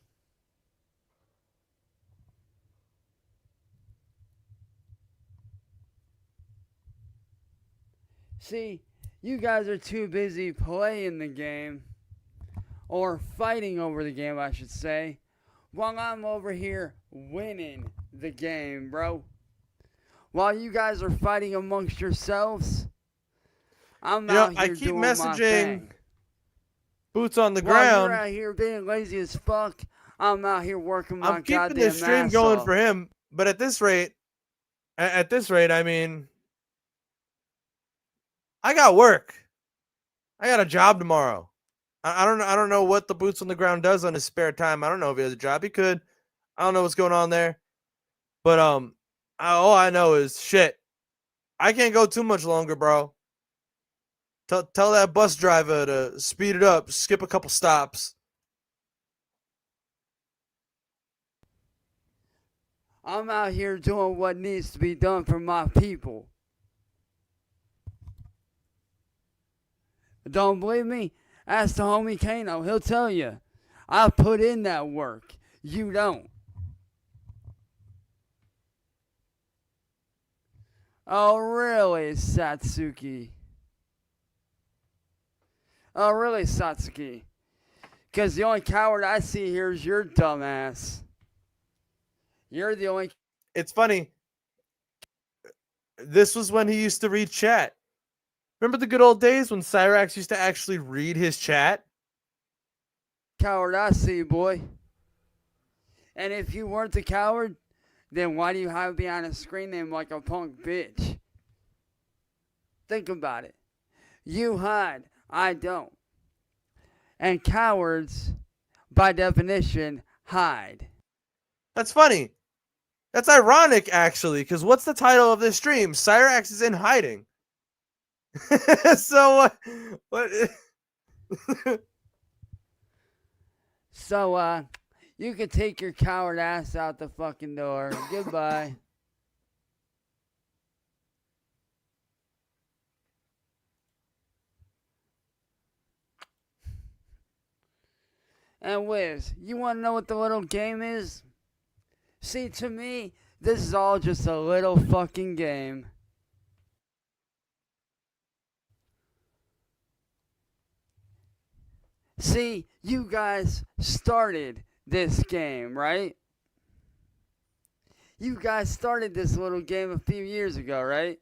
See, you guys are too busy playing the game, or fighting over the game, I should say, while I'm over here winning the game, bro. While you guys are fighting amongst yourselves, I'm out here keep doing my messaging thing. Boots on the While ground. you're out here being lazy as fuck, I'm out here working my I'm keeping goddamn the stream ass going off. for him, but at this rate, I mean, I got work. I got a job tomorrow. I don't know what the Boots on the ground does on his spare time. I don't know if he has a job. He could. I don't know what's going on there. But all I know is shit. I can't go too much longer, bro. Tell that bus driver to speed it up, skip a couple stops. I'm out here doing what needs to be done for my people. Don't believe me? Ask the homie Kano. He'll tell you. I put in that work. You don't. Oh, really, Satsuki? Oh, really, Satsuki? Because the only coward I see here is your dumbass. You're the only... It's funny. This was when he used to read chat. Remember the good old days when Cyrax used to actually read his chat? coward I see, boy. And if you weren't the coward, then why do you hide behind a screen name like a punk bitch? Think about it. You hide, I don't. And cowards, by definition, hide. That's funny. That's ironic, actually, because what's the title of this stream? Cyrax is in hiding. So what? So, you could take your coward ass out the fucking door. Goodbye. And Wiz, you want to know what the little game is? See, to me, this is all just a little fucking game. See, you guys started this game, right? You guys started this little game a few years ago, right?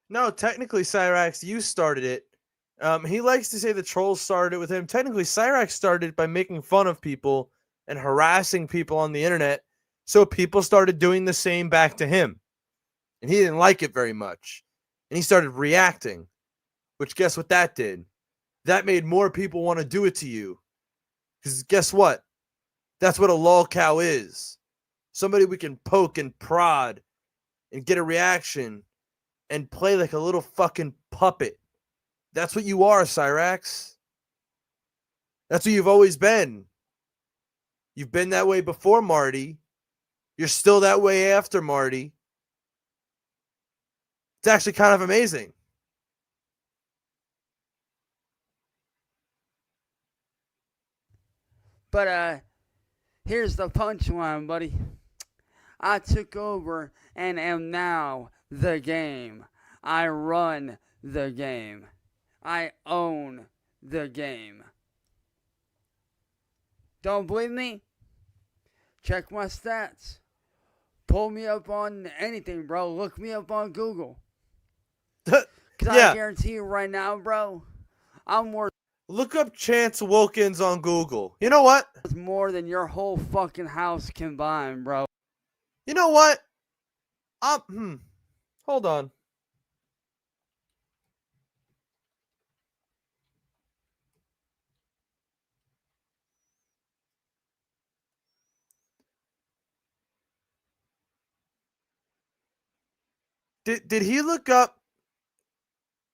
No, technically, Cyrax, you started it. He likes to say the trolls started it with him. Technically, Cyrax started it by making fun of people and harassing people on the internet. So people started doing the same back to him. And he didn't like it very much. And he started reacting. Which, guess what that did? That made more people want to do it to you. Because guess what? That's what a lol cow is. Somebody we can poke and prod and get a reaction and play like a little fucking puppet. That's what you are, Cyraxx. That's what you've always been. You've been that way before Marty. You're still that way after Marty. It's actually kind of amazing. But here's the punchline, buddy. I took over and am now the game. I run the game. I own the game. Don't believe me? Check my stats. Pull me up on anything, bro. Look me up on Google. Because Yeah. I guarantee you right now, bro, I'm worth Look up Chance Wilkins on Google. You know what? more than your whole fucking house combined, bro. You know what? Hold on. Did he look up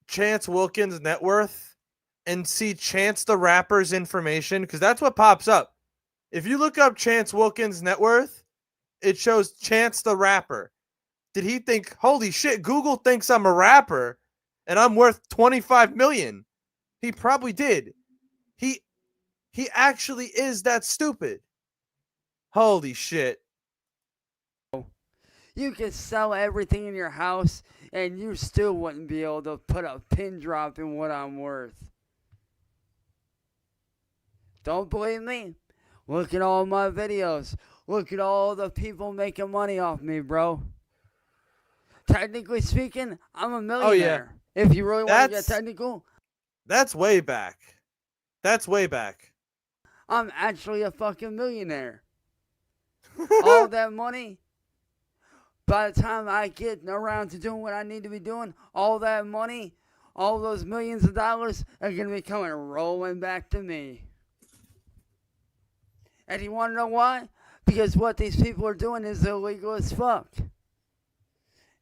Chance Wilkins' net worth and see Chance the Rapper's information? Because that's what pops up. If you look up Chance Wilkins' net worth, it shows Chance the Rapper. Did he think, holy shit, Google thinks I'm a rapper and I'm worth 25 million? He probably did. He actually is that stupid. Holy shit. You could sell everything in your house and you still wouldn't be able to put a pin drop in what I'm worth. Don't believe me? Look at all my videos. Look at all the people making money off me, bro. Technically speaking, I'm a millionaire. If you really want to get technical, That's way back. That's way back. I'm actually a fucking millionaire. All that money, by the time I get around to doing what I need to be doing, all that money, all those millions of dollars are going to be coming rolling back to me. And you want to know why? Because what these people are doing is illegal as fuck.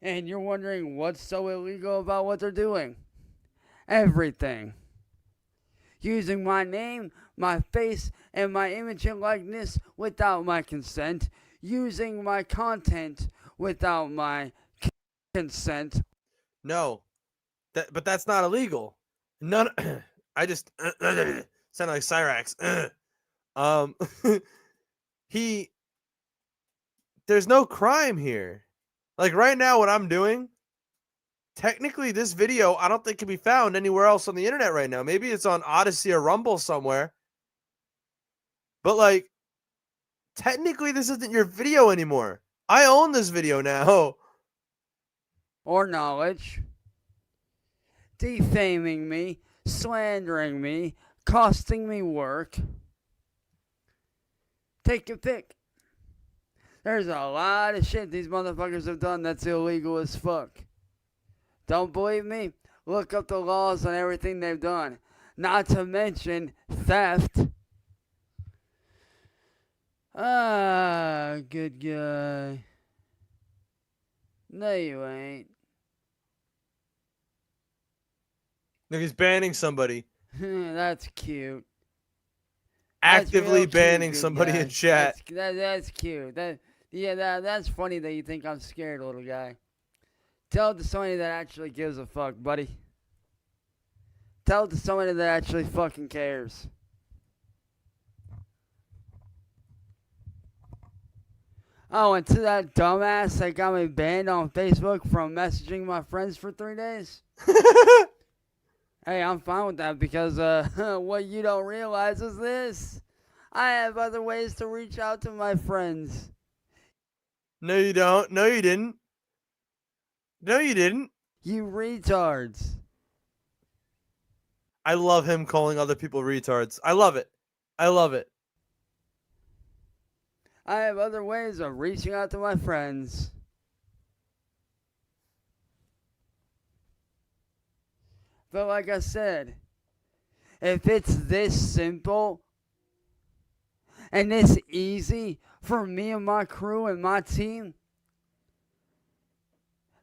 And you're wondering what's so illegal about what they're doing? Everything. Using my name, my face, and my image and likeness without my consent. Using my content without my consent. No. But that's not illegal. None. I just sound like Cyraxx. There's no crime here. Like right now, what I'm doing, technically this video, I don't think can be found anywhere else on the internet right now. Maybe it's on Odyssey or Rumble somewhere. But like, technically this isn't your video anymore. I own this video now. Or knowledge. Defaming me, slandering me, costing me work. Take your pick. There's a lot of shit these motherfuckers have done that's illegal as fuck. Don't believe me? Look up the laws on everything they've done. Not to mention theft. Ah, good guy. No, you ain't. Look, he's banning somebody. That's cute. Actively That's banning cute, somebody guy. in chat. That's cute. That's funny that you think I'm scared, little guy. Tell it to somebody that actually gives a fuck, buddy. Tell it to somebody that actually fucking cares. Oh, and to that dumbass that got me banned on Facebook from messaging my friends for 3 days. Hey, I'm fine with that because what you don't realize is this. I have other ways to reach out to my friends. No, you don't. No, you didn't. No, you didn't. You retards. I love him calling other people retards. I love it. I love it. I have other ways of reaching out to my friends. But like I said, if it's this simple and this easy for me and my crew and my team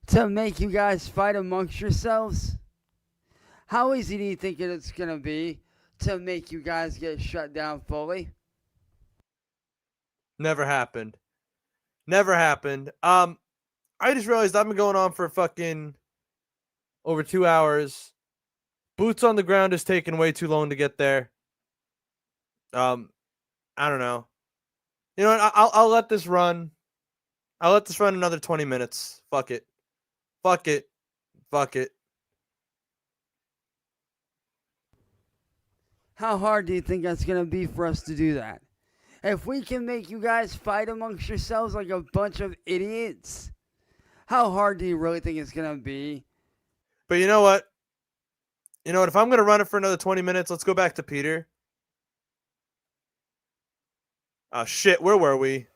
to make you guys fight amongst yourselves? How easy do you think it's going to be to make you guys get shut down fully? Never happened. Never happened. I just realized I've been going on for fucking over 2 hours. Boots on the ground is taking way too long to get there. I don't know. You know what? I'll let this run. I'll let this run another 20 minutes. Fuck it. Fuck it. Fuck it. How hard do you think that's going to be for us to do that? If we can make you guys fight amongst yourselves like a bunch of idiots, how hard do you really think it's going to be? But you know what? You know what? If I'm going to run it for another 20 minutes, let's go back to Peter. Oh, shit. Where were we?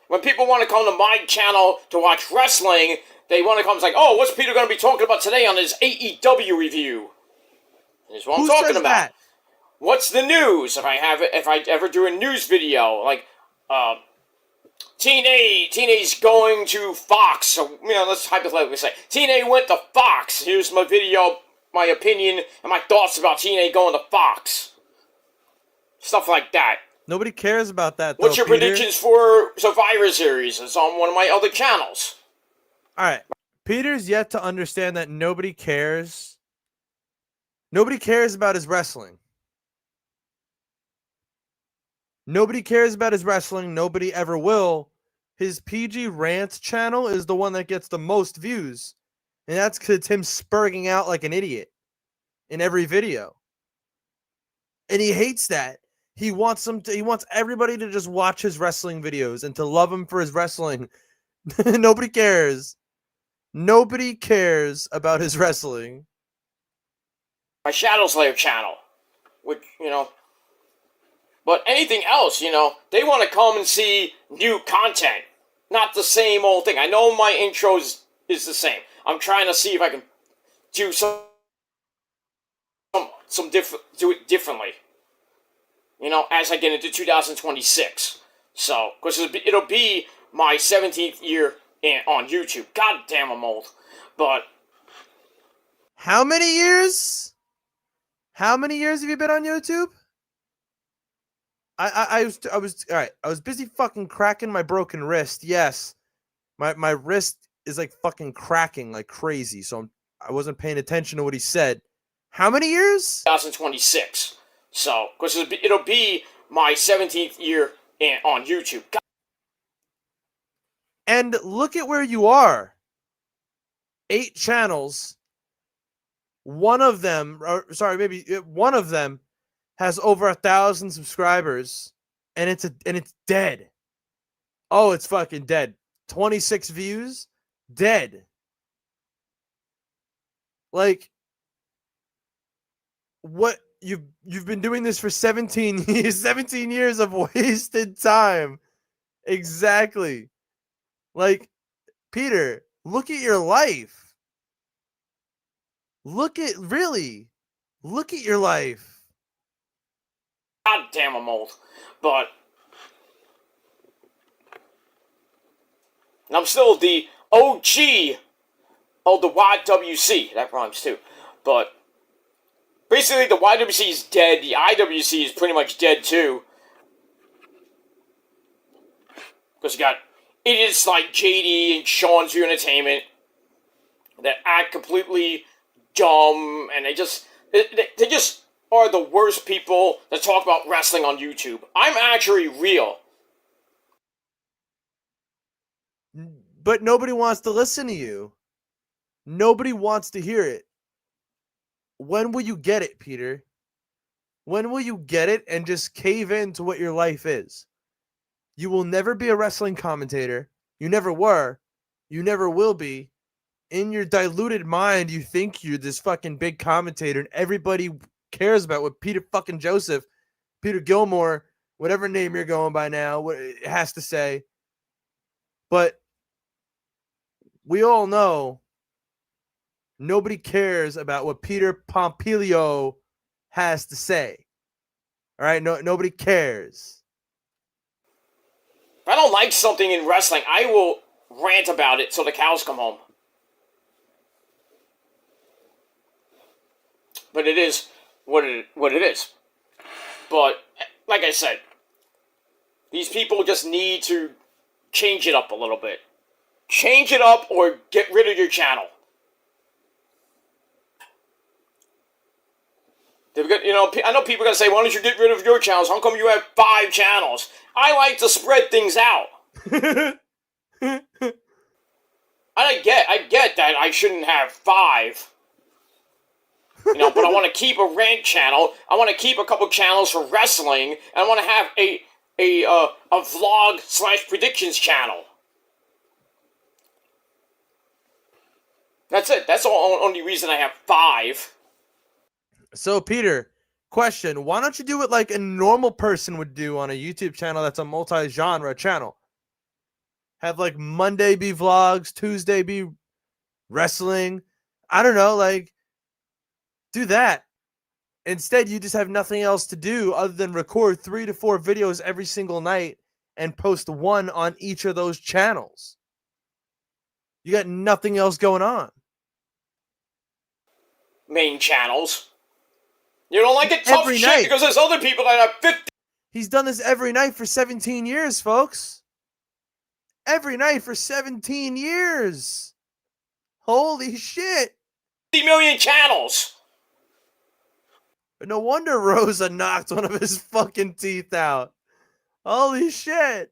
When people want to come to my channel to watch wrestling, they want to come. It's like, oh, what's Peter going to be talking about today on his AEW review? That's what I'm talking about. That? What's the news? If I ever do a news video, like, TNA's going to Fox. So, you know, let's hypothetically say TNA went to Fox. Here's my video, my opinion, and my thoughts about TNA going to Fox. Stuff like that. Nobody cares about that, though, What's your Peter? predictions for Survivor Series? It's on one of my other channels. All right. Peter's yet to understand that nobody cares. Nobody cares about his wrestling. Nobody cares about his wrestling. Nobody ever will. His PG Rants channel is the one that gets the most views. And that's because it's him spurging out like an idiot in every video. And he hates that. He wants everybody to just watch his wrestling videos and to love him for his wrestling. Nobody cares. Nobody cares about his wrestling. My Shadow Slayer channel. Which, you know. But anything else, you know, they want to come and see new content. Not the same old thing. I know my intros is the same. I'm trying to see if I can do do it differently. You know, as I get into 2026. So, because it'll be my 17th year on YouTube. God damn, I'm old. But how many years? How many years have you been on YouTube? I was all right. I was busy fucking cracking my broken wrist. Yes, my wrist is like fucking cracking like crazy. So I wasn't paying attention to what he said. How many years? 2026. So, because it'll be my 17th year on YouTube. And look at where you are. 8 channels. One of them has over 1,000 subscribers, and it's dead. Oh, it's fucking dead. 26 views, dead. Like, what you've been doing this for 17 years, 17 years of wasted time. Exactly. Like, Peter, look at your life. Look at your life. God damn, I'm old. But I'm still the OG of the YWC. That rhymes too. But basically, the YWC is dead. The IWC is pretty much dead too. Because you got idiots like JD and Sean's View Entertainment that act completely dumb, and they just are the worst people that talk about wrestling on YouTube. I'm actually real. But nobody wants to listen to you. Nobody wants to hear it. When will you get it, Peter? When will you get it and just cave into what your life is? You will never be a wrestling commentator. You never were. You never will be. In your diluted mind, you think you're this fucking big commentator and everybody cares about what Peter fucking Joseph, Peter Gilmore, whatever name you're going by now, what it has to say. But we all know nobody cares about what Peter Pompilio has to say. All right? Nobody cares. If I don't like something in wrestling, I will rant about it till the cows come home. But it is what it is. But, like I said, these people just need to change it up a little bit. Change it up or get rid of your channel. You know, I know people are going to say, why don't you get rid of your channels? How come you have 5 channels? I like to spread things out. I get that I shouldn't have 5. You know, but I want to keep a rant channel. I want to keep a couple channels for wrestling. And I want to have a vlog / predictions channel. That's it. That's the only reason I have 5. So, Peter, question. Why don't you do what like a normal person would do on a YouTube channel that's a multi-genre channel? Have like Monday be vlogs, Tuesday be wrestling. I don't know, like do that. Instead, you just have nothing else to do other than record 3 to 4 videos every single night and post one on each of those channels. You got nothing else going on. Main channels. You don't like it? Tough Every shit night. because there's other people that have 50 He's done this every night for 17 years, folks. Every night for 17 years. Holy shit. million channels. No wonder Rosa knocked one of his fucking teeth out. Holy shit.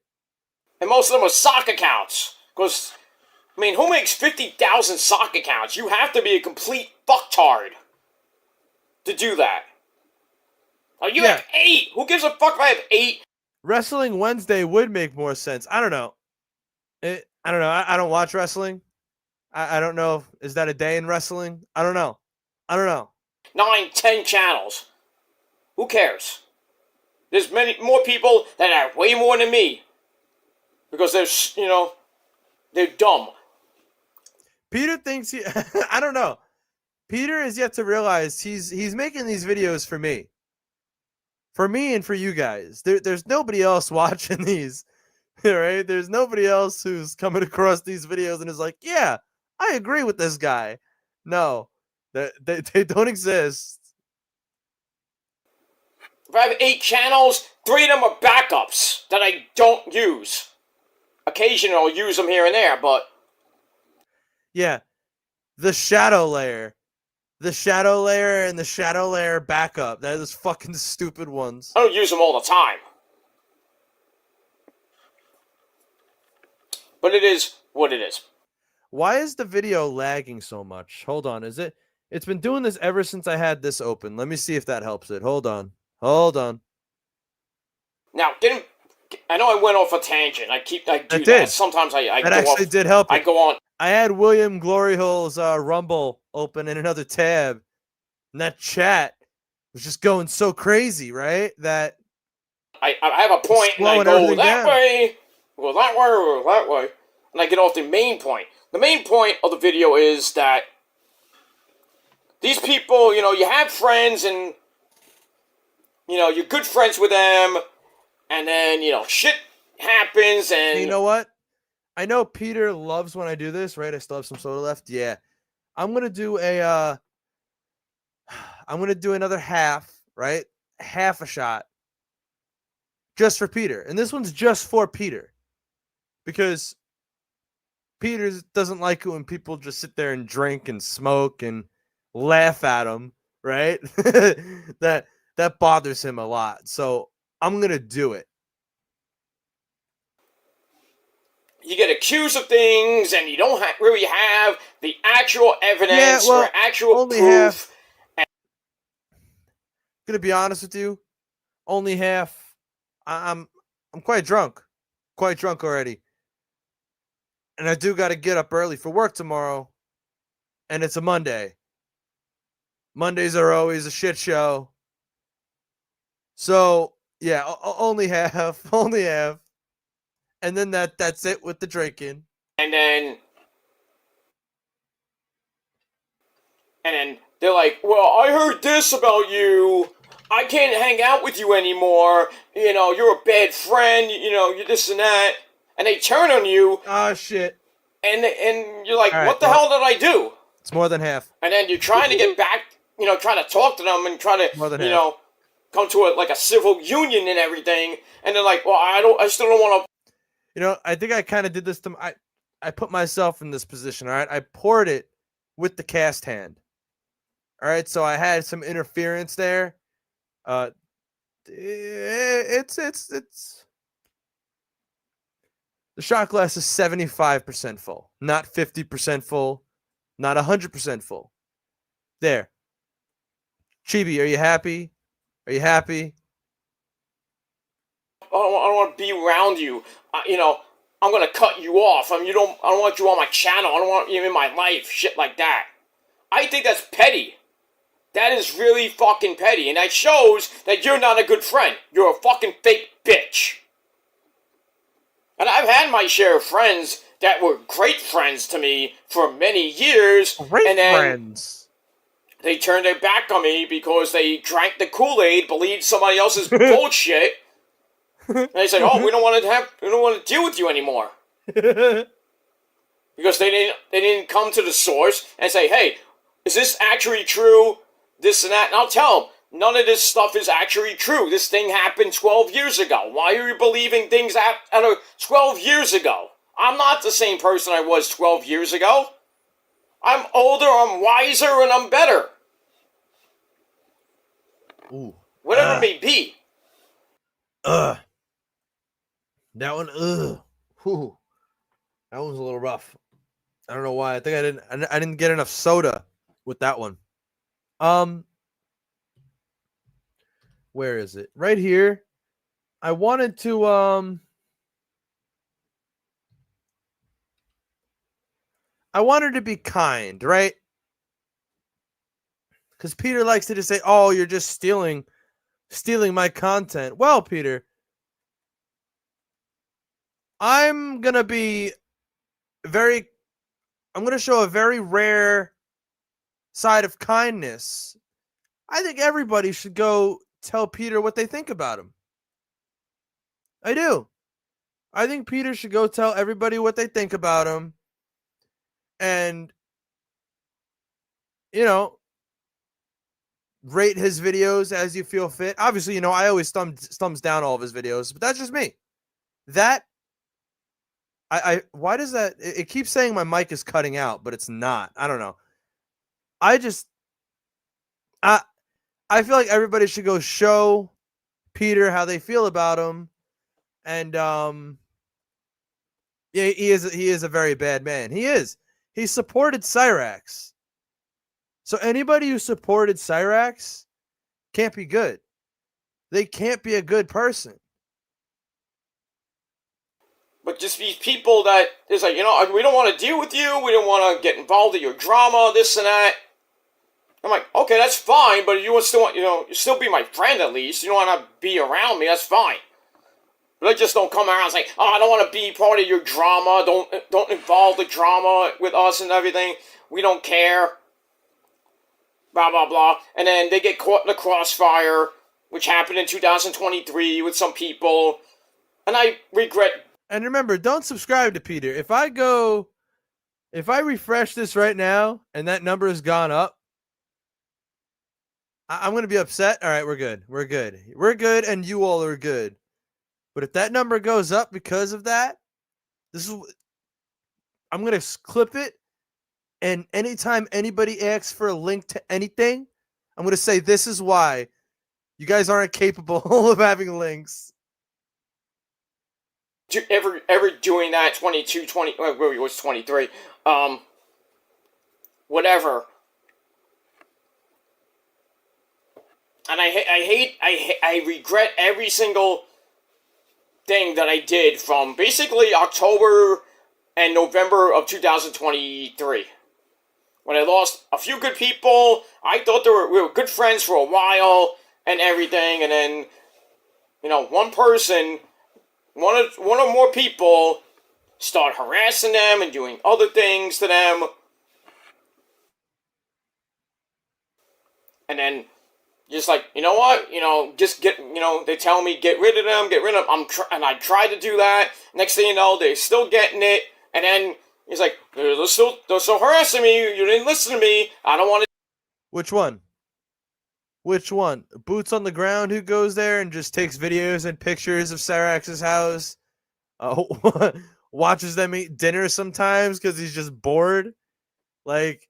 And most of them are sock accounts. Because, I mean, who makes 50,000 sock accounts? You have to be a complete fucktard to do that. Oh, you have 8. Who gives a fuck if I have 8? Wrestling Wednesday would make more sense. I don't know. I don't know. I don't watch wrestling. I don't know. Is that a day in wrestling? I don't know. 9, 10 channels. Who cares? There's many more people that have way more than me. Because they're, you know, they're dumb. Peter thinks he... I don't know. Peter is yet to realize he's making these videos for me. For me and for you guys. There's nobody else watching these. Right? There's nobody else who's coming across these videos and is like, yeah, I agree with this guy. No. They don't exist. If I have 8 channels, 3 of them are backups that I don't use. Occasionally I'll use them here and there, but... Yeah. The shadow layer. The shadow layer and the shadow layer backup. That is fucking stupid ones. I don't use them all the time. But it is what it is. Why is the video lagging so much? Hold on. Is it? It's been doing this ever since I had this open. Let me see if that helps it. Hold on. Now, I know I went off a tangent. I do that. Sometimes I that go actually off, did help. I go on. I had William Gloryhole's Rumble open in another tab, and that chat was just going so crazy, right? That I have a point, and I go that way, go that way, or that way, and I get off the main point. The main point of the video is that these people, you know, you have friends, and you know, you're good friends with them, and then, you know, shit happens, and... You know what? I know Peter loves when I do this, right? I still have some soda left. Yeah. I'm going to do I'm going to do another half, right? Half a shot. Just for Peter. And this one's just for Peter. Because Peter doesn't like it when people just sit there and drink and smoke and laugh at him, right? That bothers him a lot. So I'm going to do it. You get accused of things, and you don't really have the actual evidence or actual only proof. Half. Gonna be honest with you, only half. I'm quite drunk already, and I do got to get up early for work tomorrow, and it's a Monday. Mondays are always a shit show. So yeah, only half. And then that's it with the drinking. And then they're like, well, I heard this about you. I can't hang out with you anymore. You know, you're a bad friend. You know, you're this and that. And they turn on you. Oh, shit. and you're like, All right, what the well- hell did I do? It's more than half. And then you're trying to get back, trying to talk to them and try More than to, half. come to a civil union and everything. And they're like, well, I still don't want to. I think I kind of did this to I put myself in this position. All right, I poured it with the cast hand. All right, so I had some interference there. It's the shot glass is 75% full, not 50% full, not 100% full. There. Chibi, are you happy? Are you happy? I don't want to be around you. I'm gonna cut you off. I don't want you on my channel. I don't want you in my life. Shit like that. I think that's petty. That is really fucking petty, and that shows that you're not a good friend. You're a fucking fake bitch. And I've had my share of friends that were great friends to me for many years. Great and then friends. They turned their back on me because they drank the Kool-Aid, believed somebody else's bullshit. And they said, "Oh, we don't want to deal with you anymore." Because they didn't come to the source and say, "Hey, is this actually true? This and that." And I'll tell them, none of this stuff is actually true. This thing happened 12 years ago. Why are you believing things that are 12 years ago? I'm not the same person I was 12 years ago. I'm older, I'm wiser, and I'm better. Ooh. Whatever it may be. That one, whew. That one's a little rough. I don't know why. I think I didn't get enough soda with that one. Where is it? Right here. I wanted to be kind, right? Because Peter likes to just say, "Oh, you're just stealing my content." Well, Peter, I'm gonna show a very rare side of kindness. I think everybody should go tell Peter what they think about him. I do. I think Peter should go tell everybody what they think about him. And, rate his videos as you feel fit. Obviously, I always thumbs down all of his videos, but that's just me. That why does that it keeps saying my mic is cutting out, but it's not. I don't know. I feel like everybody should go show Peter how they feel about him. And yeah, he is a very bad man. He is. He supported Cyraxx. So anybody who supported Cyraxx can't be good. They can't be a good person. But just these people that is like, we don't want to deal with you. We don't want to get involved in your drama, this and that. I'm like, okay, that's fine, but you still be my friend at least. You don't want to be around me, that's fine. But just don't come around and say, "Oh, I don't want to be part of your drama. Don't involve the drama with us and everything. We don't care." Blah, blah, blah. And then they get caught in the crossfire, which happened in 2023 with some people. And I regret. And remember, don't subscribe to Peter. If I refresh this right now and that number has gone up, I'm going to be upset. All right, we're good. We're good. We're good, and you all are good. But if that number goes up because of that, I'm going to clip it. And anytime anybody asks for a link to anything, I'm going to say, this is why you guys aren't capable of having links. Ever doing that 22, 20, well, it was 23, whatever. And I regret every single thing that I did from basically October and November of 2023. When I lost a few good people, I thought we were good friends for a while and everything, and then, one person, one or more people start harassing them and doing other things to them. And then, just like, you know what? Just get, they tell me, get rid of them. And I try to do that. Next thing you know, they're still getting it. And then He's like, they're still harassing me. You didn't listen to me. I don't want to. Which one? Which one? Boots on the ground who goes there and just takes videos and pictures of Cyrax's house? Watches them eat dinner sometimes because he's just bored? Like,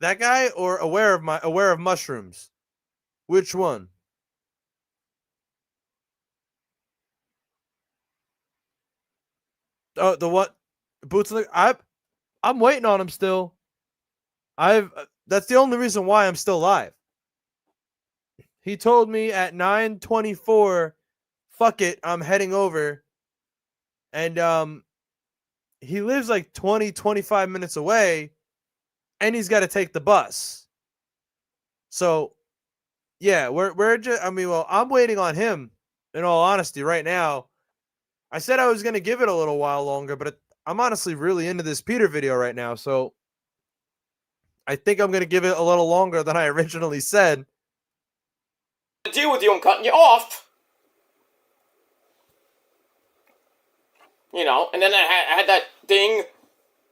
that guy or aware of mushrooms? Which one? Oh, the what? Boots on the I'm waiting on him still. That's the only reason why I'm still alive. He told me at 9:24, fuck it, I'm heading over. And he lives like 25 minutes away, and he's got to take the bus. So yeah, we're just, I'm waiting on him, in all honesty, right now. I said I was gonna give it a little while longer, but I'm honestly really into this Peter video right now, so I think I'm gonna give it a little longer than I originally said. Deal with you. I'm cutting you off. You know, and then I had that thing,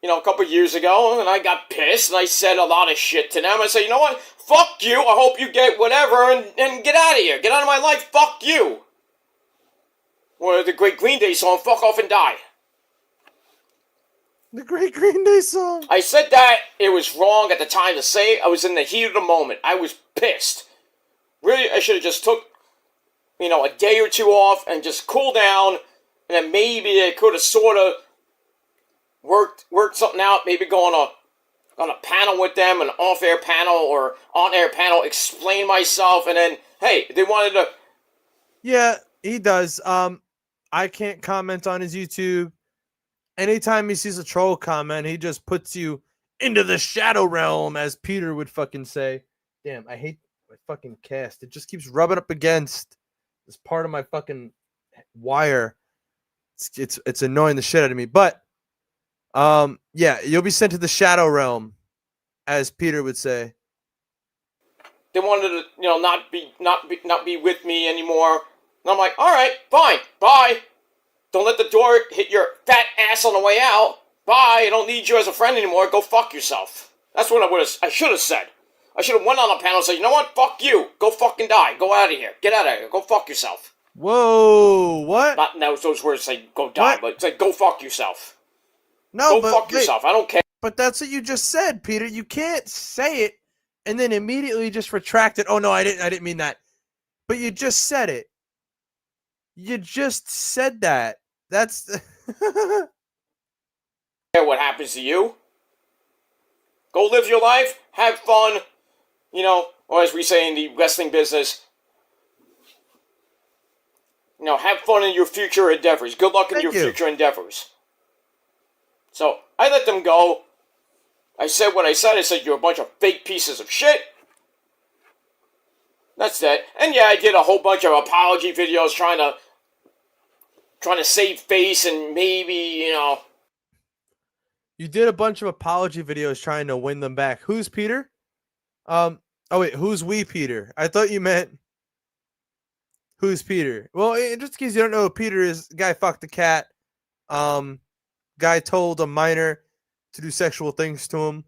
you know, a couple years ago, and I got pissed, and I said a lot of shit to them. I said, you know what? Fuck you. I hope you get whatever, and get out of here. Get out of my life. Fuck you. Or the great Green Day song, fuck off and die. The great Green Day song. I said that it was wrong at the time to say. I was in the heat of the moment. I was pissed. Really, I should have just took, you know, a day or two off and just cool down, and then maybe I could have sort of worked something out. Maybe go on a panel with them, an off-air panel or on-air panel, explain myself, and then, hey, they wanted to. Yeah, he does. I can't comment on his YouTube. Anytime he sees a troll comment, he just puts you into the shadow realm, as Peter would fucking say. Damn, I hate my fucking cast. It just keeps rubbing up against this part of my fucking wire. It's annoying the shit out of me. But yeah, you'll be sent to the shadow realm, as Peter would say. They wanted to, you know, not be with me anymore. And I'm like, all right, fine, bye. Don't let the door hit your fat ass on the way out. Bye. I don't need you as a friend anymore. Go fuck yourself. That's what I should have said. I should have went on a panel and said, you know what? Fuck you. Go fucking die. Go out of here. Get out of here. Go fuck yourself. Whoa, what? Not those words say go die, What? but say go fuck yourself. No, Go fuck yourself. I don't care. But that's what you just said, Peter. You can't say it and then immediately just retract it. Oh no, I didn't mean that. But you just said it. You just said that. That's Care what happens to you. Go live your life. Have fun. You know, or as we say in the wrestling business, you know, have fun in your future endeavors. Good luck in your future endeavors. So, I let them go. I said what I said. I said, you're a bunch of fake pieces of shit. That's that. And yeah, I did a whole bunch of apology videos trying to save face and maybe, you know. You did a bunch of apology videos trying to win them back. Who's Peter? Oh wait, who's we Peter? I thought you meant who's Peter. Well, just in case you don't know who Peter is, guy fucked a cat. Guy told a minor to do sexual things to him.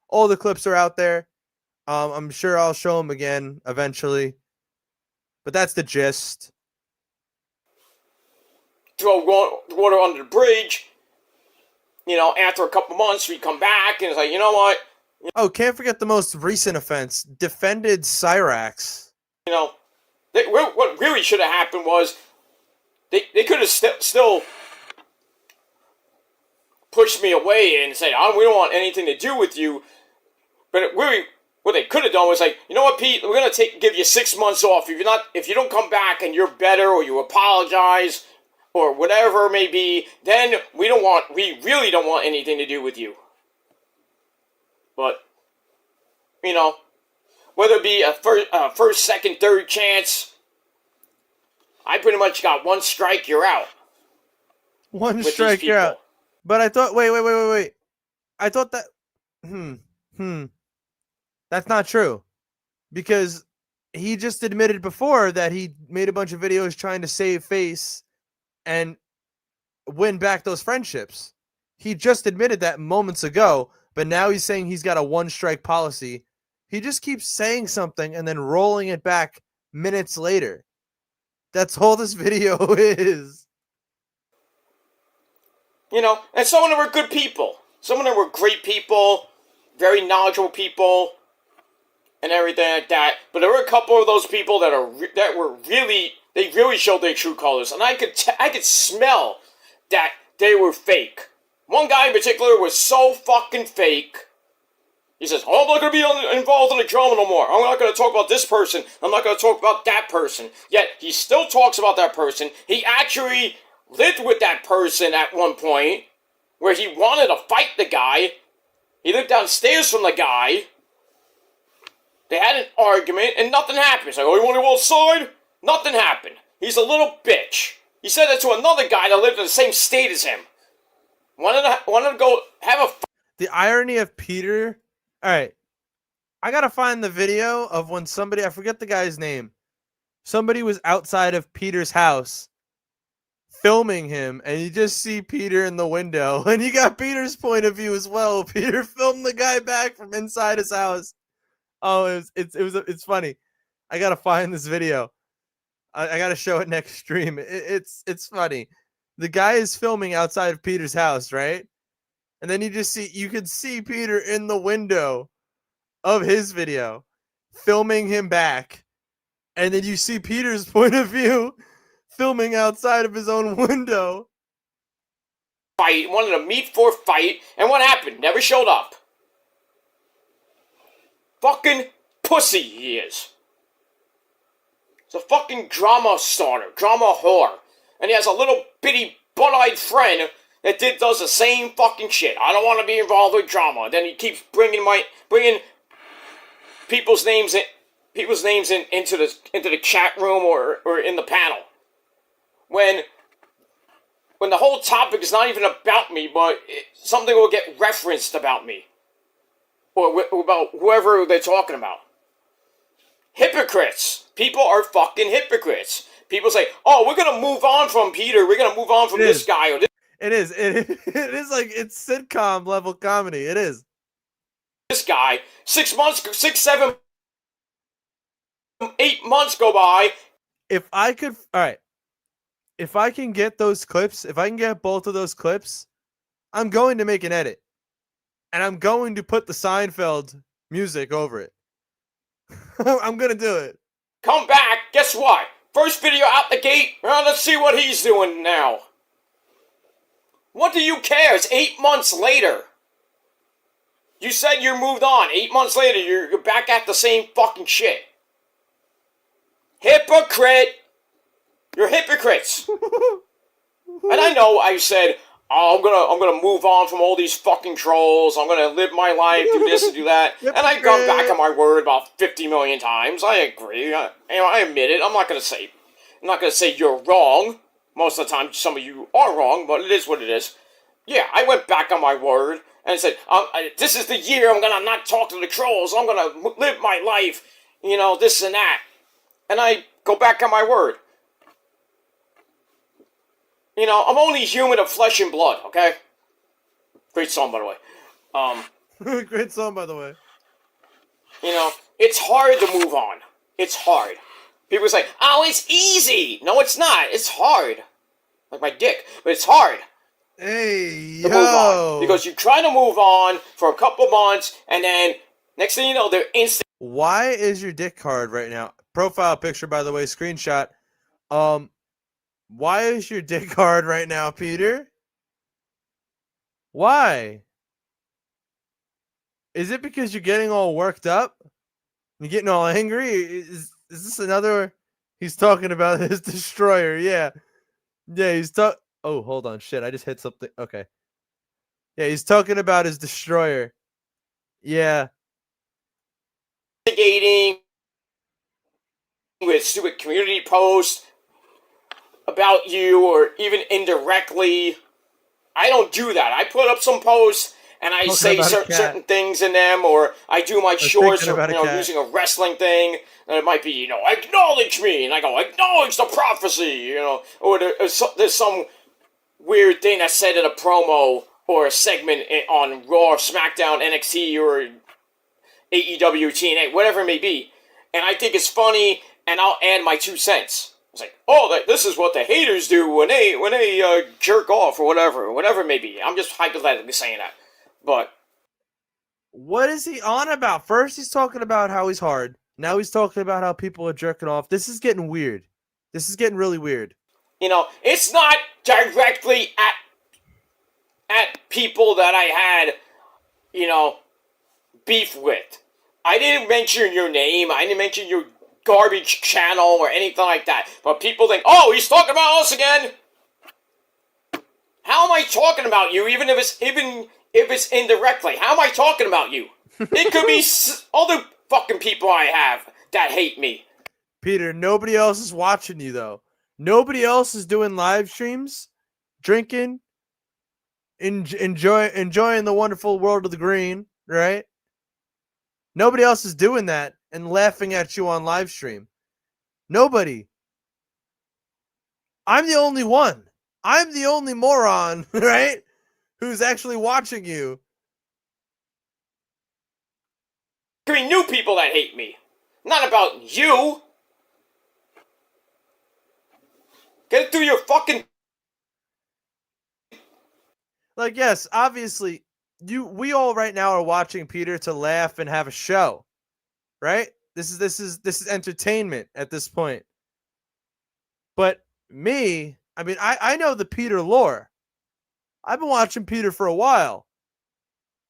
All the clips are out there. I'm sure I'll show them again eventually. But that's the gist. Throw water under the bridge. You know, after a couple months, we come back and it's like, you know what? Oh, can't forget the most recent offense. Defended Cyrax. You know, what really should have happened was they could have still pushed me away and said, we don't want anything to do with you. But really, what they could have done was like, you know what, Pete, we're gonna give you 6 months off. If you don't come back and you're better or you apologize or whatever it may be, then we really don't want anything to do with you. But, you know, whether it be a first, second, third chance, I pretty much got one strike, you're out. One strike, you're out. But I thought, wait. I thought that, that's not true. Because he just admitted before that he made a bunch of videos trying to save face and win back those friendships. He just admitted that moments ago, but now he's saying he's got a one-strike policy. He just keeps saying something and then rolling it back minutes later. That's all this video is. You know, and some of them were good people. Some of them were great people, very knowledgeable people, and everything like that. But there were a couple of those people that really showed their true colors, and I could smell that they were fake. One guy in particular was so fucking fake. He says, "Oh, I'm not going to be involved in the drama no more. I'm not going to talk about this person. I'm not going to talk about that person." Yet, he still talks about that person. He actually lived with that person at one point, where he wanted to fight the guy. He lived downstairs from the guy. They had an argument, and nothing happened. He's like, "Oh, you want to go outside?" Nothing happened. He's a little bitch. He said that to another guy that lived in the same state as him. Wanted to go have a fight. The irony of Peter. All right, I gotta find the video of when somebody, I forget the guy's name. Somebody was outside of Peter's house filming him, and you just see Peter in the window, and you got Peter's point of view as well. Peter filmed the guy back from inside his house. Oh, it's funny. I gotta find this video. I gotta show it next stream. It's funny. The guy is filming outside of Peter's house, right? And then you could see Peter in the window of his video, filming him back. And then you see Peter's point of view, filming outside of his own window. Fight, wanted to meet for a fight, and what happened? Never showed up. Fucking pussy he is. He's a fucking drama starter, drama whore. And he has a little bitty butt-eyed friend that does the same fucking shit. I don't want to be involved with drama. Then he keeps bringing people's names into the chat room or in the panel. When the whole topic is not even about me, but something will get referenced about me. Or about whoever they're talking about. Hypocrites. People are fucking hypocrites. People say, "Oh, we're gonna move on from Peter. We're gonna move on from this guy or this." It is. It is like it's sitcom level comedy. It is. This guy. 6 months, 6, 7, 8 months go by. If I could, all right. If I can get those clips, if I can get both of those clips, I'm going to make an edit, and I'm going to put the Seinfeld music over it. I'm gonna do it. Come back. Guess what? First video out the gate. Well, let's see what he's doing now. What do you care? It's 8 months later. You said you moved on. 8 months later, you're back at the same fucking shit. Hypocrite. You're hypocrites. And I know I said, "Oh, I'm gonna move on from all these fucking trolls. I'm gonna live my life, do this and do that." And I've gone back on my word about 50 million times. I agree. I admit it. I'm not gonna say you're wrong. Most of the time, some of you are wrong, but it is what it is. Yeah, I went back on my word and said, "This is the year I'm gonna not talk to the trolls. I'm gonna live my life, this and that." And I go back on my word. I'm only human of flesh and blood, okay? Great song, by the way. Great song, by the way. It's hard to move on. It's hard. People say, "Oh, it's easy." No, it's not. It's hard. Like my dick. But it's hard. Hey, to move on. Because you try to move on for a couple months, and then next thing you know, they're instant. Why is your dick hard right now? Profile picture, by the way, screenshot. Why is your dick hard right now, Peter? Why? Is it because you're getting all worked up? You're getting all angry? Is this another? He's talking about his destroyer. Yeah. Yeah, he's talking. Oh, hold on. Shit, I just hit something. Okay. Yeah, he's talking about his destroyer. Yeah. Investigating with stupid community posts about you, or even indirectly. I don't do that. I put up some posts and I say certain things in them, or I do my shorts, or using a wrestling thing, and it might be, acknowledge me, and I go, acknowledge the prophecy, or there's some weird thing I said in a promo, or a segment on Raw, SmackDown, NXT, or AEW, TNA, whatever it may be, and I think it's funny, and I'll add my 2 cents. It's like, oh, this is what the haters do when they jerk off or whatever it may be. I'm just hypothetically saying that, but What is he on about? First, he's talking about how he's hard. Now he's talking about how people are jerking off. This is getting weird. This is getting really weird. It's not directly at people that I had, beef with. I didn't mention your name. I didn't mention your garbage channel or anything like that. But people think, oh, he's talking about us again. How am I talking about you? Even if it's indirectly, how am I talking about you? It could be other fucking people I have that hate me. Peter, nobody else is watching you though. Nobody else is doing live streams, drinking, enjoying the wonderful world of the green, right? Nobody else is doing that and laughing at you on live stream. Nobody. I'm the only one. I'm the only moron, right? Who's actually watching you. There could be new people that hate me. Not about you. Get it through your fucking... Like, yes, obviously, we all right now are watching Peter to laugh and have a show, right? This is entertainment at this point. But me, I mean, I know the Peter lore. I've been watching Peter for a while.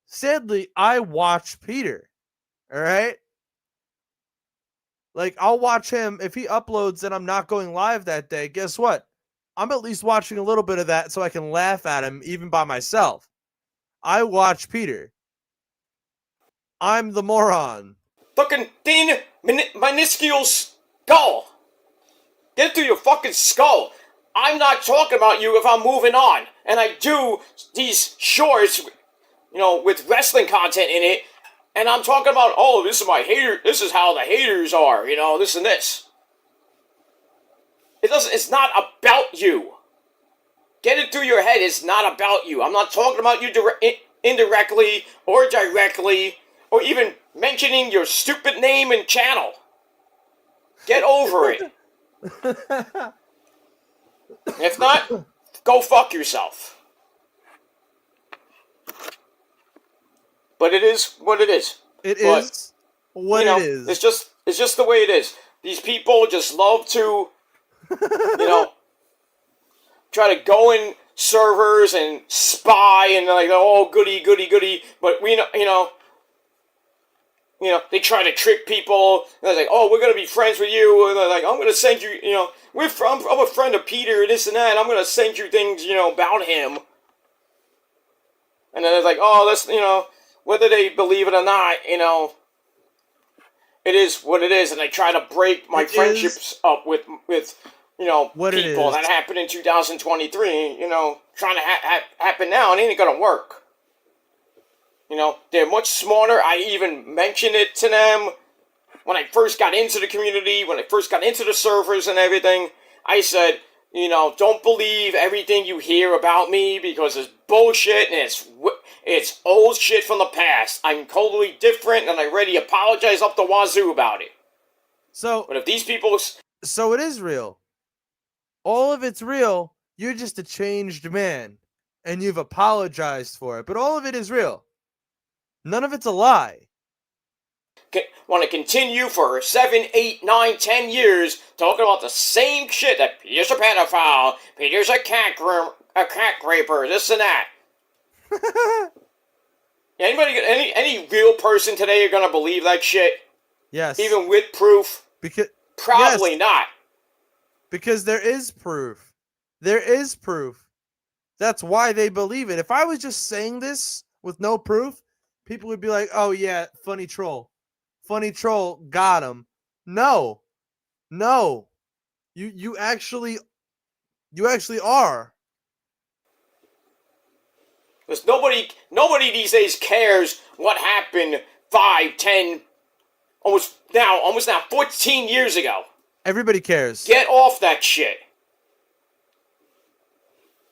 Sadly, I watch Peter. All right? Like, I'll watch him. If he uploads and I'm not going live that day, guess what? I'm at least watching a little bit of that so I can laugh at him even by myself. I watch Peter. I'm the moron. Fucking thin, minuscule skull. Get it through your fucking skull. I'm not talking about you if I'm moving on. And I do these shorts, with wrestling content in it. And I'm talking about, oh, this is my hater. This is how the haters are, this and this. It's not about you. Get it through your head. It's not about you. I'm not talking about you indirectly or directly or even mentioning your stupid name and channel. Get over it. If not, go fuck yourself. But it is what it is. It is what it is. It's just the way it is. These people just love to, try to go in servers and spy and like, oh, goody, goody, goody. But they try to trick people. And they're like, oh, we're gonna be friends with you. And they're like, I'm gonna send you, I'm a friend of Peter, this and that. And I'm gonna send you things, about him. And then they're like, oh, that's, whether they believe it or not, it is what it is. And they try to break my friendships up with what people. That happened in 2023, trying to happen now, and it ain't gonna work. They're much smarter. I even mentioned it to them when I first got into the community, when I first got into the servers and everything. I said, don't believe everything you hear about me because it's bullshit and it's old shit from the past. I'm totally different, and I already apologize up the wazoo about it. But if these people... So it is real. All of it's real. You're just a changed man, and you've apologized for it. But all of it is real. None of it's a lie. Want to continue for 7, 8, 9, 10 years talking about the same shit that Peter's a pedophile, Peter's a cat raper, this and that. Any real person today are gonna believe that shit? Yes. Even with proof? Probably not. Because there is proof. There is proof. That's why they believe it. If I was just saying this with no proof, people would be like, oh yeah, funny troll. Funny troll, got him. No. You actually are. Because nobody these days cares what happened 5, 10, almost now 14 years ago. Everybody cares. Get off that shit.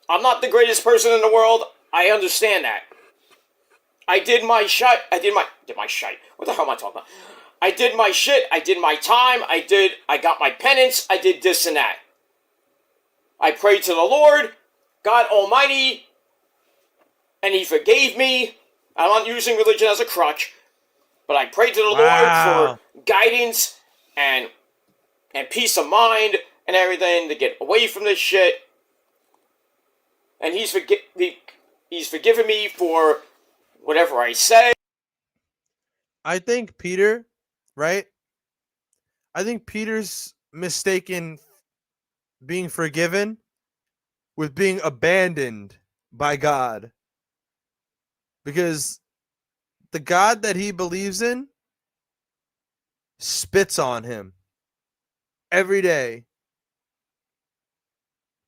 I'm not the greatest person in the world. I understand that. I did my shit. What the hell am I talking about? I did my shit. I did my time. I got my penance. I did this and that. I prayed to the Lord, God Almighty, and He forgave me. I'm not using religion as a crutch, but I prayed to the Lord for guidance and peace of mind and everything to get away from this shit. And He's forgiven me for whatever I say. I think Peter, right? I think Peter's mistaken being forgiven with being abandoned by God. Because the God that he believes in spits on him every day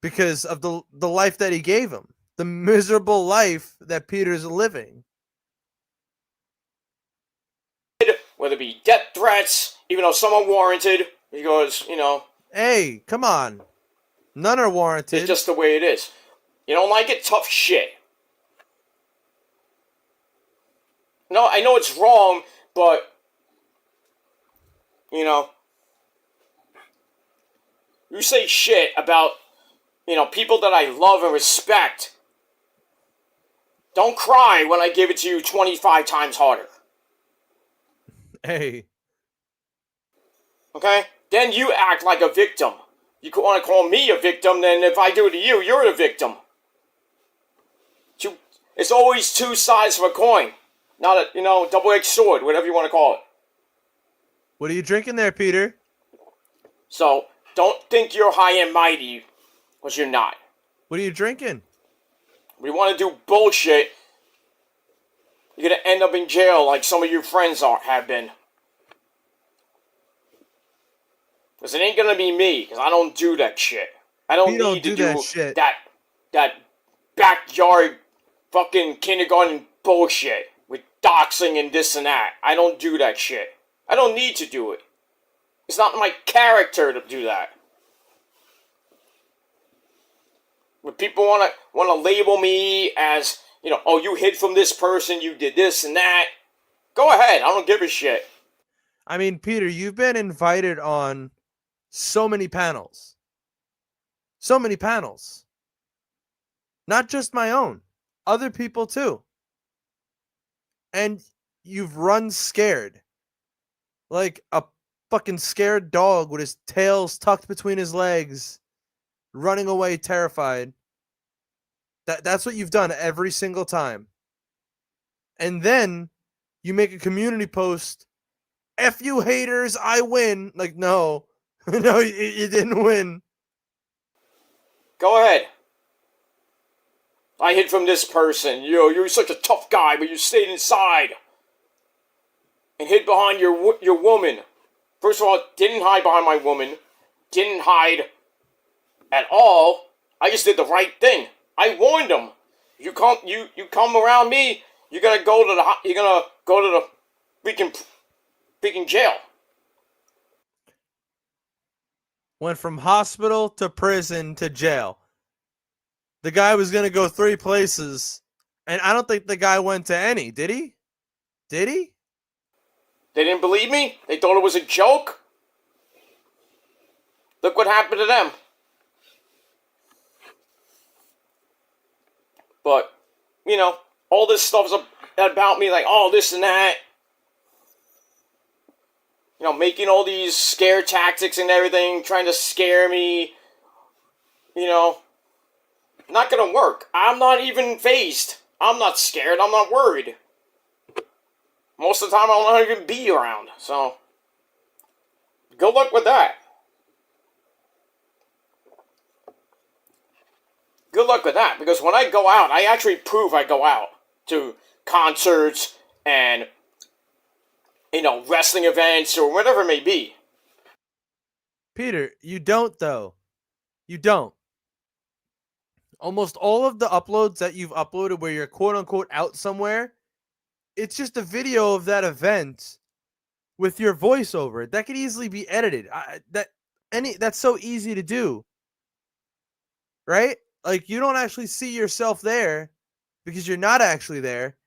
because of the life that he gave him, the miserable life that Peter's living. Whether it be death threats, even though some are warranted, because, Hey, come on. None are warranted. it's just the way it is. You don't like it? Tough shit. No, I know it's wrong, but, you say shit about, people that I love and respect. Don't cry when I give it to you 25 times harder. Hey. Okay? Then you act like a victim. You want to call me a victim, then if I do it to you, you're the victim. It's always two sides of a coin. Not a, double-edged sword, whatever you want to call it. What are you drinking there, Peter? So, don't think you're high and mighty, because you're not. What are you drinking? If you want to do bullshit, you're going to end up in jail like some of your friends have been. Because it ain't going to be me, because I don't do that shit. I don't need to do that backyard fucking kindergarten bullshit with doxing and this and that. I don't do that shit. I don't need to do it. It's not my character to do that. When people want to label me as, oh, you hid from this person, you did this and that. Go ahead, I don't give a shit. I mean, Peter, you've been invited on so many panels. So many panels. Not just my own. Other people too. And you've run scared. Like a fucking scared dog with his tails tucked between his legs, running away terrified. That's what you've done every single time. And then you make a community post, F you haters, I win. Like, no. No, you didn't win. Go ahead. I hid from this person. You're such a tough guy, but you stayed inside. And hid behind your woman. First of all, didn't hide behind my woman. Didn't hide at all. I just did the right thing. I warned them. You come around me, you're gonna go to the freaking jail. Went from hospital to prison to jail. The guy was going to go 3 places, and I don't think the guy went to any. Did he? Did he? They didn't believe me? They thought it was a joke? Look what happened to them. But, all this stuff's about me, like, oh, this and that. Making all these scare tactics and everything, trying to scare me. Not gonna work. I'm not even phased. I'm not scared. I'm not worried. Most of the time, I'll not even be around. So, good luck with that. Good luck with that. Because when I go out, I actually prove I go out to concerts and, wrestling events or whatever it may be. Peter, you don't, though. You don't. Almost all of the uploads that you've uploaded where you're quote-unquote out somewhere, it's just a video of that event with your voiceover. That could easily be edited. That's so easy to do. Right? Like, you don't actually see yourself there. because you're not actually there.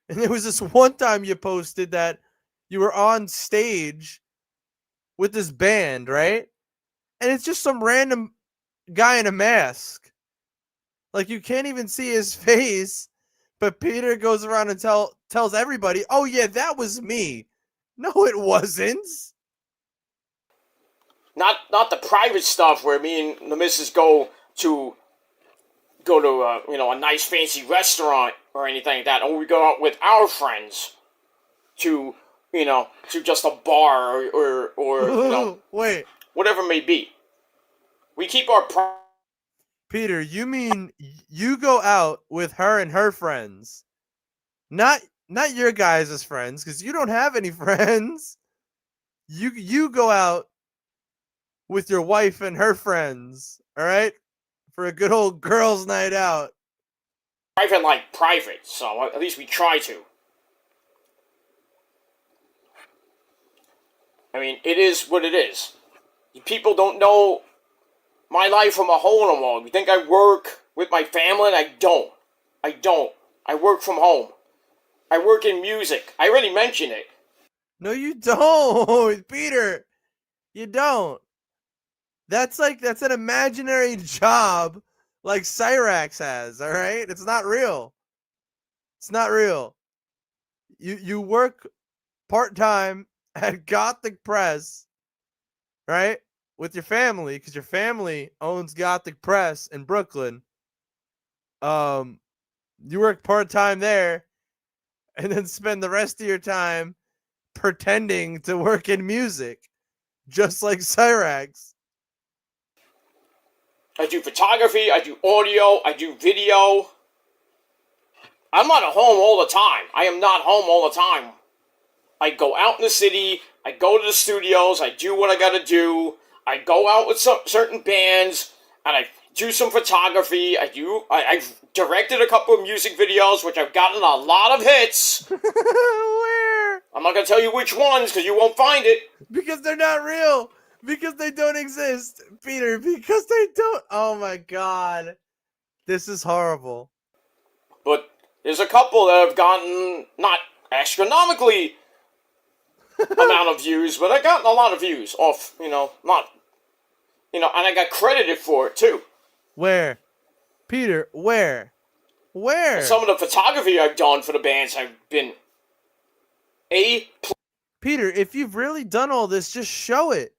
And there was this one time you posted that you were on stage with this band, right? And it's just some random guy in a mask. Like, you can't even see his face, but Peter goes around and tells everybody, "Oh yeah, that was me." No, it wasn't. Not the private stuff where me and the missus go to a nice fancy restaurant or anything like that, or we go out with our friends to just a bar or Wait, whatever it may be. We keep our Peter, you mean you go out with her and her friends, not your guys' friends, because you don't have any friends. You go out with your wife and her friends, all right, for a good old girls' night out. private, so at least we try to. I mean, it is what it is. People don't know my life from a hole in the wall. You think I work with my family, and I don't. I work from home. I work in music. I already mentioned it. No, you don't, Peter. You don't. That's an imaginary job like Cyrax has, all right? It's not real. It's not real. You work part-time at Gothic Press, right? With your family, because your family owns Gothic Press in Brooklyn. You work part-time there and then spend the rest of your time pretending to work in music, just like Cyrax. I do photography, I do audio, I do video. I'm not at home all the time. I am not home all the time. I go out in the city, I go to the studios, I do what I gotta do, I go out with certain bands, and I do some photography, I've directed a couple of music videos, which I've gotten a lot of hits. Where? I'm not gonna tell you which ones, because you won't find it. Because they're not real. Because they don't exist, Peter. Because they don't. Oh my god. This is horrible. But there's a couple that have gotten, not astronomically amount of views, but I gotten a lot of views off, and I got credited for it too. Where? Peter, where? Where? Some of the photography I've done for the bands have been Peter, if you've really done all this, just show it.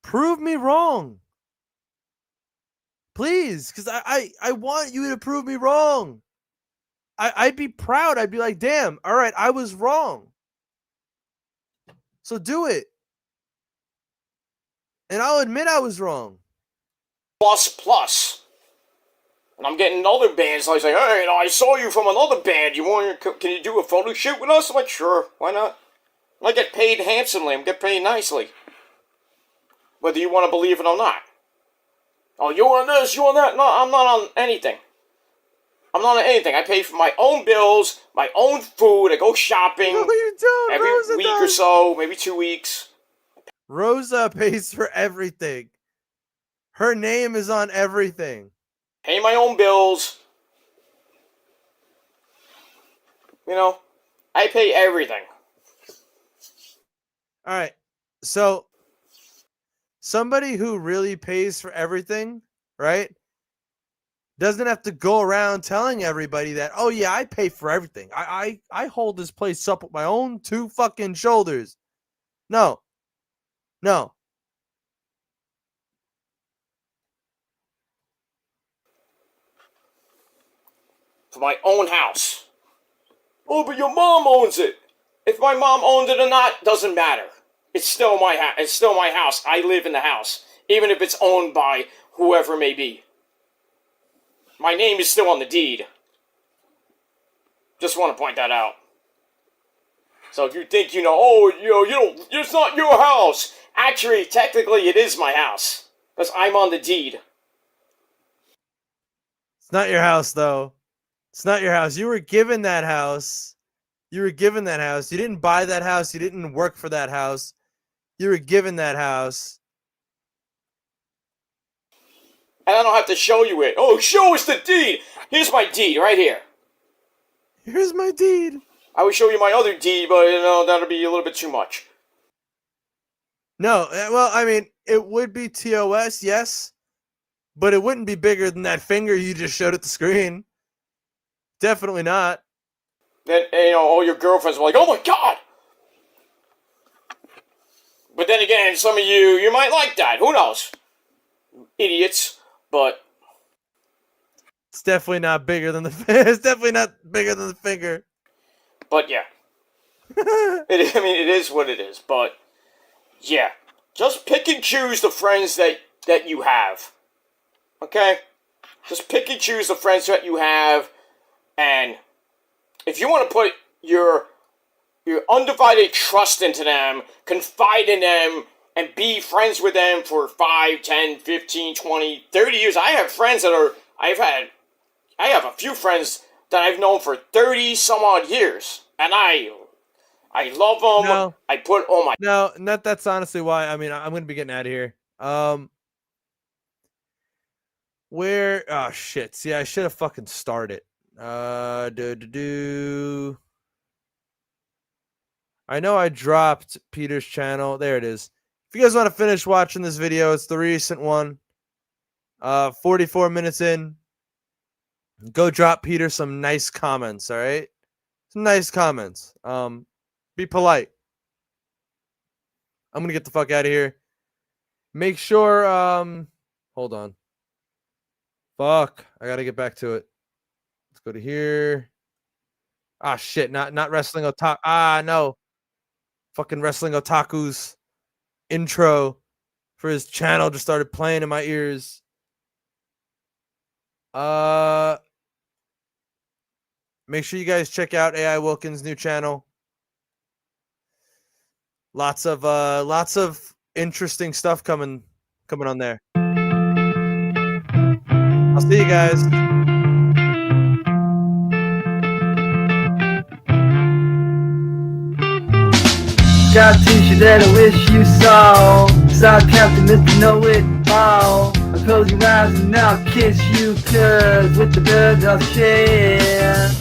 Prove me wrong. Please, because I want you to prove me wrong. I'd be proud. I'd be like, damn, all right, I was wrong. So do it. And I'll admit I was wrong. plus. And I'm getting other bands like saying, hey, I saw you from another band. Can you do a photo shoot with us? I'm like, sure, why not? I get paid handsomely. I get paid nicely. Whether you want to believe it or not. Oh, you on this, you on that? No, I'm not on anything. I'm not on anything. I pay for my own bills, my own food. I go shopping. No, you don't. Every Rosa week does. or so, maybe 2 weeks. Rosa pays for everything. Her name is on everything. Pay my own bills. I pay everything. All right. So somebody who really pays for everything, right, doesn't have to go around telling everybody that, oh yeah, I pay for everything. I hold this place up with my own two fucking shoulders. No. For my own house. Oh, but your mom owns it. If my mom owned it or not, doesn't matter. It's still my house. It's still my house. I live in the house, even if it's owned by whoever it may be. My name is still on the deed. Just want to point that out. So if you think you don't, it's not your house. Actually, technically, it is my house because I'm on the deed. It's not your house, though. It's not your house. You were given that house. You didn't buy that house. You didn't work for that house. You were given that house. And I don't have to show you it. Oh, show us the deed. Here's my deed right here. Here's my deed. I would show you my other deed, but that'll be a little bit too much. No, well, I mean, it would be TOS, yes, but it wouldn't be bigger than that finger you just showed at the screen. Definitely not. Then, all your girlfriends were like, oh my god! But then again, some of you might like that. Who knows? Idiots. But it's definitely not bigger than it's definitely not bigger than the finger. But yeah. It is what it is. But yeah. Just pick and choose the friends that you have. Okay? Just pick and choose the friends that you have. And if you want to put your undivided trust into them, confide in them, and be friends with them for 5, 10, 15, 20, 30 years. I have friends I have a few friends that I've known for 30 some odd years. And I love them. No. I put all my... No, that's honestly why. I mean, I'm going to be getting out of here. Oh, shit. See, I should have fucking started. I know I dropped Peter's channel. There it is. If you guys want to finish watching this video, it's the recent one. 44 minutes in. Go drop Peter some nice comments, all right? Some nice comments. Be polite. I'm going to get the fuck out of here. Make sure, hold on. Fuck. I got to get back to it. Let's go to here. Ah, shit. Not Wrestling Otaku. Ah, no. Fucking Wrestling Otaku's intro for his channel just started playing in my ears. Make sure you guys check out AI Wilkins' new channel. Lots of interesting stuff coming on there. I'll see you guys. Got a t-shirt that I wish you saw. Sarcastic, Mr. Know-It-All. I close your eyes and I'll kiss you, cause with the birds I'll share.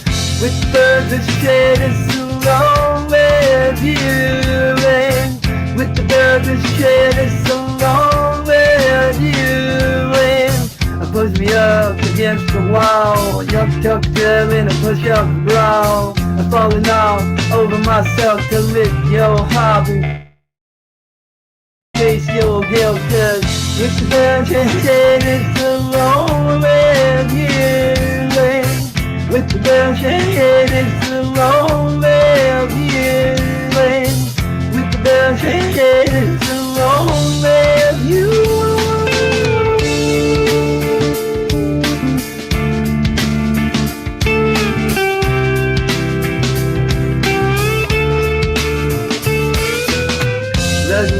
With the birds I'll share this along with you. And with the birds I'll share this along with you. And I push me up against the wall. You're tough girl and I push up the ground. I'm falling off over myself to lift your hobby. Face your hill, cause with the birds and share this along with you. And with the birds and share this along with you. And with the birds and share this along with you.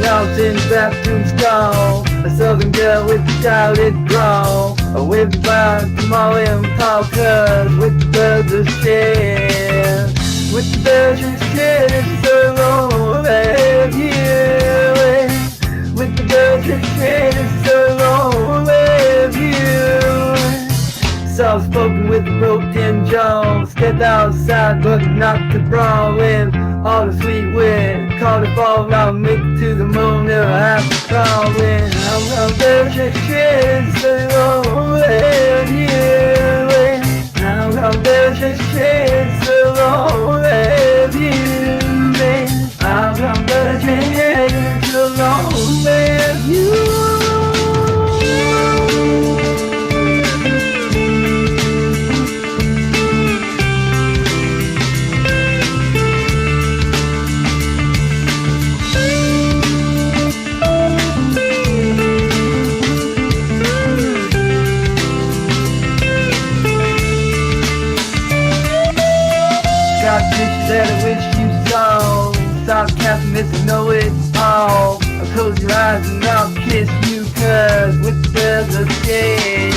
Out in the bathroom stall, a southern girl with a shouted drawl. I waved goodbye to Molly and Paul, cause with the birds of share. With the birds of share, it's so long with you. With the birds of share, it's so long with you. Soft spoken with a broken jaw. Stepped outside but not to brawl in. All the sweet wind, caught it fall out, make it to the moon, never have to crawl in. I'm gonna shit so long with you. I'm gonna shit so long with you. I'm gonna shit so long with you. That I wish you saw. Sarcastic, Mr. Know-It-All. I'll close your eyes and I'll kiss you, cause with the birds of shade.